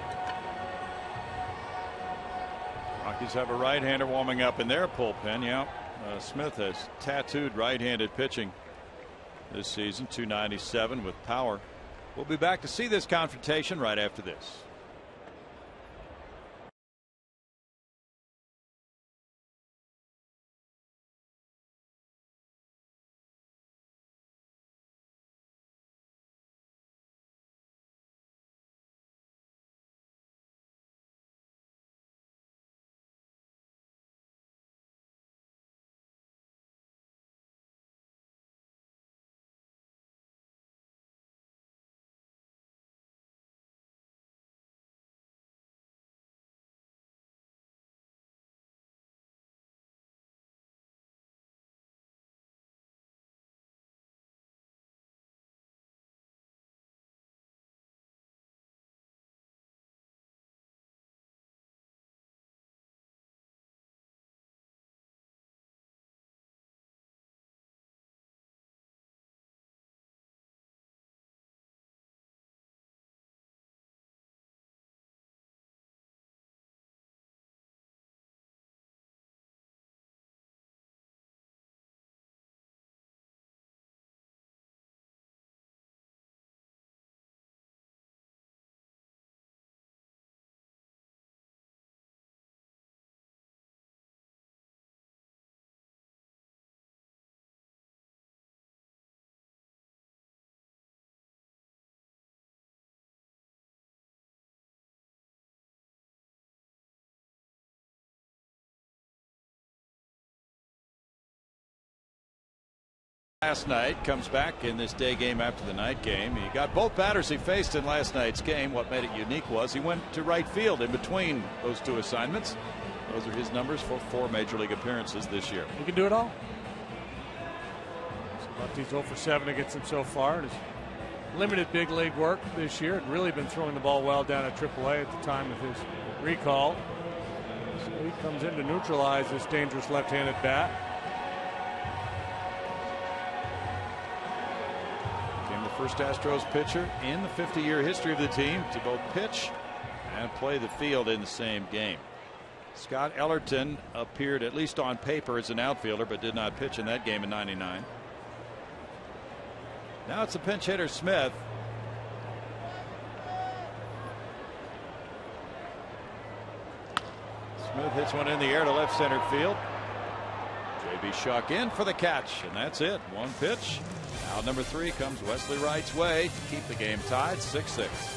Rockies have a right-hander warming up in their bullpen. Yeah, Smith has tattooed right-handed pitching this season. .297 with power. We'll be back to see this confrontation right after this. last night, comes back in this day game after the night game. He got both batters he faced in last night's game. What made it unique was he went to right field in between those two assignments. Those are his numbers for 4 major league appearances this year. He can do it all. So lefty's 0 for 7 against him so far. And his limited big league work this year. Had really been throwing the ball well down at AAA at the time of his recall. So he comes in to neutralize this dangerous left-handed bat. Became the first Astros pitcher in the 50-year history of the team to both pitch and play the field in the same game. Scott Ellerton appeared, at least on paper, as an outfielder, but did not pitch in that game in '99. Now it's the pinch hitter Smith. Smith hits one in the air to left center field. J.B. Shuck in for the catch, and that's it. One pitch. Out number 3 comes Wesley Wright's way to keep the game tied 6-6.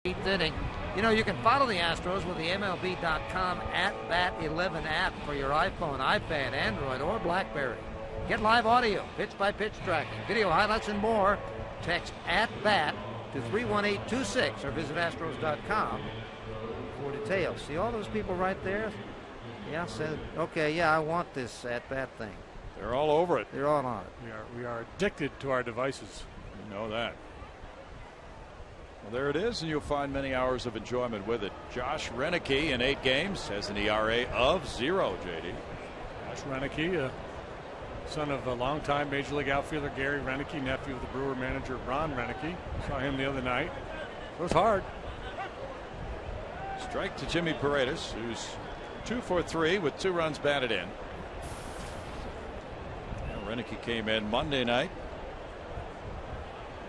Eighth inning. You know, you can follow the Astros with the MLB.com @Bat11 app for your iPhone, iPad, Android, or BlackBerry. Get live audio, pitch-by-pitch tracking, video highlights, and more. Text @Bat to 31826 or visit Astros.com for details. See all those people right there? Yeah, said, okay, yeah, I want this @Bat thing. They're all over it. They're all on it. We are addicted to our devices. You know that. Well, there it is, and you'll find many hours of enjoyment with it. Josh Renicky in 8 games has an ERA of 0, JD. Josh Renicky, son of a longtime Major League outfielder Gary Renicky, nephew of the Brewer manager Ron Renicky. Saw him the other night. It was hard. Strike to Jimmy Paredes, who's 2 for 3 with 2 runs batted in. Renicky came in Monday night.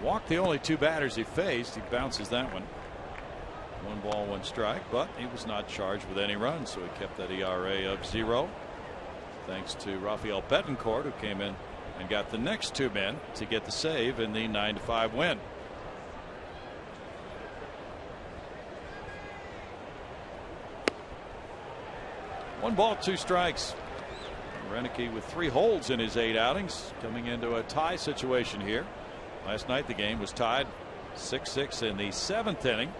Walked the only 2 batters he faced. He bounces that one. 1 ball, 1 strike, but he was not charged with any runs, so he kept that ERA of 0. Thanks to Rafael Betancourt, who came in and got the next 2 men to get the save in the 9-5 win. One ball, 2 strikes. Renicky with 3 holds in his 8 outings, coming into a tie situation here. Last night the game was tied 6-6 in the 7th inning.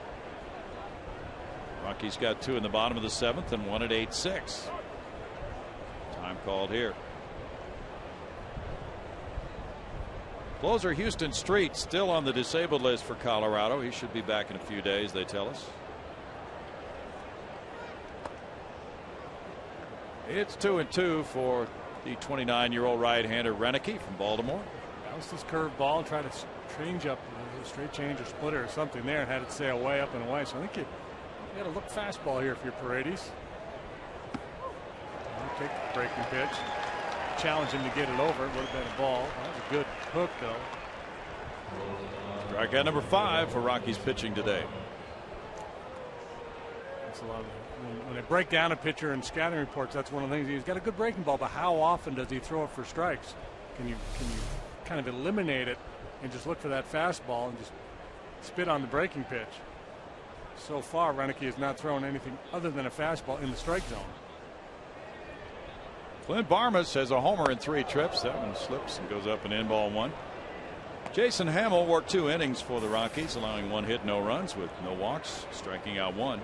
Rockies got 2 in the bottom of the 7th and 1 at 8-6. Time called here. Closer Houston Street still on the disabled list for Colorado. He should be back in a few days, they tell us. It's 2-2 for the 29-year-old right-hander Renicky from Baltimore. Bounced his curved ball, tried to change up, a straight change or splitter or something there, and had it sail way up and away. So I think You got to look fastball here if you're Paredes. Take the breaking pitch. Challenge him to get it over. It would have been a ball. That was a good hook, though. Strikeout number 5 for Rockies pitching today. That's a lot of, when they break down a pitcher in scouting reports, that's one of the things. He's got a good breaking ball, but how often does he throw it for strikes? Can you kind of eliminate it and just look for that fastball and just spit on the breaking pitch? So far, Reineke has not thrown anything other than a fastball in the strike zone. Clint Barmas has a homer in 3 trips. That one slips and goes up and in, ball 1. Jason Hamill worked 2 innings for the Rockies, allowing 1 hit, no runs with no walks, striking out 1.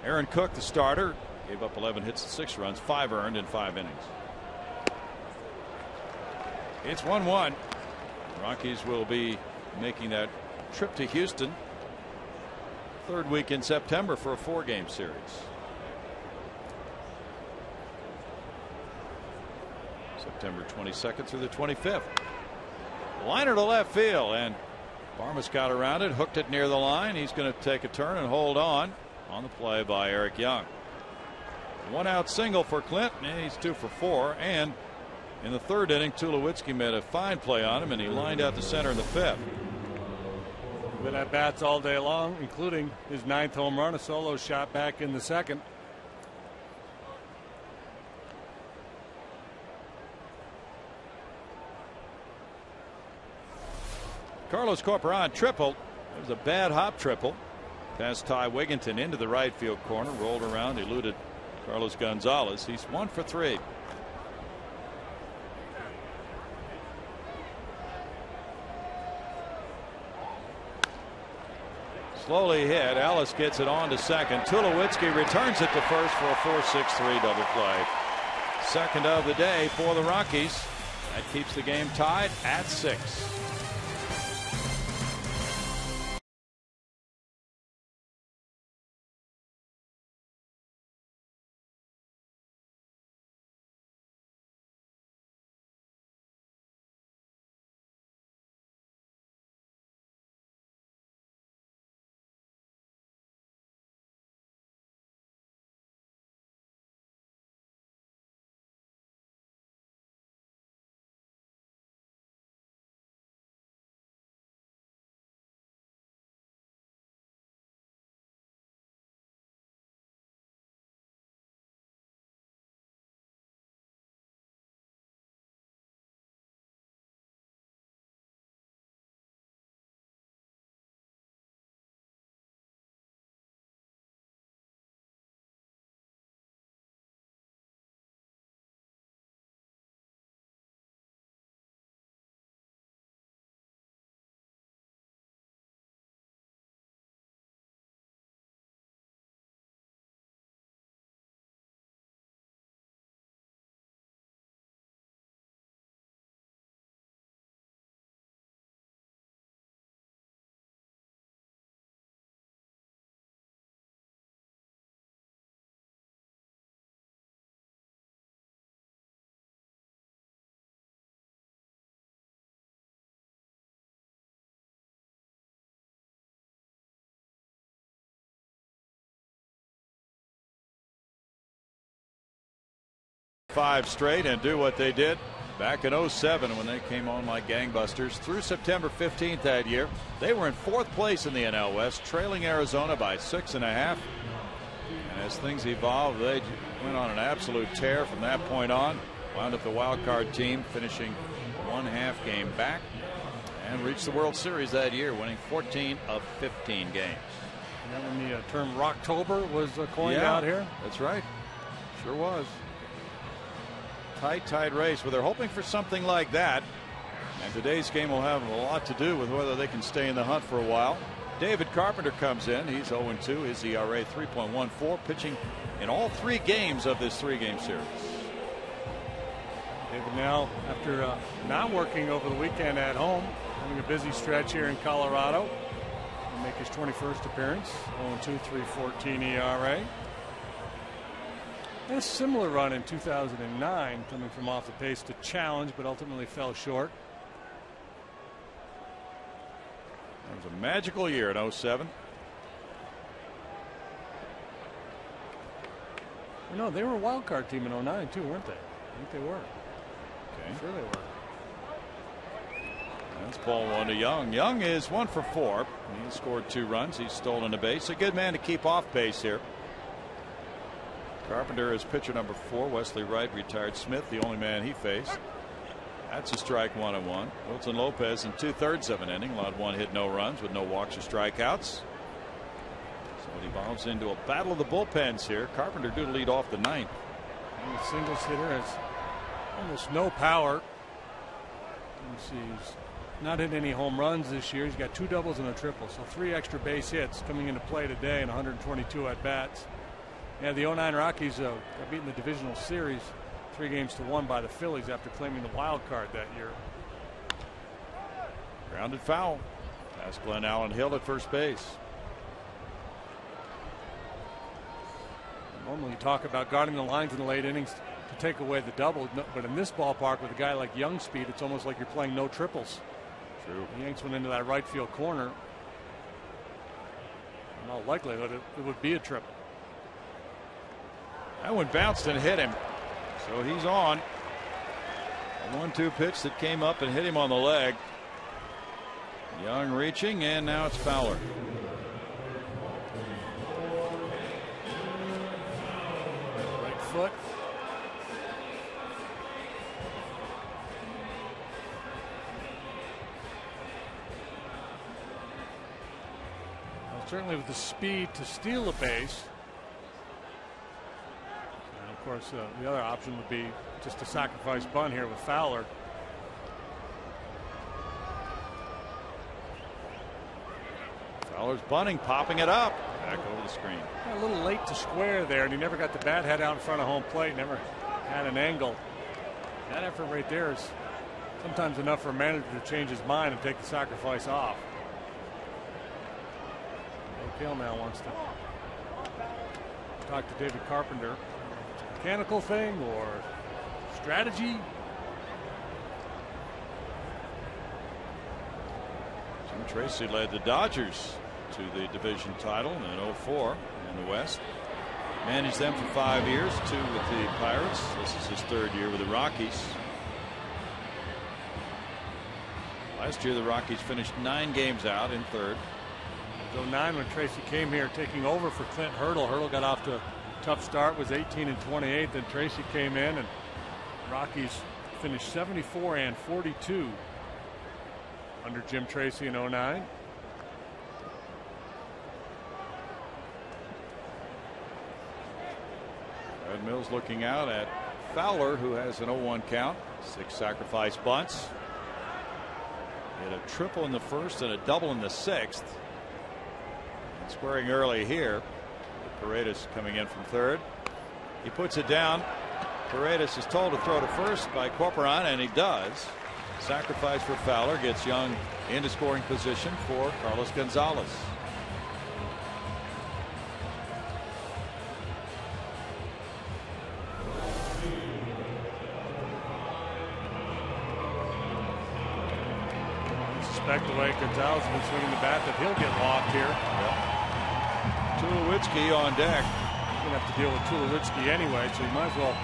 Aaron Cook, the starter, gave up 11 hits and 6 runs, 5 earned in 5 innings. It's 1-1. Rockies will be making that trip to Houston 3rd week in September for a 4-game series. September 22nd through the 25th. Liner to left field, and Barmas got around it, hooked it near the line. He's going to take a turn and hold on the play by Eric Young. 1-out single for Clint, and he's 2 for 4. And in the 3rd inning, Tulowitzki made a fine play on him, and he lined out the center in the 5th. Been at bats all day long, including his 9th home run, a solo shot back in the 2nd. Carlos Corporan triple. It was a bad hop triple. Past Ty Wigginton into the right field corner, rolled around, eluded Carlos Gonzalez. He's 1 for 3. Slowly hit. Ellis gets it on to second. Tulowitzki returns it to first for a 4-6-3 double play. Second of the day for the Rockies. That keeps the game tied at 6. Five straight and do what they did back in 07 when they came on like gangbusters. Through September 15th that year, they were in 4th place in the NL West, trailing Arizona by 6.5. And as things evolved, they went on an absolute tear from that point on. Wound up the wild card team, finishing 1/2 game back, and reached the World Series that year, winning 14 of 15 games. And when the term Rocktober was coined out here. That's right. Sure was. Tight race, but they're hoping for something like that. And today's game will have a lot to do with whether they can stay in the hunt for a while. David Carpenter comes in. He's 0-2. His ERA 3.14, pitching in all 3 games of this 3-game series. David now, after not working over the weekend at home, having a busy stretch here in Colorado, will make his 21st appearance. 0-2, 3.14 ERA. And a similar run in 2009, coming from off the pace to challenge, but ultimately fell short. It was a magical year in 07. No, they were a wild card team in 09 too, weren't they? I think they were. Okay. Sure they were. That's ball 1 to Young. Young is 1 for 4. He scored 2 runs. He's stolen a base. A good man to keep off base here. Carpenter is pitcher number 4. Wesley Wright retired Smith, the only man he faced. That's a strike 1-1. Wilson Lopez in 2/3 of an inning allowed 1 hit, no runs with no walks or strikeouts. So it evolves into a battle of the bullpens here. Carpenter due to lead off the 9th. And the singles hitter has almost no power. He's not hit any home runs this year. He's got 2 doubles and a triple, so 3 extra base hits coming into play today in 122 at bats. Yeah, the 09 Rockies got beaten the divisional series 3-1 by the Phillies after claiming the wild card that year. Grounded foul. Past Glenn Allen Hill at first base. Normally you talk about guarding the lines in the late innings to take away the double, but in this ballpark with a guy like Young's speed, it's almost like you're playing no triples. True. He yanks one into that right field corner. In all likelihood, it would be a triple. That one bounced and hit him. So he's on. A 1-2 pitch that came up and hit him on the leg. Young reaching, and now it's Fowler. Right foot. Well, certainly with the speed to steal a base. Of course, the other option would be just a sacrifice bunt here with Fowler. Fowler's bunting, popping it up. Back over the screen. A little late to square there, and he never got the bat head out in front of home plate, never had an angle. That effort right there is sometimes enough for a manager to change his mind and take the sacrifice off. O'Kale now wants to talk to David Carpenter. Mechanical thing or strategy? Jim Tracy led the Dodgers to the division title in 04 in the West. Managed them for 5 years, 2 with the Pirates. This is his 3rd year with the Rockies. Last year the Rockies finished 9 games out in 3rd. It was 09 when Tracy came here taking over for Clint Hurdle. Hurdle got off to a tough start, was 18-28. Then Tracy came in, and Rockies finished 74-42 under Jim Tracy in 09. Brad Mills looking out at Fowler, who has an 0-1 count. 6 sacrifice bunts. Hit a triple in the 1st and a double in the 6th. And squaring early here. Paredes coming in from 3rd. He puts it down. Paredes is told to throw to 1st by Corporon, and he does. Sacrifice for Fowler gets Young into scoring position for Carlos Gonzalez. I suspect the way Gonzalez has been swinging the bat that he'll get walked here. Tulowitzki on deck. Going to have to deal with Tulowitzki anyway, so you might as well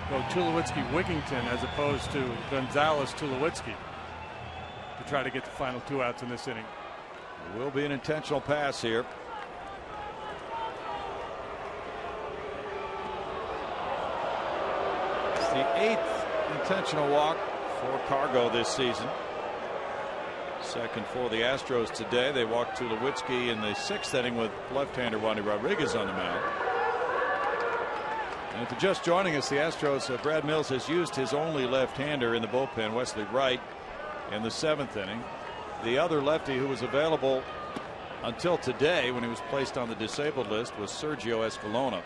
go Tulowitzki-Wigington as opposed to Gonzalez-Tulowitzki to try to get the final 2 outs in this inning. It will be an intentional pass here. It's the 8th intentional walk for Cargo this season. 2nd for the Astros today. They walked Tulowitzki in the 6th inning with left-hander Wandy Rodriguez on the mound. And if you're just joining us, the Astros, Brad Mills has used his only left-hander in the bullpen, Wesley Wright, in the 7th inning. The other lefty who was available until today when he was placed on the disabled list was Sergio Escalona.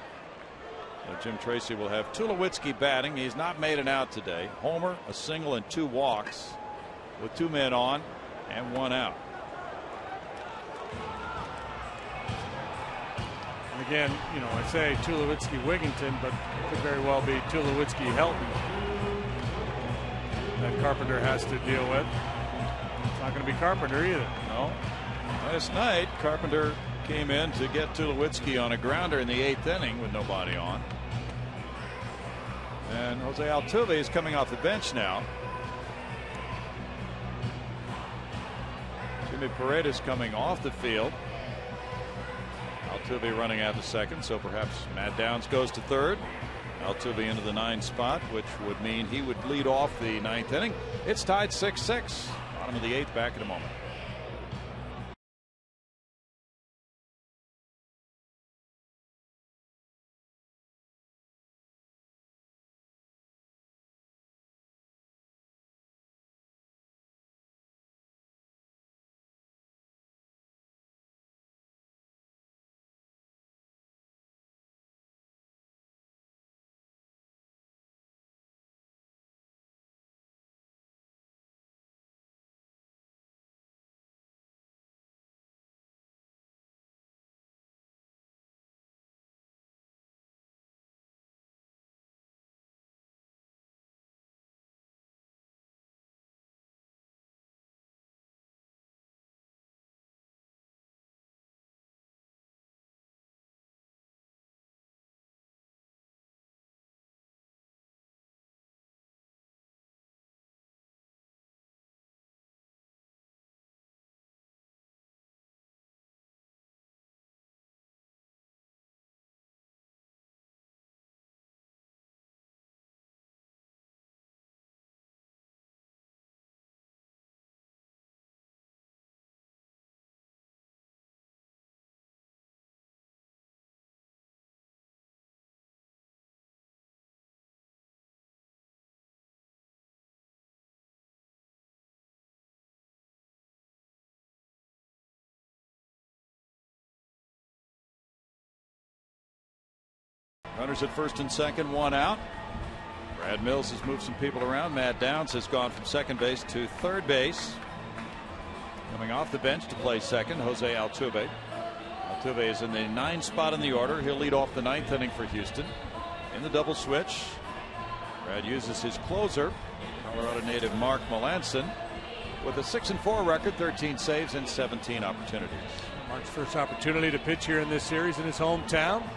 Jim Tracy will have Tulowitzki batting. He's not made an out today. Homer, a single, and 2 walks with 2 men on and 1 out. And again, you know, I say Tulowitzki-Wigington, but it could very well be Tulowitzki-Helton that Carpenter has to deal with. It's not going to be Carpenter either. No. Last night, Carpenter came in to get Tulowitzki on a grounder in the 8th inning with nobody on. And Jose Altuve is coming off the bench now. Jimmy Paredes coming off the field. Altuve running out to second, so perhaps Matt Downs goes to third. Altuve into the 9 spot, which would mean he would lead off the 9th inning. It's tied 6-6. Bottom of the 8th, back in a moment. Runners at first and second, 1 out. Brad Mills has moved some people around. Matt Downs has gone from second base to third base. Coming off the bench to play second, Jose Altuve. Altuve is in the 9 spot in the order. He'll lead off the 9th inning for Houston. In the double switch, Brad uses his closer, Colorado native Mark Melanson, with a 6-4 record, 13 saves and 17 opportunities. Mark's first opportunity to pitch here in this series in his hometown.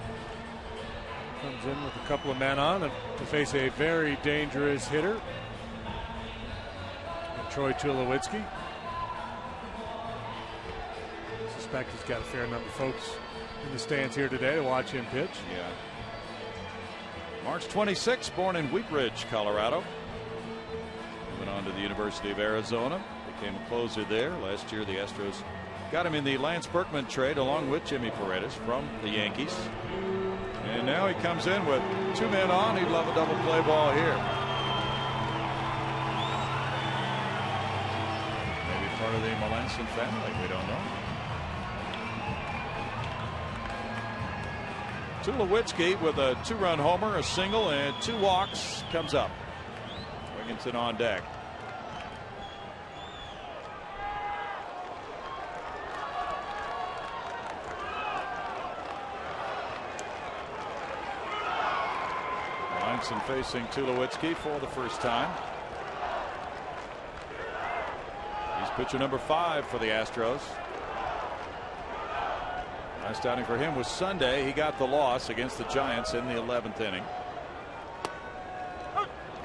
Comes in with a couple of men on to face a very dangerous hitter, Troy Tulowitzki. I suspect he's got a fair number of folks in the stands here today to watch him pitch. Yeah. March 26, born in Wheat Ridge, Colorado. Moving on to the University of Arizona. Became a closer there. Last year the Astros got him in the Lance Berkman trade along with Jimmy Paredes from the Yankees. And now he comes in with 2 men on. He'd love a double play ball here. Maybe part of the Melanson family. We don't know. Tulowitzki with a 2-run homer, a single, and 2 walks comes up. Wigginton on deck. Facing Tulowitzki for the first time. He's pitcher number 5 for the Astros. Last outing for him was Sunday. He got the loss against the Giants in the 11th inning.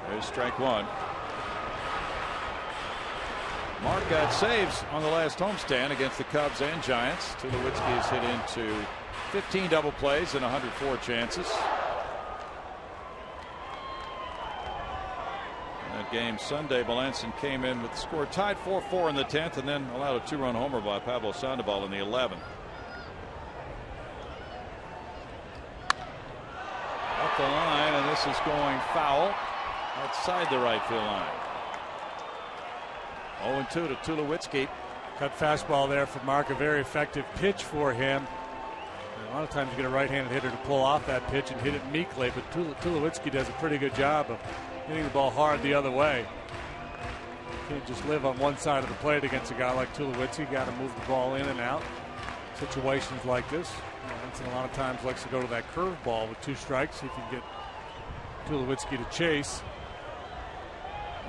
There's strike 1. Mark got saves on the last homestand against the Cubs and Giants. Tulowitzki has hit into 15 double plays and 104 chances. Game Sunday, Melanson came in with the score tied 4-4 in the 10th and then allowed a 2-run homer by Pablo Sandoval in the 11th. Up the line, and this is going foul outside the right field line. 0-2 to Tulowitzki. Cut fastball there for Mark, a very effective pitch for him. A lot of times you get a right-handed hitter to pull off that pitch and hit it meekly, but Tulowitzki does a pretty good job of hitting the ball hard the other way. You can't just live on one side of the plate against a guy like Tulowitzki. You got to move the ball in and out. Situations like this, Melanson a lot of times likes to go to that curveball with 2 strikes. See if you can get Tulowitzki to chase.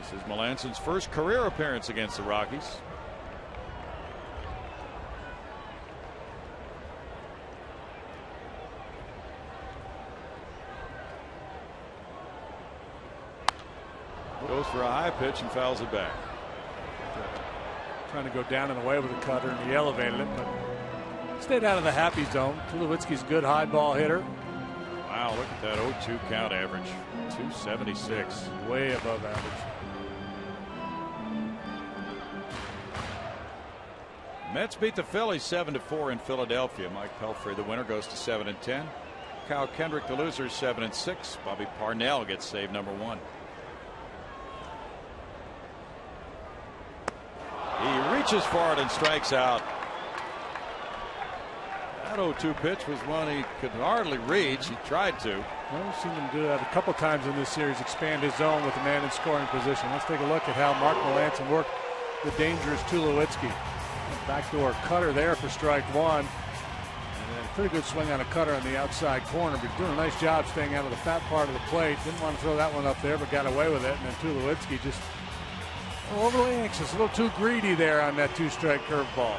This is Melanson's first career appearance against the Rockies. Goes for a high pitch and fouls it back. Trying to go down and away with the cutter, and he elevated it, but stayed out of the happy zone. Tulowitzki's a good high ball hitter. Wow, look at that 0-2 count average. 276. Way above average. Mets beat the Phillies 7-4 in Philadelphia. Mike Pelfrey, the winner, goes to 7-10. Kyle Kendrick, the loser, 7-6. Bobby Parnell gets save number 1. He reaches for it and strikes out. That 0-2 pitch was one he could hardly reach. He tried to. Well, we've seen him do that a couple times in this series, expand his zone with a man in scoring position. Let's take a look at how Mark Melancon worked the dangerous Tulowitzki. Backdoor cutter there for strike 1. And then a pretty good swing on a cutter on the outside corner, but doing a nice job staying out of the fat part of the plate. Didn't want to throw that one up there, but got away with it. And then Tulowitzki just overly anxious, a little too greedy there on that 2-strike curveball.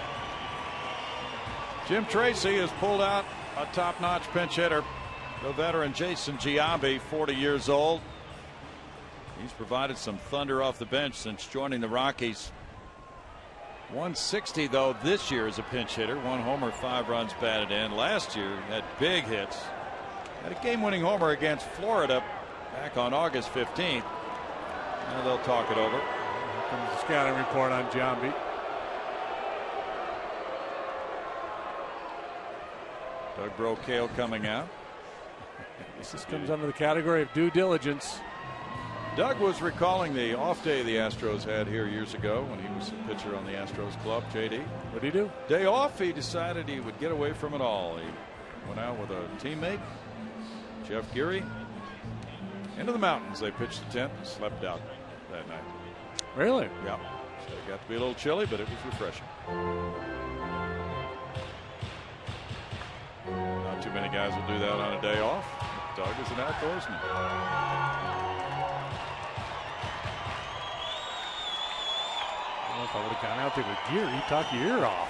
Jim Tracy has pulled out a top-notch pinch hitter, the veteran Jason Giambi, 40 years old. He's provided some thunder off the bench since joining the Rockies. 160 though this year as a pinch hitter. 1 homer, 5 runs batted in. Last year had big hits. Had a game-winning homer against Florida back on August 15th. Now they'll talk it over. Here comes the scouting report on Giambi. Doug Brocale coming out. This comes under the category of due diligence. Doug was recalling the off day the Astros had here years ago when he was a pitcher on the Astros club. JD, what did he do? Day off, he decided he would get away from it all. He went out with a teammate, Jeff Geary, into the mountains. They pitched the tent and slept out that night. Really? Yeah. So it got to be a little chilly, but it was refreshing. Not too many guys will do that on a day off. Doug is an outdoorsman. If I would have gone out there with Geary, he'd talk your ear off.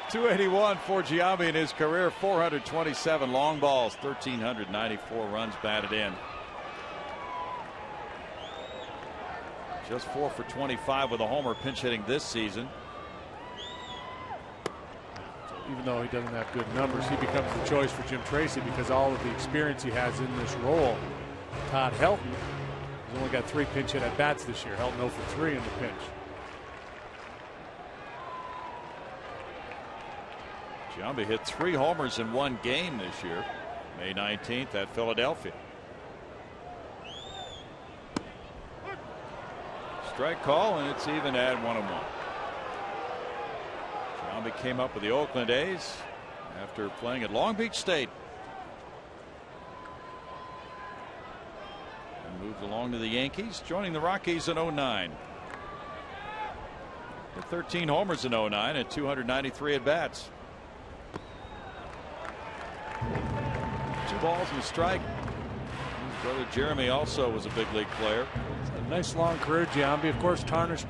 281 for Giambi in his career. 427 long balls, 1,394 runs batted in. Just 4 for 25 with a homer, pinch hitting this season. Even though he doesn't have good numbers, he becomes the choice for Jim Tracy because all of the experience he has in this role. Todd Helton has only got 3 pinch hit at bats this year. Helton 0 for 3 in the pinch. Giambi hit 3 homers in 1 game this year. May 19th at Philadelphia. Strike call, and it's even at 1-1. Giambi came up with the Oakland A's after playing at Long Beach State. Moved along to the Yankees, joining the Rockies in 09. Hit 13 homers in 09 and 293 at bats. 2 balls and a strike. His brother Jeremy also was a big league player. A nice long career, Giambi, of course tarnished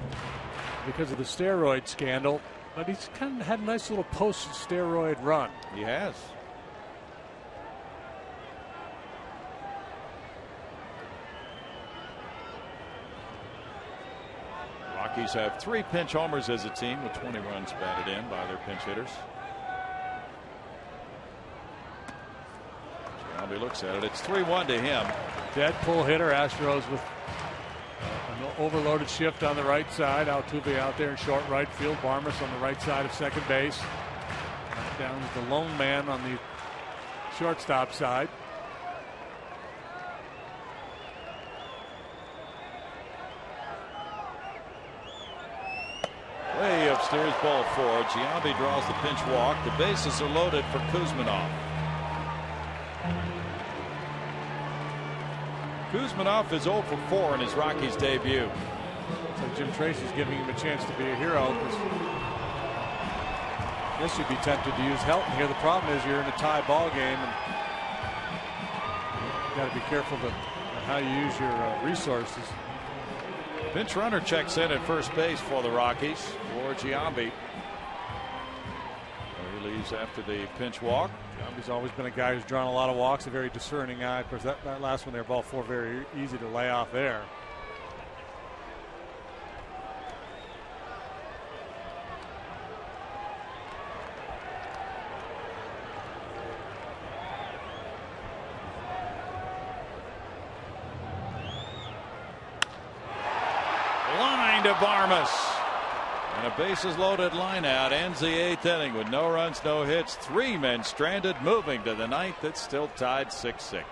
because of the steroid scandal, but he's kind of had a nice little post-steroid run. He has. Rockies have 3 pinch homers as a team with 20 runs batted in by their pinch hitters. Giambi looks at it. It's 3-1 to him. Dead pull hitter. Astros with an overloaded shift on the right side. Altuve out there in short right field. Barmes on the right side of second base. Down is the lone man on the shortstop side. Way upstairs, ball 4. Giambi draws the pinch walk. The bases are loaded for Kuzminov. Kuzminov is 0 for 4 in his Rockies debut. So Jim Tracy's giving him a chance to be a hero. I guess you'd be tempted to use Helton here. The problem is you're in a tie ball game, and you got to be careful on how you use your resources. Pinch runner checks in at first base for the Rockies for Giambi. He leaves moves after the pinch walk. He's always been a guy who's drawn a lot of walks, a very discerning eye. Of course, that last one there, ball four, very easy to lay off there. Line to Barmas. And a bases loaded line out ends the 8th inning with no runs, no hits. 3 men stranded, moving to the 9th. It's still tied 6-6.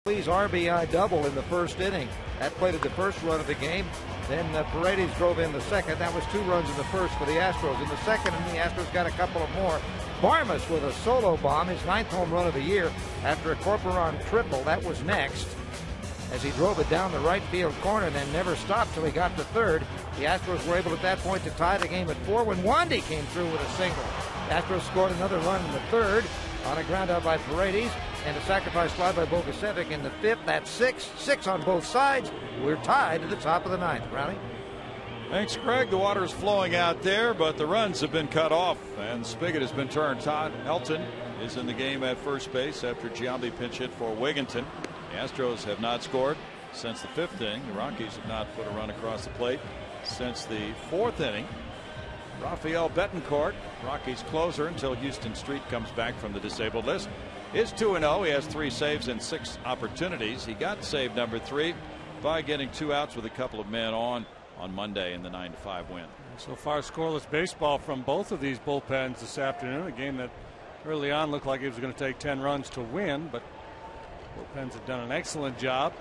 Lee's RBI double in the first inning. That plated the first run of the game. Then Paredes drove in the second. That was 2 runs in the first for the Astros. In the second inning, the Astros got a couple of more. Barmas with a solo bomb, his 9th home run of the year after a Corporon triple. That was next as he drove it down the right field corner and then never stopped till he got to third. The Astros were able at that point to tie the game at 4 when Wandy came through with a single. The Astros scored another run in the third on a ground out by Paredes and a sacrifice fly by Bogasevic in the 5th. That's 6 on both sides. We're tied to the top of the 9th. Brownie? Thanks, Craig. The water is flowing out there, but the runs have been cut off, and the spigot has been turned. Todd Helton is in the game at first base after Giambi pinch hit for Wigginton. The Astros have not scored since the 5th inning. The Rockies have not put a run across the plate since the 4th inning. Rafael Betancourt, Rockies closer until Houston Street comes back from the disabled list, is 2-0. He has 3 saves and 6 opportunities. He got save number 3 by getting 2 outs with a couple of men on Monday in the 9-5 win. So far, scoreless baseball from both of these bullpens this afternoon. A game that early on looked like it was going to take 10 runs to win, but bullpens have done an excellent job.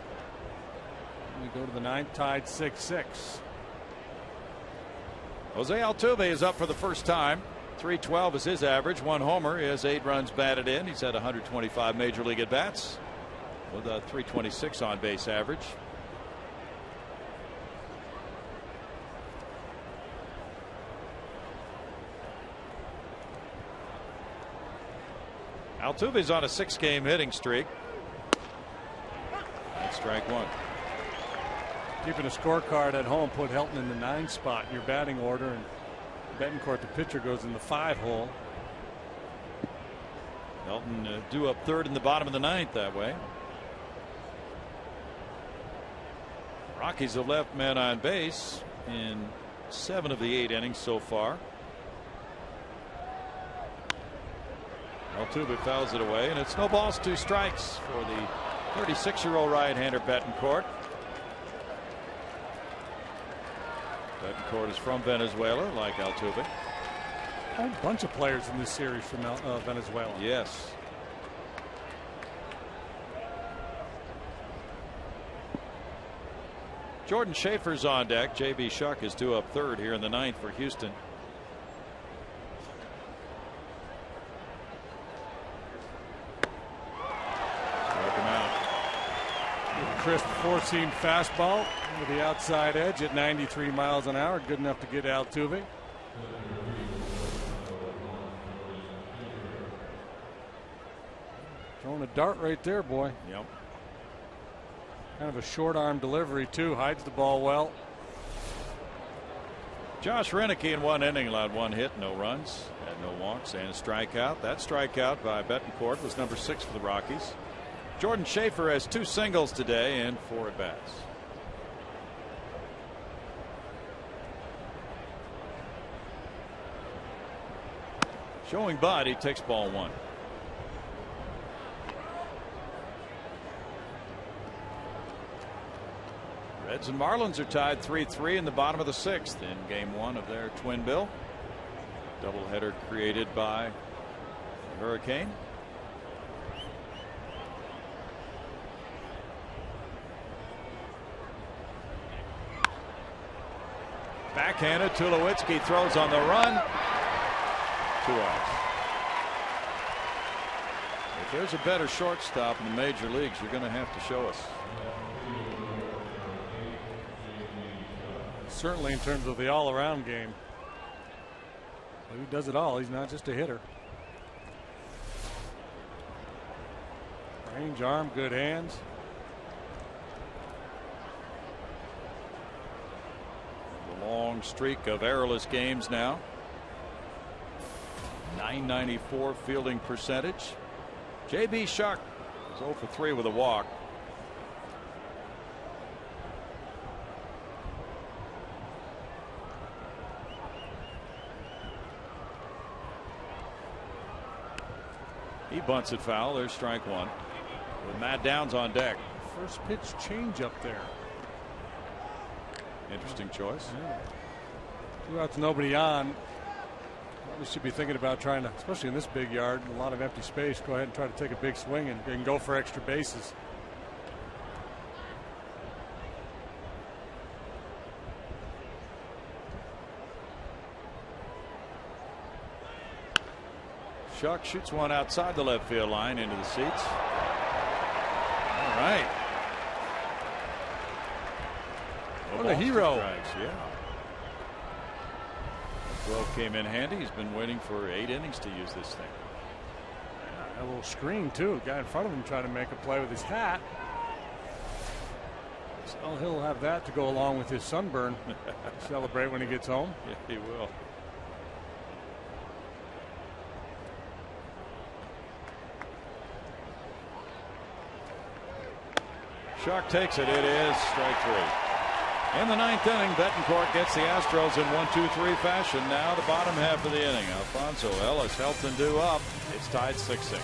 We go to the 9th, tied 6-6. Jose Altuve is up for the first time. .312 is his average. 1 homer. He has 8 runs batted in. He's had 125 major league at bats with a .326 on base average. Altuve's on a 6-game hitting streak. That's strike 1. Keeping a scorecard at home, put Helton in the 9 spot in your batting order, and Betancourt, the pitcher, goes in the 5 hole. Helton due up 3rd in the bottom of the 9th that way. Rockies have left men on base in 7 of the 8 innings so far. Altuve fouls it away, and it's no balls, 2 strikes for the 36-year-old right-hander Betancourt. Betancourt is from Venezuela, like Altuve. A bunch of players in this series from Venezuela. Yes. Jordan Schaefer's on deck. J.B. Shuck is due up 3rd here in the 9th for Houston. crisp four-seam fastball with the outside edge at 93 miles an hour. Good enough to get Altuve. Throwing a dart right there, boy. Yep. Kind of a short arm delivery, too. Hides the ball well. Josh Renicky in one inning allowed one hit, no runs, had no walks, and a strikeout. That strikeout by Betancourt was number 6 for the Rockies. Jordan Schaefer has 2 singles today and 4 at bats. Showing Bud, he takes ball 1. Reds and Marlins are tied 3-3 in the bottom of the 6th in game 1 of their twin bill. Doubleheader created by the Hurricane. Backhanded, Tulowitzki throws on the run. 2 outs. If there's a better shortstop in the major leagues, you're going to have to show us. Certainly in terms of the all-around game. He does it all. He's not just a hitter. Range, arm, good hands. A long streak of errorless games now. .994 fielding percentage. J.B. Shuck is 0 for 3 with a walk. He bunts it foul. There's strike 1 with Matt Downs on deck. First pitch change up there. Interesting choice. Yeah. 2 outs, nobody on. We should be thinking about trying to, especially in this big yard, a lot of empty space, go ahead and try to take a big swing and go for extra bases. Shuck shoots one outside the left field line into the seats. All right. What a hero. Yeah. 12 came in handy. He's been waiting for 8 innings to use this thing. Yeah, a little screen too. Guy in front of him trying to make a play with his hat. So he'll have that to go along with his sunburn. Celebrate when he gets home. Yeah, he will. Shuck takes it. It is strike 3. In the 9th inning, Betancourt gets the Astros in 1-2-3 fashion. Now the bottom half of the inning. Alfonso Ellis helped them do up. It's tied 6-6.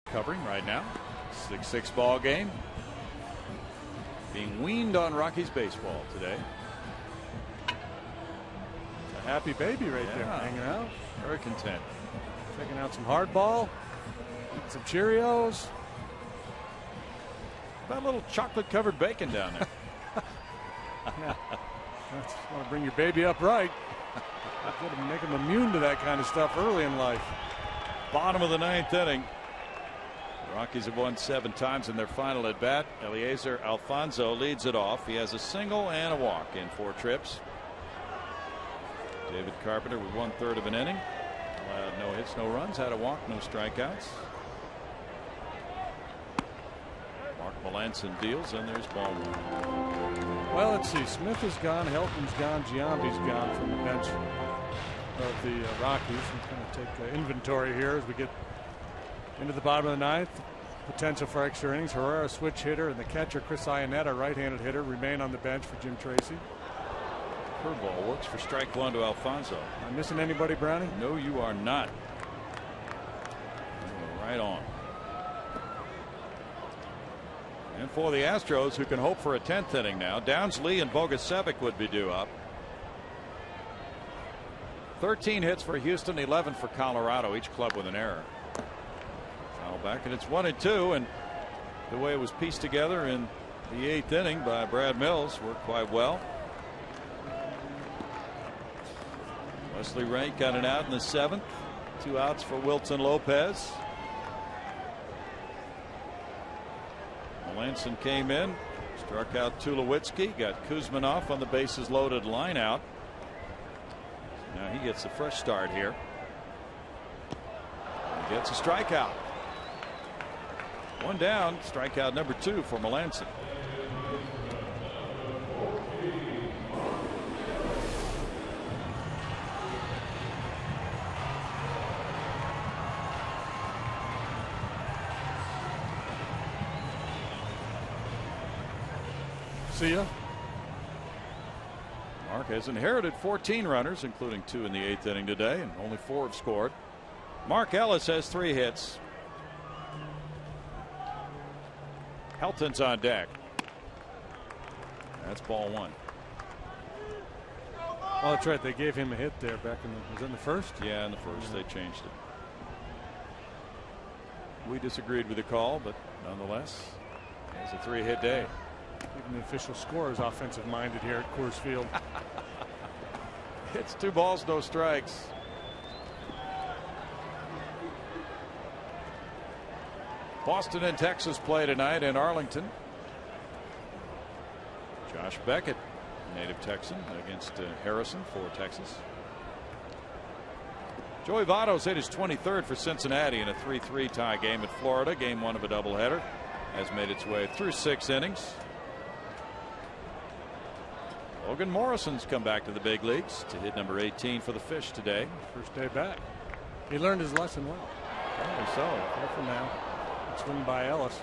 Covering right now. 6-6 ball game. Being weaned on Rockies baseball today. A happy baby right there, hanging out. Very content. Checking out some hardball, some Cheerios. That little chocolate-covered bacon down there. Yeah. That's want to bring your baby up right. Got to make them immune to that kind of stuff early in life. Bottom of the 9th inning. The Rockies have won 7 times in their final at bat. Eliezer Alfonso leads it off. He has a single and a walk in 4 trips. David Carpenter with 1/3 of an inning. Allowed no hits, no runs, had a walk, no strikeouts. Mark Melanson deals, and there's ball 1. Well, let's see. Smith is gone, Helton's gone, Giambi's gone from the bench of the Rockies. We're going to take inventory here as we get into the bottom of the 9th. Potential for extra innings. Herrera, switch hitter, and the catcher Chris Iannetta, right-handed hitter, remain on the bench for Jim Tracy. Curveball works for strike 1 to Alfonso. Am I missing anybody, Brownie? No, you are not. Right on. And for the Astros, who can hope for a 10th inning now, Downs, Lee, and Bogusevic would be due up. 13 hits for Houston, 11 for Colorado, each club with an error. Foul back, and it's 1-2, and the way it was pieced together in the 8th inning by Brad Mills worked quite well. Wesley Ray got it out in the 7th. 2 outs for Wilson Lopez. Melanson came in, struck out Tulowitzki, got Kuzminoff on the bases loaded line out. Now he gets a fresh start here. He gets a strikeout. 1 down, strikeout number 2 for Melanson. See ya. Mark has inherited 14 runners, including 2 in the 8th inning today, and only 4 have scored. Mark Ellis has 3 hits. Helton's on deck. That's ball 1. Oh, that's right. They gave him a hit there back in the, was it in the 1st? Yeah, in the 1st. They changed it. We disagreed with the call, but nonetheless, it's a 3-hit day. Even the official score is offensive minded here at Coors Field. It's 2 balls, no strikes. Boston and Texas play tonight in Arlington. Josh Beckett, native Texan, against Harrison for Texas. Joey Votto's hit his 23rd for Cincinnati in a 3-3 tie game at Florida. Game 1 of a doubleheader. Has made its way through 6 innings. Logan Morrison's come back to the big leagues to hit number 18 for the Fish today. First day back. He learned his lesson well. Apparently so. Careful now. Swung by Ellis.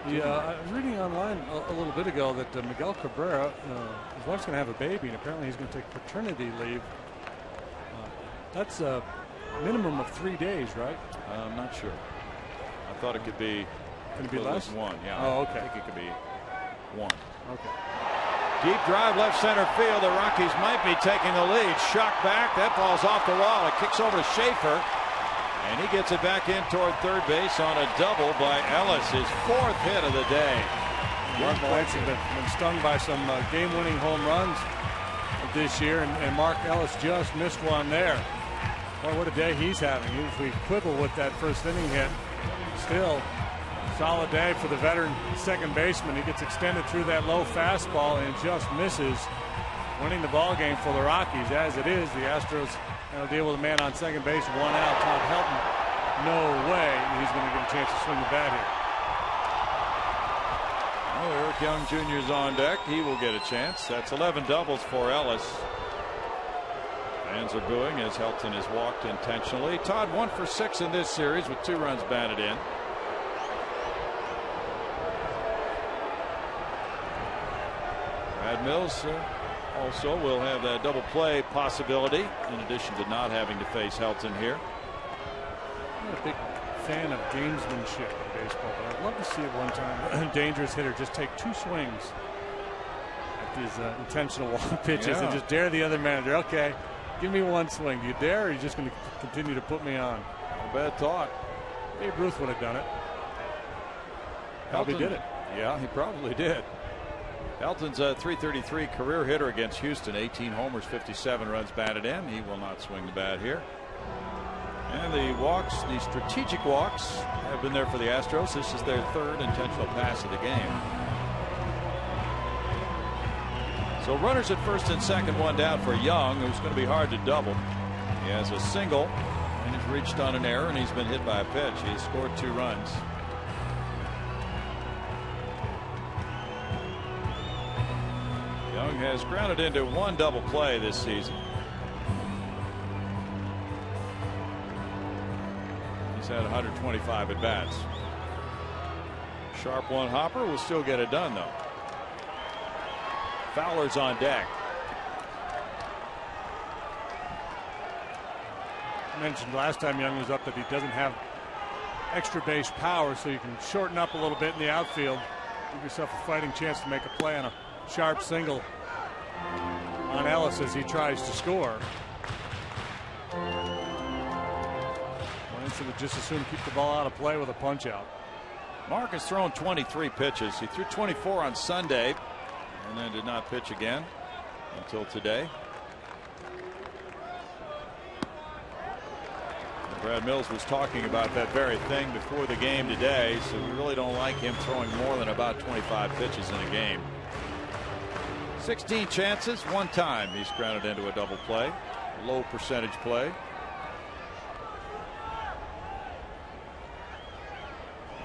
I was reading online a little bit ago that Miguel Cabrera, his wife's going to have a baby, and apparently he's going to take paternity leave. That's a minimum of 3 days, right? I'm not sure. I thought it could be. Can it be less? 1. Yeah. Oh, okay. I think it could be 1. Okay. Deep drive left center field. The Rockies might be taking the lead. Shot back. That ball's off the wall. It kicks over to Schaefer. And he gets it back in toward third base on a double by Ellis. His 4th hit of the day. Mark Melanson has been stung by some game-winning home runs this year. And Mark Ellis just missed one there. Boy, what a day he's having. If we quibble with that first inning hit, still solid day for the veteran second baseman. He gets extended through that low fastball and just misses, winning the ball game for the Rockies. As it is, the Astros will deal with a man on second base, 1 out. Todd Helton, no way he's going to get a chance to swing the bat here. Oh, Eric Young Jr. is on deck. He will get a chance. That's 11 doubles for Ellis. Fans are booing as Helton has walked intentionally. Todd 1 for 6 in this series with 2 runs batted in. Brad Mills also will have that double play possibility in addition to not having to face Helton here. I'm not a big fan of gamesmanship in baseball, but I'd love to see it one time. A dangerous hitter just take 2 swings at these intentional walk pitches and just dare the other manager. Okay, Give me one swing. Do you dare, or are you just going to continue to put me on? A bad thought. Babe Ruth would have done it. Probably did it. Yeah, he probably did. Elton's a .333 career hitter against Houston. 18 homers, 57 runs batted in. He will not swing the bat here. And the walks, the strategic walks, have been there for the Astros. This is their third intentional pass of the game. So runners at first and second, one down for Young, who's going to be hard to double. He has a single, and he's reached on an error, and he's been hit by a pitch. He has scored 2 runs. Young has grounded into 1 double play this season. He's had 125 at bats. Sharp one hopper will still get it done, though. Fowler's on deck. I mentioned last time Young was up that he doesn't have extra base power, so you can shorten up a little bit in the outfield. Give yourself a fighting chance to make a play on a sharp single on Ellis as he tries to score. Would just as soon keep the ball out of play with a punch out. Mark has thrown 23 pitches. He threw 24 on Sunday and then did not pitch again until today. Brad Mills was talking about that very thing before the game today, so we really don't like him throwing more than about 25 pitches in a game. 16 chances, 1 time he's grounded into a double play. Low percentage play.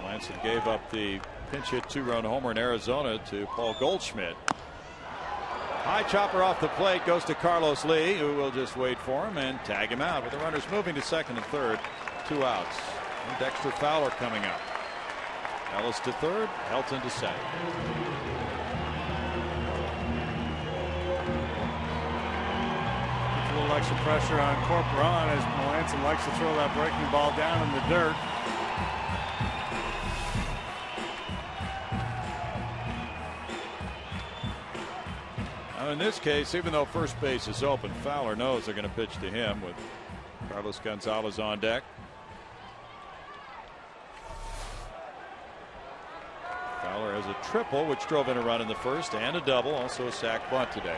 Lansing gave up the pinch hit 2-run homer in Arizona to Paul Goldschmidt. High chopper off the plate goes to Carlos Lee, who will just wait for him and tag him out, with the runners moving to second and third. 2 outs. And Dexter Fowler coming up. Ellis to third, Helton to second. A little extra pressure on Corporon as Melanson likes to throw that breaking ball down in the dirt. In this case, even though first base is open, Fowler knows they're going to pitch to him with Carlos Gonzalez on deck. Fowler has a triple, which drove in a run in the first, and a double, also a sac bunt today.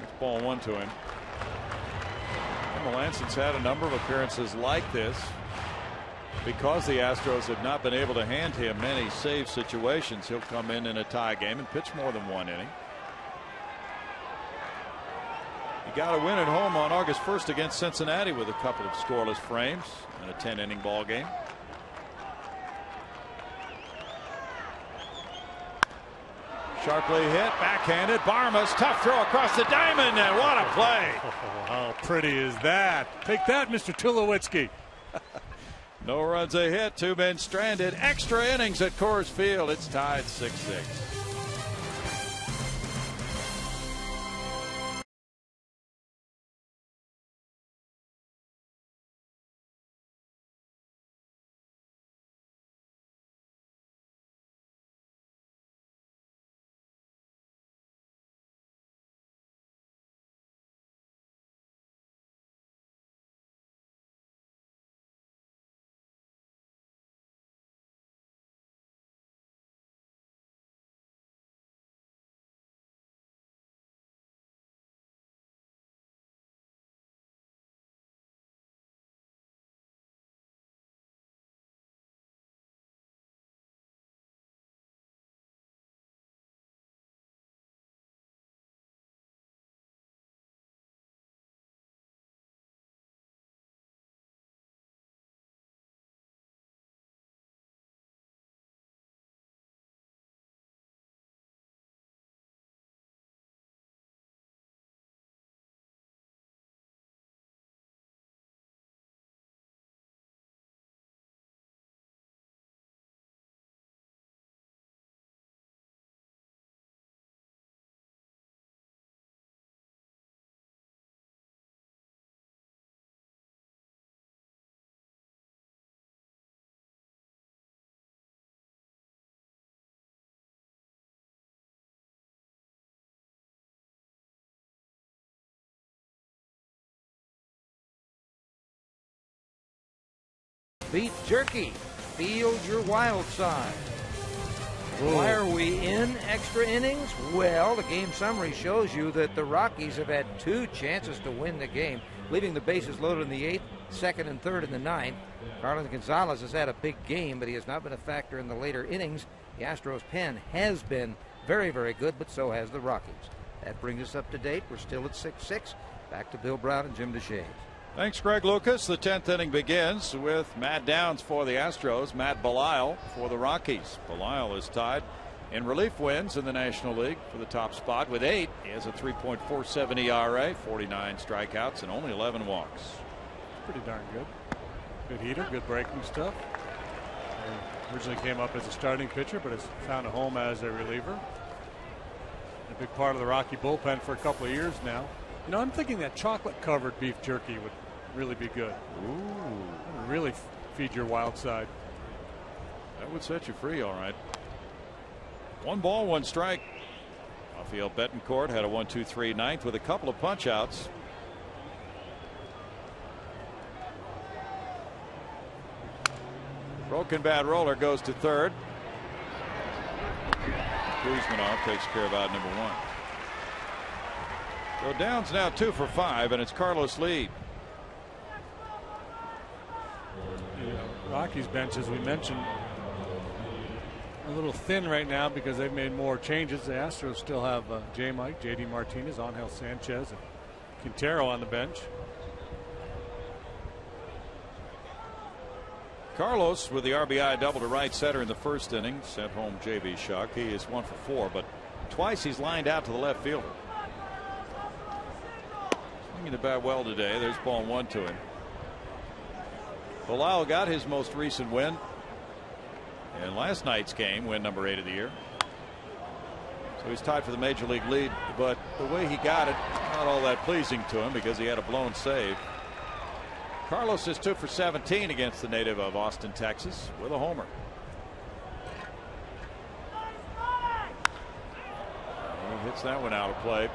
It's ball 1 to him. Melanson's had a number of appearances like this because the Astros have not been able to hand him many save situations. He'll come in a tie game and pitch more than 1 inning. He got a win at home on August 1st against Cincinnati with a couple of scoreless frames in a 10-inning ball game. Sharply hit, backhanded. Barmas, tough throw across the diamond, and what a play! How pretty is that? Take that, Mr. Tulowitzki. No runs a hit, 2 men stranded. Extra innings at Coors Field. It's tied 6-6. beef jerky. Field your wild side. Ooh. Why are we in extra innings? Well, the game summary shows you that the Rockies have had 2 chances to win the game, leaving the bases loaded in the 8th, 2nd and 3rd in the 9th. Carlos Gonzalez has had a big game, but he has not been a factor in the later innings. The Astros' pen has been very, very good, but so has the Rockies. That brings us up to date. We're still at 6-6. Back to Bill Brown and Jim Deshaies. Thanks, Greg Lucas. The 10th inning begins with Matt Downs for the Astros, Matt Belisle for the Rockies. Belisle is tied in relief wins in the National League for the top spot with 8. He has a 3.47 ERA, 49 strikeouts, and only 11 walks. Pretty darn good. Good heater, good breaking stuff. Originally came up as a starting pitcher, but has found a home as a reliever. A big part of the Rocky bullpen for a couple of years now. You know, I'm thinking that chocolate-covered beef jerky would really be good. Ooh. That would really feed your wild side. That would set you free, all right. 1 ball, 1 strike. Rafael Betancourt had a 1-2-3 ninth with a couple of punch-outs. Broken bat roller goes to 3rd. Kuzmanov takes care of out number 1. So Downs now 2 for 5, and it's Carlos Lee. Rockies bench, as we mentioned, a little thin right now because they've made more changes. The Astros still have J-Mike, J.D. Martinez, Angel Sanchez, and Quintero on the bench. Carlos with the RBI double to right center in the 1st inning sent home J.B. Shuck. He is 1 for 4, but twice he's lined out to the left fielder. Swinging the bat well today. There's ball 1 to him. Belisle got his most recent win in last night's game, win number 8 of the year. So he's tied for the major league lead, but the way he got it, not all that pleasing to him because he had a blown save. Carlos is 2 for 17 against the native of Austin, Texas, with a homer. He hits that one out of play.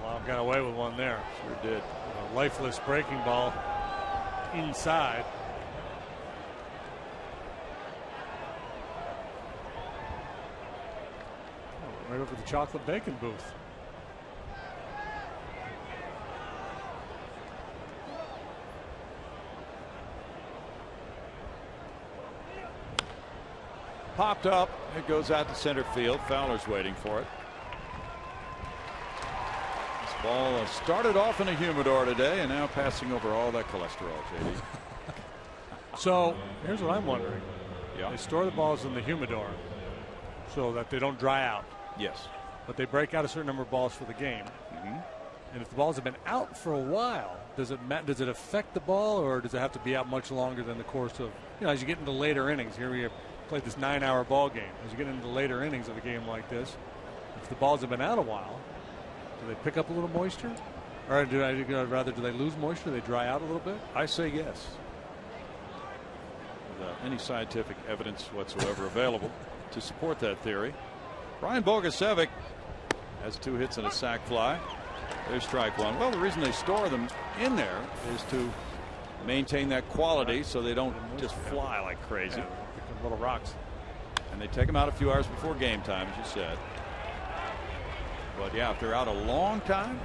Well, got away with one there. Sure did. A lifeless breaking ball inside. Right over the chocolate bacon booth. Popped up. It goes out to center field. Fowler's waiting for it. This ball started off in a humidor today and now passing over all that cholesterol, JD. So here's what I'm wondering. Yeah. They store the balls in the humidor so that they don't dry out. Yes. But they break out a certain number of balls for the game. Mm-hmm. And if the balls have been out for a while, does it affect the ball, or does it have to be out much longer than the course of, as you get into later innings? Here we have played this 9-hour ball game. As you get into the later innings of a game like this, if the balls have been out a while, do they pick up a little moisture? Or do they lose moisture? Do they dry out a little bit? I say yes. Without any scientific evidence whatsoever available to support that theory. Brian Bogusevic has 2 hits and a sac fly. There's strike 1. Well, the reason they store them in there is to maintain that quality so they don't just fly like crazy. Yeah, little rocks. And they take them out a few hours before game time, as you said. But yeah, if they're out a long time,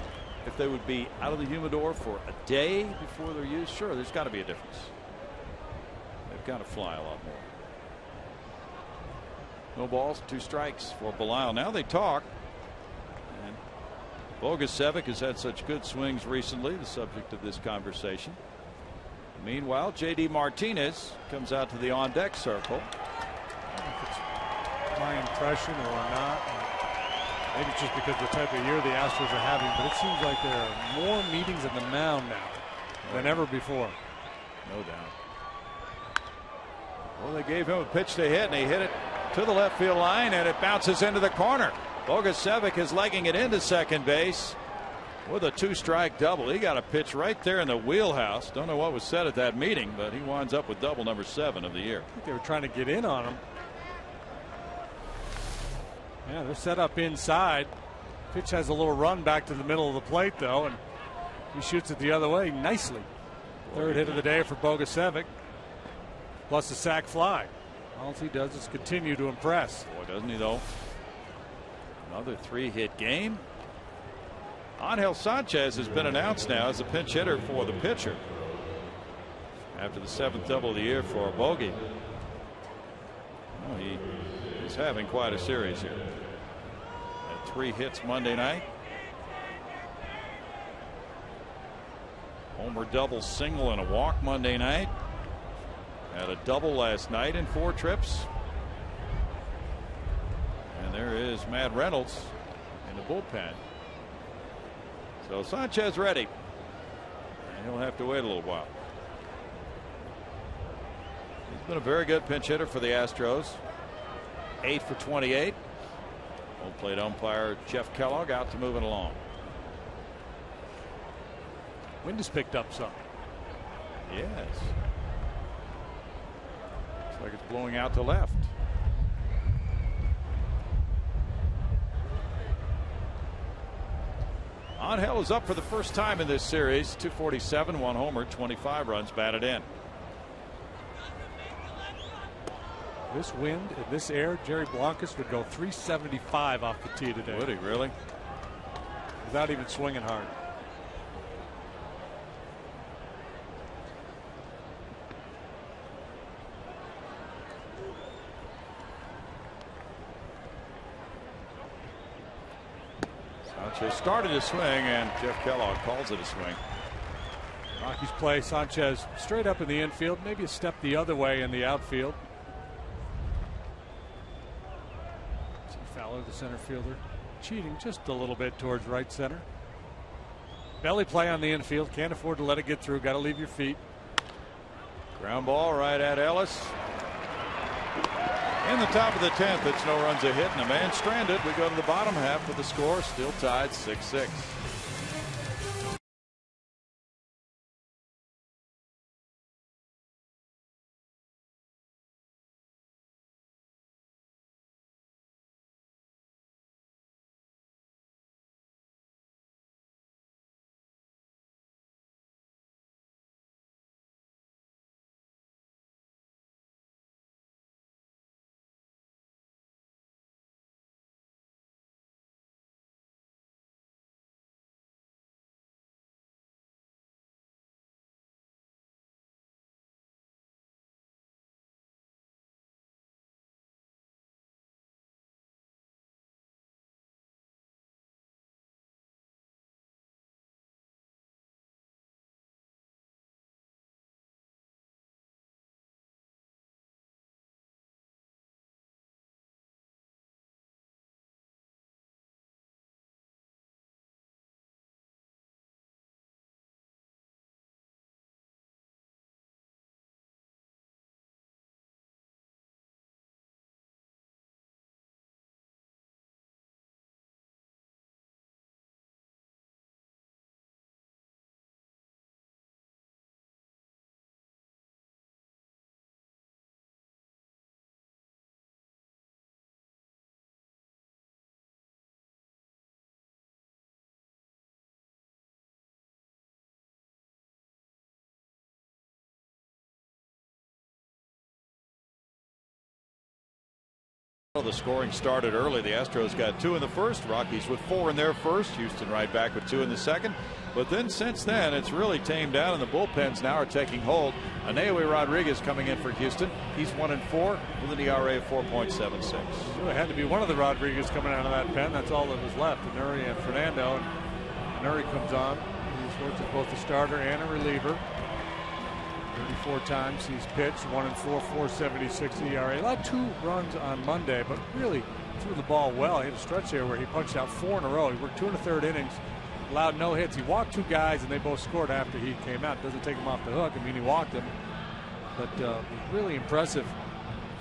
if they would be out of the humidor for a day before they're used, sure, there's got to be a difference. They've got to fly a lot more. No balls, 2 strikes for Belisle. Now they talk. And Bogusevic has had such good swings recently, the subject of this conversation. Meanwhile, J.D. Martinez comes out to the on-deck circle. I don't know if it's my impression or not. Maybe it's just because of the type of year the Astros are having, but it seems like there are more meetings at the mound now than ever before. No doubt. Well, they gave him a pitch to hit, and he hit it to the left field line, and it bounces into the corner. Bogusevic is legging it into second base with a 2-strike double. He got a pitch right there in the wheelhouse. Don't know what was said at that meeting, but he winds up with double number 7 of the year. I think they were trying to get in on him. Yeah, they're set up inside. Pitch has a little run back to the middle of the plate, though, and he shoots it the other way nicely. Third hit of the day for Bogusevic, plus a sac fly. All he does is continue to impress. Boy, doesn't he, though? Another 3-hit game. Angel Sanchez has been announced now as a pinch hitter for the pitcher after the 7th double of the year for Bogey. Well, he is having quite a series here. Had 3 hits Monday night. Homer double, single, and a walk Monday night. Had a double last night in 4 trips. And there is Matt Reynolds in the bullpen. So Sanchez ready. And he'll have to wait a little while. He's been a very good pinch hitter for the Astros. 8 for 28. Home plate umpire Jeff Kellogg out to move it along. Wind has picked up some. Yes. Looks like it's blowing out to left. Angel is up for the first time in this series. 247, 1 homer, 25 runs batted in. This wind and this air, Jerry Blancas would go 375 off the tee today. Would he really? Without even swinging hard. Sanchez started to swing, and Jeff Kellogg calls it a swing. Rockies play Sanchez straight up in the infield, maybe a step the other way in the outfield. See Fowler, the center fielder, cheating just a little bit towards right center. Belly play on the infield, can't afford to let it get through, got to leave your feet. Ground ball right at Ellis. In the top of the 10th, it's no runs a hit and a man stranded. We go to the bottom half with the score still tied 6-6. The scoring started early. The Astros got 2 in the first. Rockies with 4 in their first. Houston right back with 2 in the second. But then since then, it's really tamed down, and the bullpens now are taking hold. HOU Rodriguez coming in for Houston. He's 1-4 with an ERA of 4.76. Well, it had to be one of the Rodriguez coming out of that pen. That's all that was left. Nuri and Fernando. And Nuri comes on. He's worked as both a starter and a reliever. 34 times he's pitched, 1-4, 4.76 ERA. Allowed 2 runs on Monday, but really threw the ball well. He had a stretch there where he punched out 4 in a row. He worked 2 1/3 innings, allowed no hits. He walked 2 guys, and they both scored after he came out. Doesn't take him off the hook. I mean, he walked him, but really impressive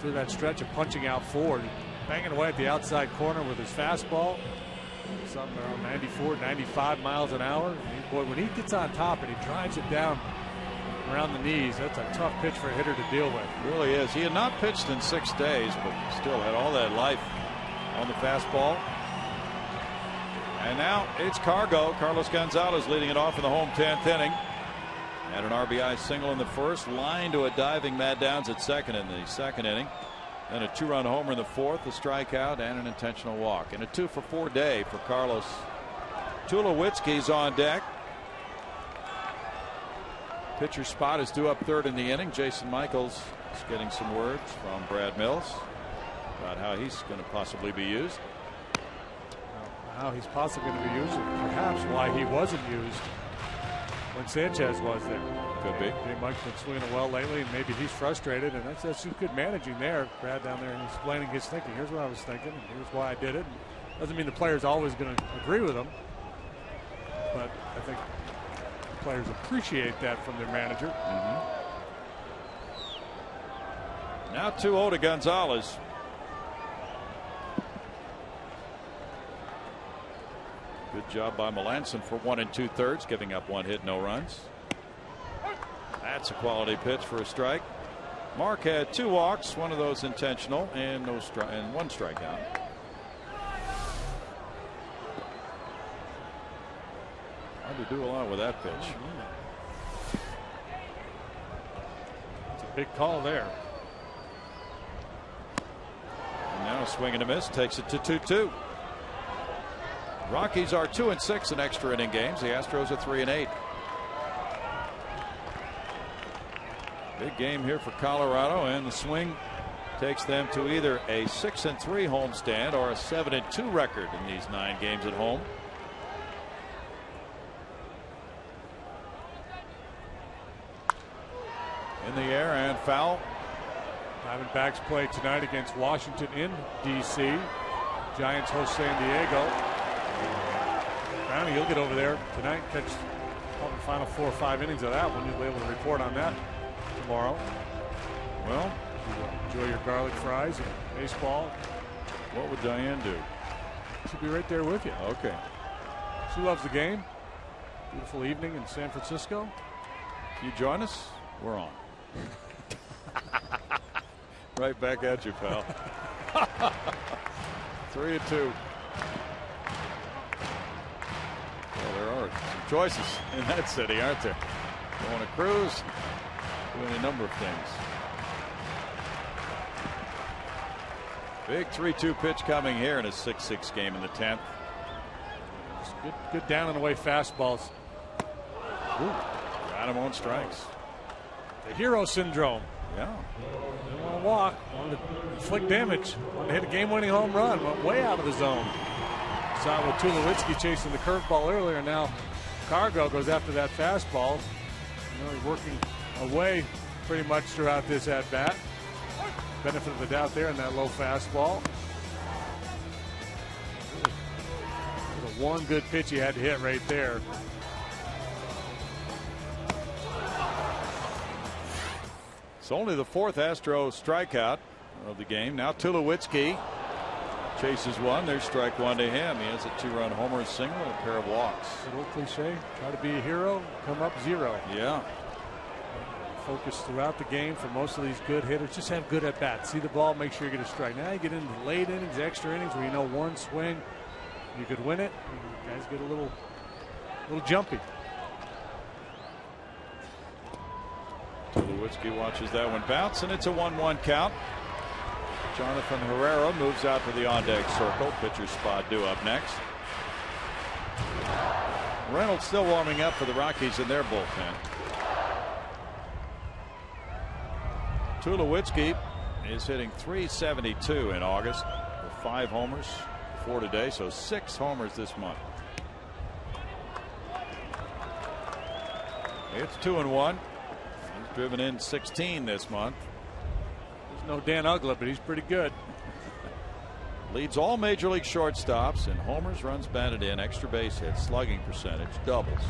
through that stretch of punching out 4, banging away at the outside corner with his fastball. Something around 94, 95 miles an hour. Boy, when he gets on top and he drives it down around the knees, that's a tough pitch for a hitter to deal with. It really is. He had not pitched in 6 days, but still had all that life on the fastball. And now it's Cargo. Carlos Gonzalez leading it off in the home 10th inning. Had an RBI single in the first, line to a diving Matt Downs at second in the second inning. Then a 2-run homer in the fourth, a strikeout, and an intentional walk. And a 2-for-4 day for Carlos Tulowitzki's on deck. Pitcher spot is due up third in the inning. Jason Michaels is getting some words from Brad Mills about how he's going to possibly be used. How he's possibly going to be used, and perhaps why he wasn't used when Sanchez was there. Could be. Mike's been swinging it well lately, and maybe he's frustrated, and that's just good managing there. Brad down there and explaining his thinking. Here's what I was thinking, and here's why I did it. And doesn't mean the player's always going to agree with him, but I think players appreciate that from their manager. Now 2-0 to Gonzalez. Good job by Melanson for 1 2/3, giving up 1 hit, no runs. That's a quality pitch for a strike. Mark had 2 walks, one of those intentional, and 1 strikeout. Hard to do a lot with that pitch. It's a big call there. And now a swing and a miss takes it to 2-2. Rockies are 2-6 in extra inning games. The Astros are 3-8. Big game here for Colorado, and the swing takes them to either a 6-3 homestand or a 7-2 record in these 9 games at home. In the air and foul. Diamondbacks play tonight against Washington in D.C. Giants host San Diego. Brownie, you'll get over there tonight, catch probably the final 4 or 5 innings of that one. You'll be able to report on that tomorrow. Well, enjoy your garlic fries and baseball. What would Diane do? She'll be right there with you. Okay. She loves the game. Beautiful evening in San Francisco. If you join us, we're on. Right back at you, pal. 3-2. Well, there are some choices in that city, aren't there? Going to cruise, doing a number of things. Big 3-2 pitch coming here in a 6-6 game in the 10th. Good down and away fastballs. Ooh, got him on strikes. The hero syndrome. Yeah. Didn't want to walk, wanted to inflict damage, wanted to hit a game-winning home run, went way out of the zone. Saw it with Tulowitzki chasing the curveball earlier. Now Cargo goes after that fastball. He's working away pretty much throughout this at-bat. Benefit of the doubt there in that low fastball. Really, the one good pitch he had to hit right there. It's only the 4th Astro strikeout of the game. Now Tulowitzki chases one. There's strike 1 to him. He has a 2-run homer, a single, and a pair of walks. That old cliche, try to be a hero, come up 0. Yeah. Focus throughout the game for most of these good hitters. Just have good at bats. See the ball, make sure you get a strike. Now you get into late innings, extra innings where you know one swing, you could win it. You guys get a little jumpy. Tulowitzki watches that one bounce, and it's a 1-1 count. Jonathan Herrera moves out to the on-deck circle. Pitcher's spot due up next. Reynolds still warming up for the Rockies in their bullpen. Tulowitzki is hitting .372 in August with 5 homers, 4 today, so 6 homers this month. It's 2-1. He's driven in 16 this month. There's no Dan Uggla, but he's pretty good. Leads all major league shortstops in homers, runs batted in, extra base hits, slugging percentage, doubles,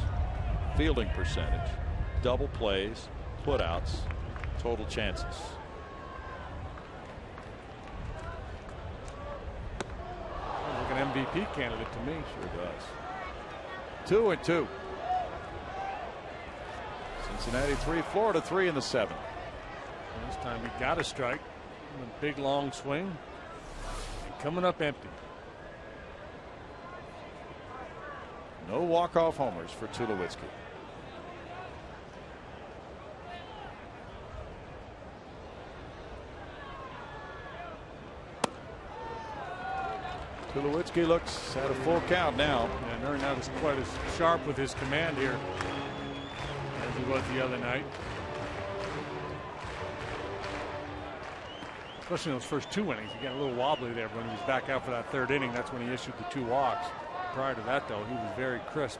fielding percentage, double plays, putouts, total chances. Like an MVP candidate to me. Sure does. 2-2. Cincinnati 3, Florida 3 in the 7th. This time he got a strike. A big long swing. And coming up empty. No walk-off homers for Tulowitzki. Tulowitzki looks at a full count now. And Aaron not quite as sharp with his command here as he was the other night. Especially in those first 2 innings. He got a little wobbly there, but when he was back out for that 3rd inning, that's when he issued the 2 walks. Prior to that, though, he was very crisp.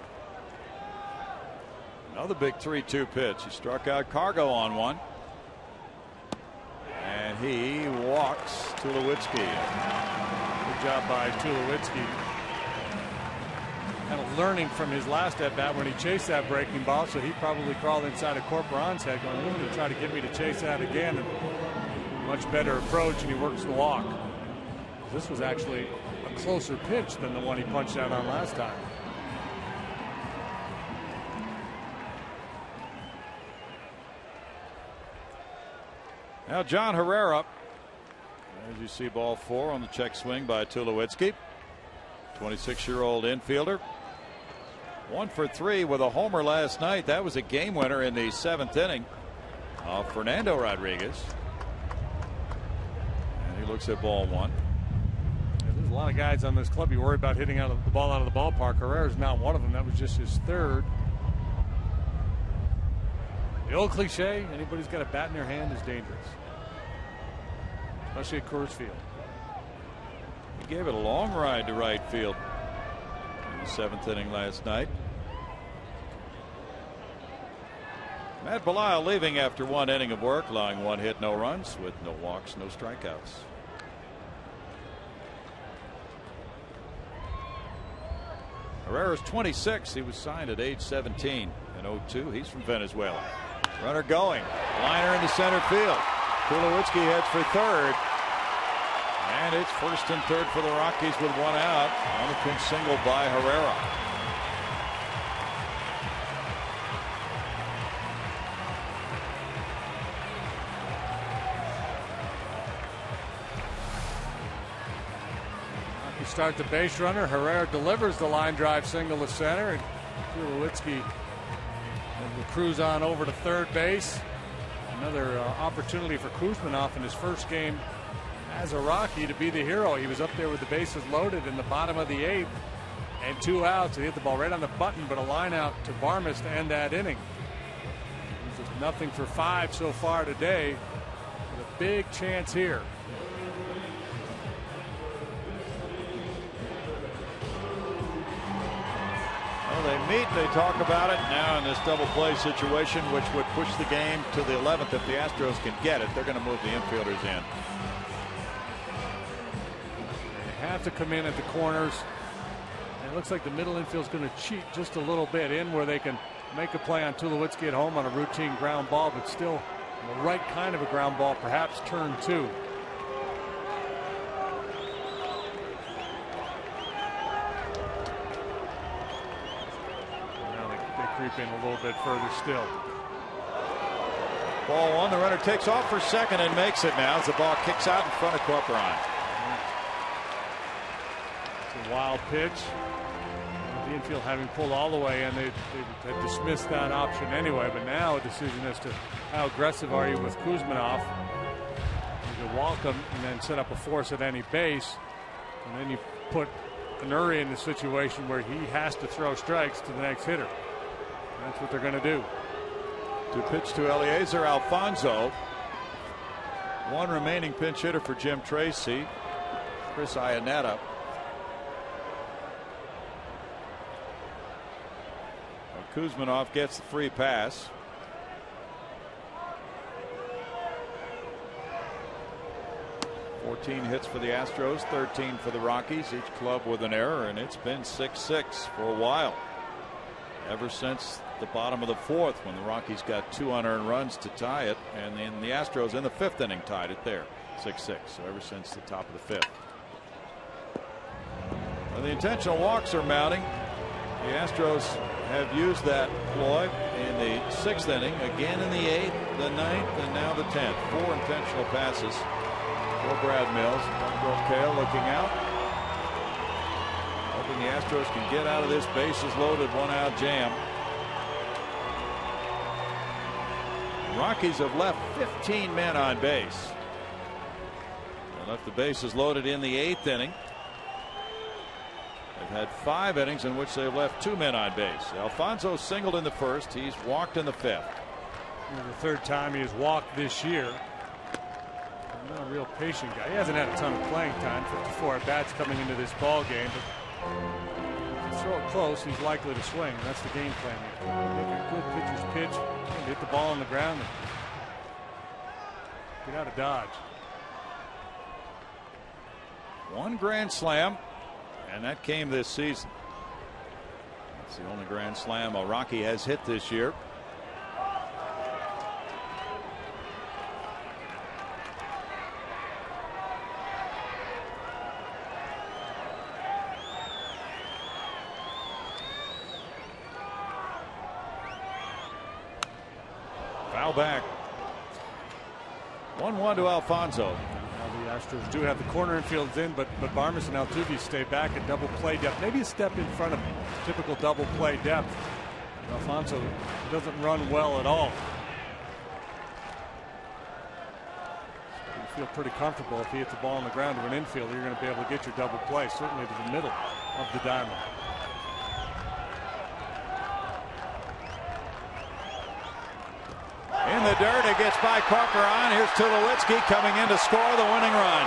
Another big 3-2 pitch. He struck out Cargo on one. And he walks Tulowitzki. Good job by Tulowitzki. Kind of learning from his last at bat when he chased that breaking ball, so he probably crawled inside of Corporon's head going, "You're going to try to get me to chase that again." And much better approach, and he works the walk. This was actually a closer pitch than the one he punched out on last time. Now John Herrera, as you see, ball 4 on the check swing by Tulowitzki. 26-year-old infielder. 1 for 3 with a homer last night. That was a game winner in the 7th inning of Fernando Rodriguez. And he looks at ball 1. There's a lot of guys on this club you worry about hitting the ball out of the ballpark. Herrera's not one of them. That was just his 3rd. The old cliche, anybody's got a bat in their hand is dangerous. Especially at Coors Field. He gave it a long ride to right field in the 7th inning last night. Matt Belisle leaving after 1 inning of work, allowing 1 hit, no runs, with no walks, no strikeouts. Herrera's 26. He was signed at age 17 in 2002. He's from Venezuela. Runner going. Liner into center field. Tulowitzki heads for 3rd. And it's 1st and 3rd for the Rockies with 1 out on the pinch single by Herrera. Rockies start the base runner. Herrera delivers the line drive single to center, and Tulowitzki will cruise on over to 3rd base. Another opportunity for Kuzminoff in his first game as a Rocky to be the hero. He was up there with the bases loaded in the bottom of the 8th and 2 outs. He hit the ball right on the button, but a line out to Barmes to end that inning. He's just nothing for 5 so far today, with a big chance here. Well, they meet, they talk about it now in this double play situation, which would push the game to the 11th. If the Astros can get it, they're going to move the infielders in. They have to come in at the corners. And it looks like the middle infield is going to cheat just a little bit in where they can make a play on Tulowitzki at home on a routine ground ball, but still the right kind of a ground ball, perhaps turn 2. Creep in a little bit further still. Ball 1. The runner takes off for 2nd and makes it now as the ball kicks out in front of Corporon. It's a wild pitch. The infield having pulled all the way in, they had dismissed that option anyway, but now a decision as to how aggressive are you with Kuzminoff. You can walk him and then set up a force at any base, and then you put Anuri in the situation where he has to throw strikes to the next hitter. That's what they're going to do. To pitch to Eliezer Alfonso. 1 remaining pinch hitter for Jim Tracy. Chris Iannetta. Kuzminoff gets the free pass. $14 hits for the Astros, 13 for the Rockies, each club with an error, and it's been 6-6 for a while. Ever since the bottom of the 4th, when the Rockies got 2 unearned runs to tie it, and then the Astros in the 5th inning tied it there, 6-6. So ever since the top of the 5th. Well, the intentional walks are mounting. The Astros have used that ploy in the 6th inning, again in the 8th, the 9th, and now the 10th. 4 intentional passes for Brad Mills. Bill Kale looking out. Hoping the Astros can get out of this bases loaded 1-out jam. The Rockies have left 15 men on base. They left the bases loaded in the 8th inning. They've had 5 innings in which they've left 2 men on base. Alfonso singled in the first. He's walked in the 5th. The 3rd time he has walked this year. Not a real patient guy. He hasn't had a ton of playing time. 54 at bats coming into this ball game. But if you throw it close, he's likely to swing. And that's the game plan here. Make a good pitcher's pitch. Hit the ball on the ground. And get out of Dodge. 1 grand slam, and that came this season. That's the only grand slam a Rocky has hit this year. Foul back. 1-1 to Alfonso. The Astros do have the corner infields in, but Barmes and Altuve stay back at double play depth. Maybe a step in front of typical double play depth. Alfonso doesn't run well at all. You feel pretty comfortable if he hits the ball on the ground to an infielder, you're going to be able to get your double play, certainly to the middle of the diamond. In the dirt, it gets by Corcoran. Here's Tulowitzki coming in to score the winning run.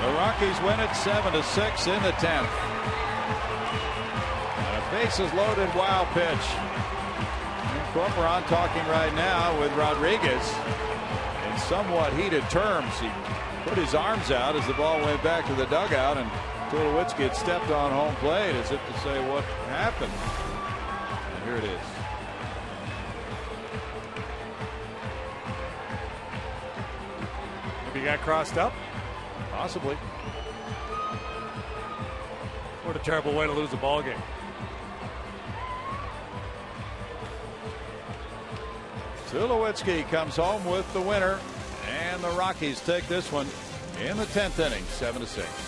The Rockies win it 7-6 in the 10th. And a bases loaded wild pitch. And Corcoran talking right now with Rodriguez in somewhat heated terms. He put his arms out as the ball went back to the dugout, and Tulowitzki had stepped on home plate as if to say, what happened? Here it is. Maybe he got crossed up? Possibly. What a terrible way to lose a ball game. Tulowitzki comes home with the winner, and the Rockies take this one in the 10th inning, 7-6.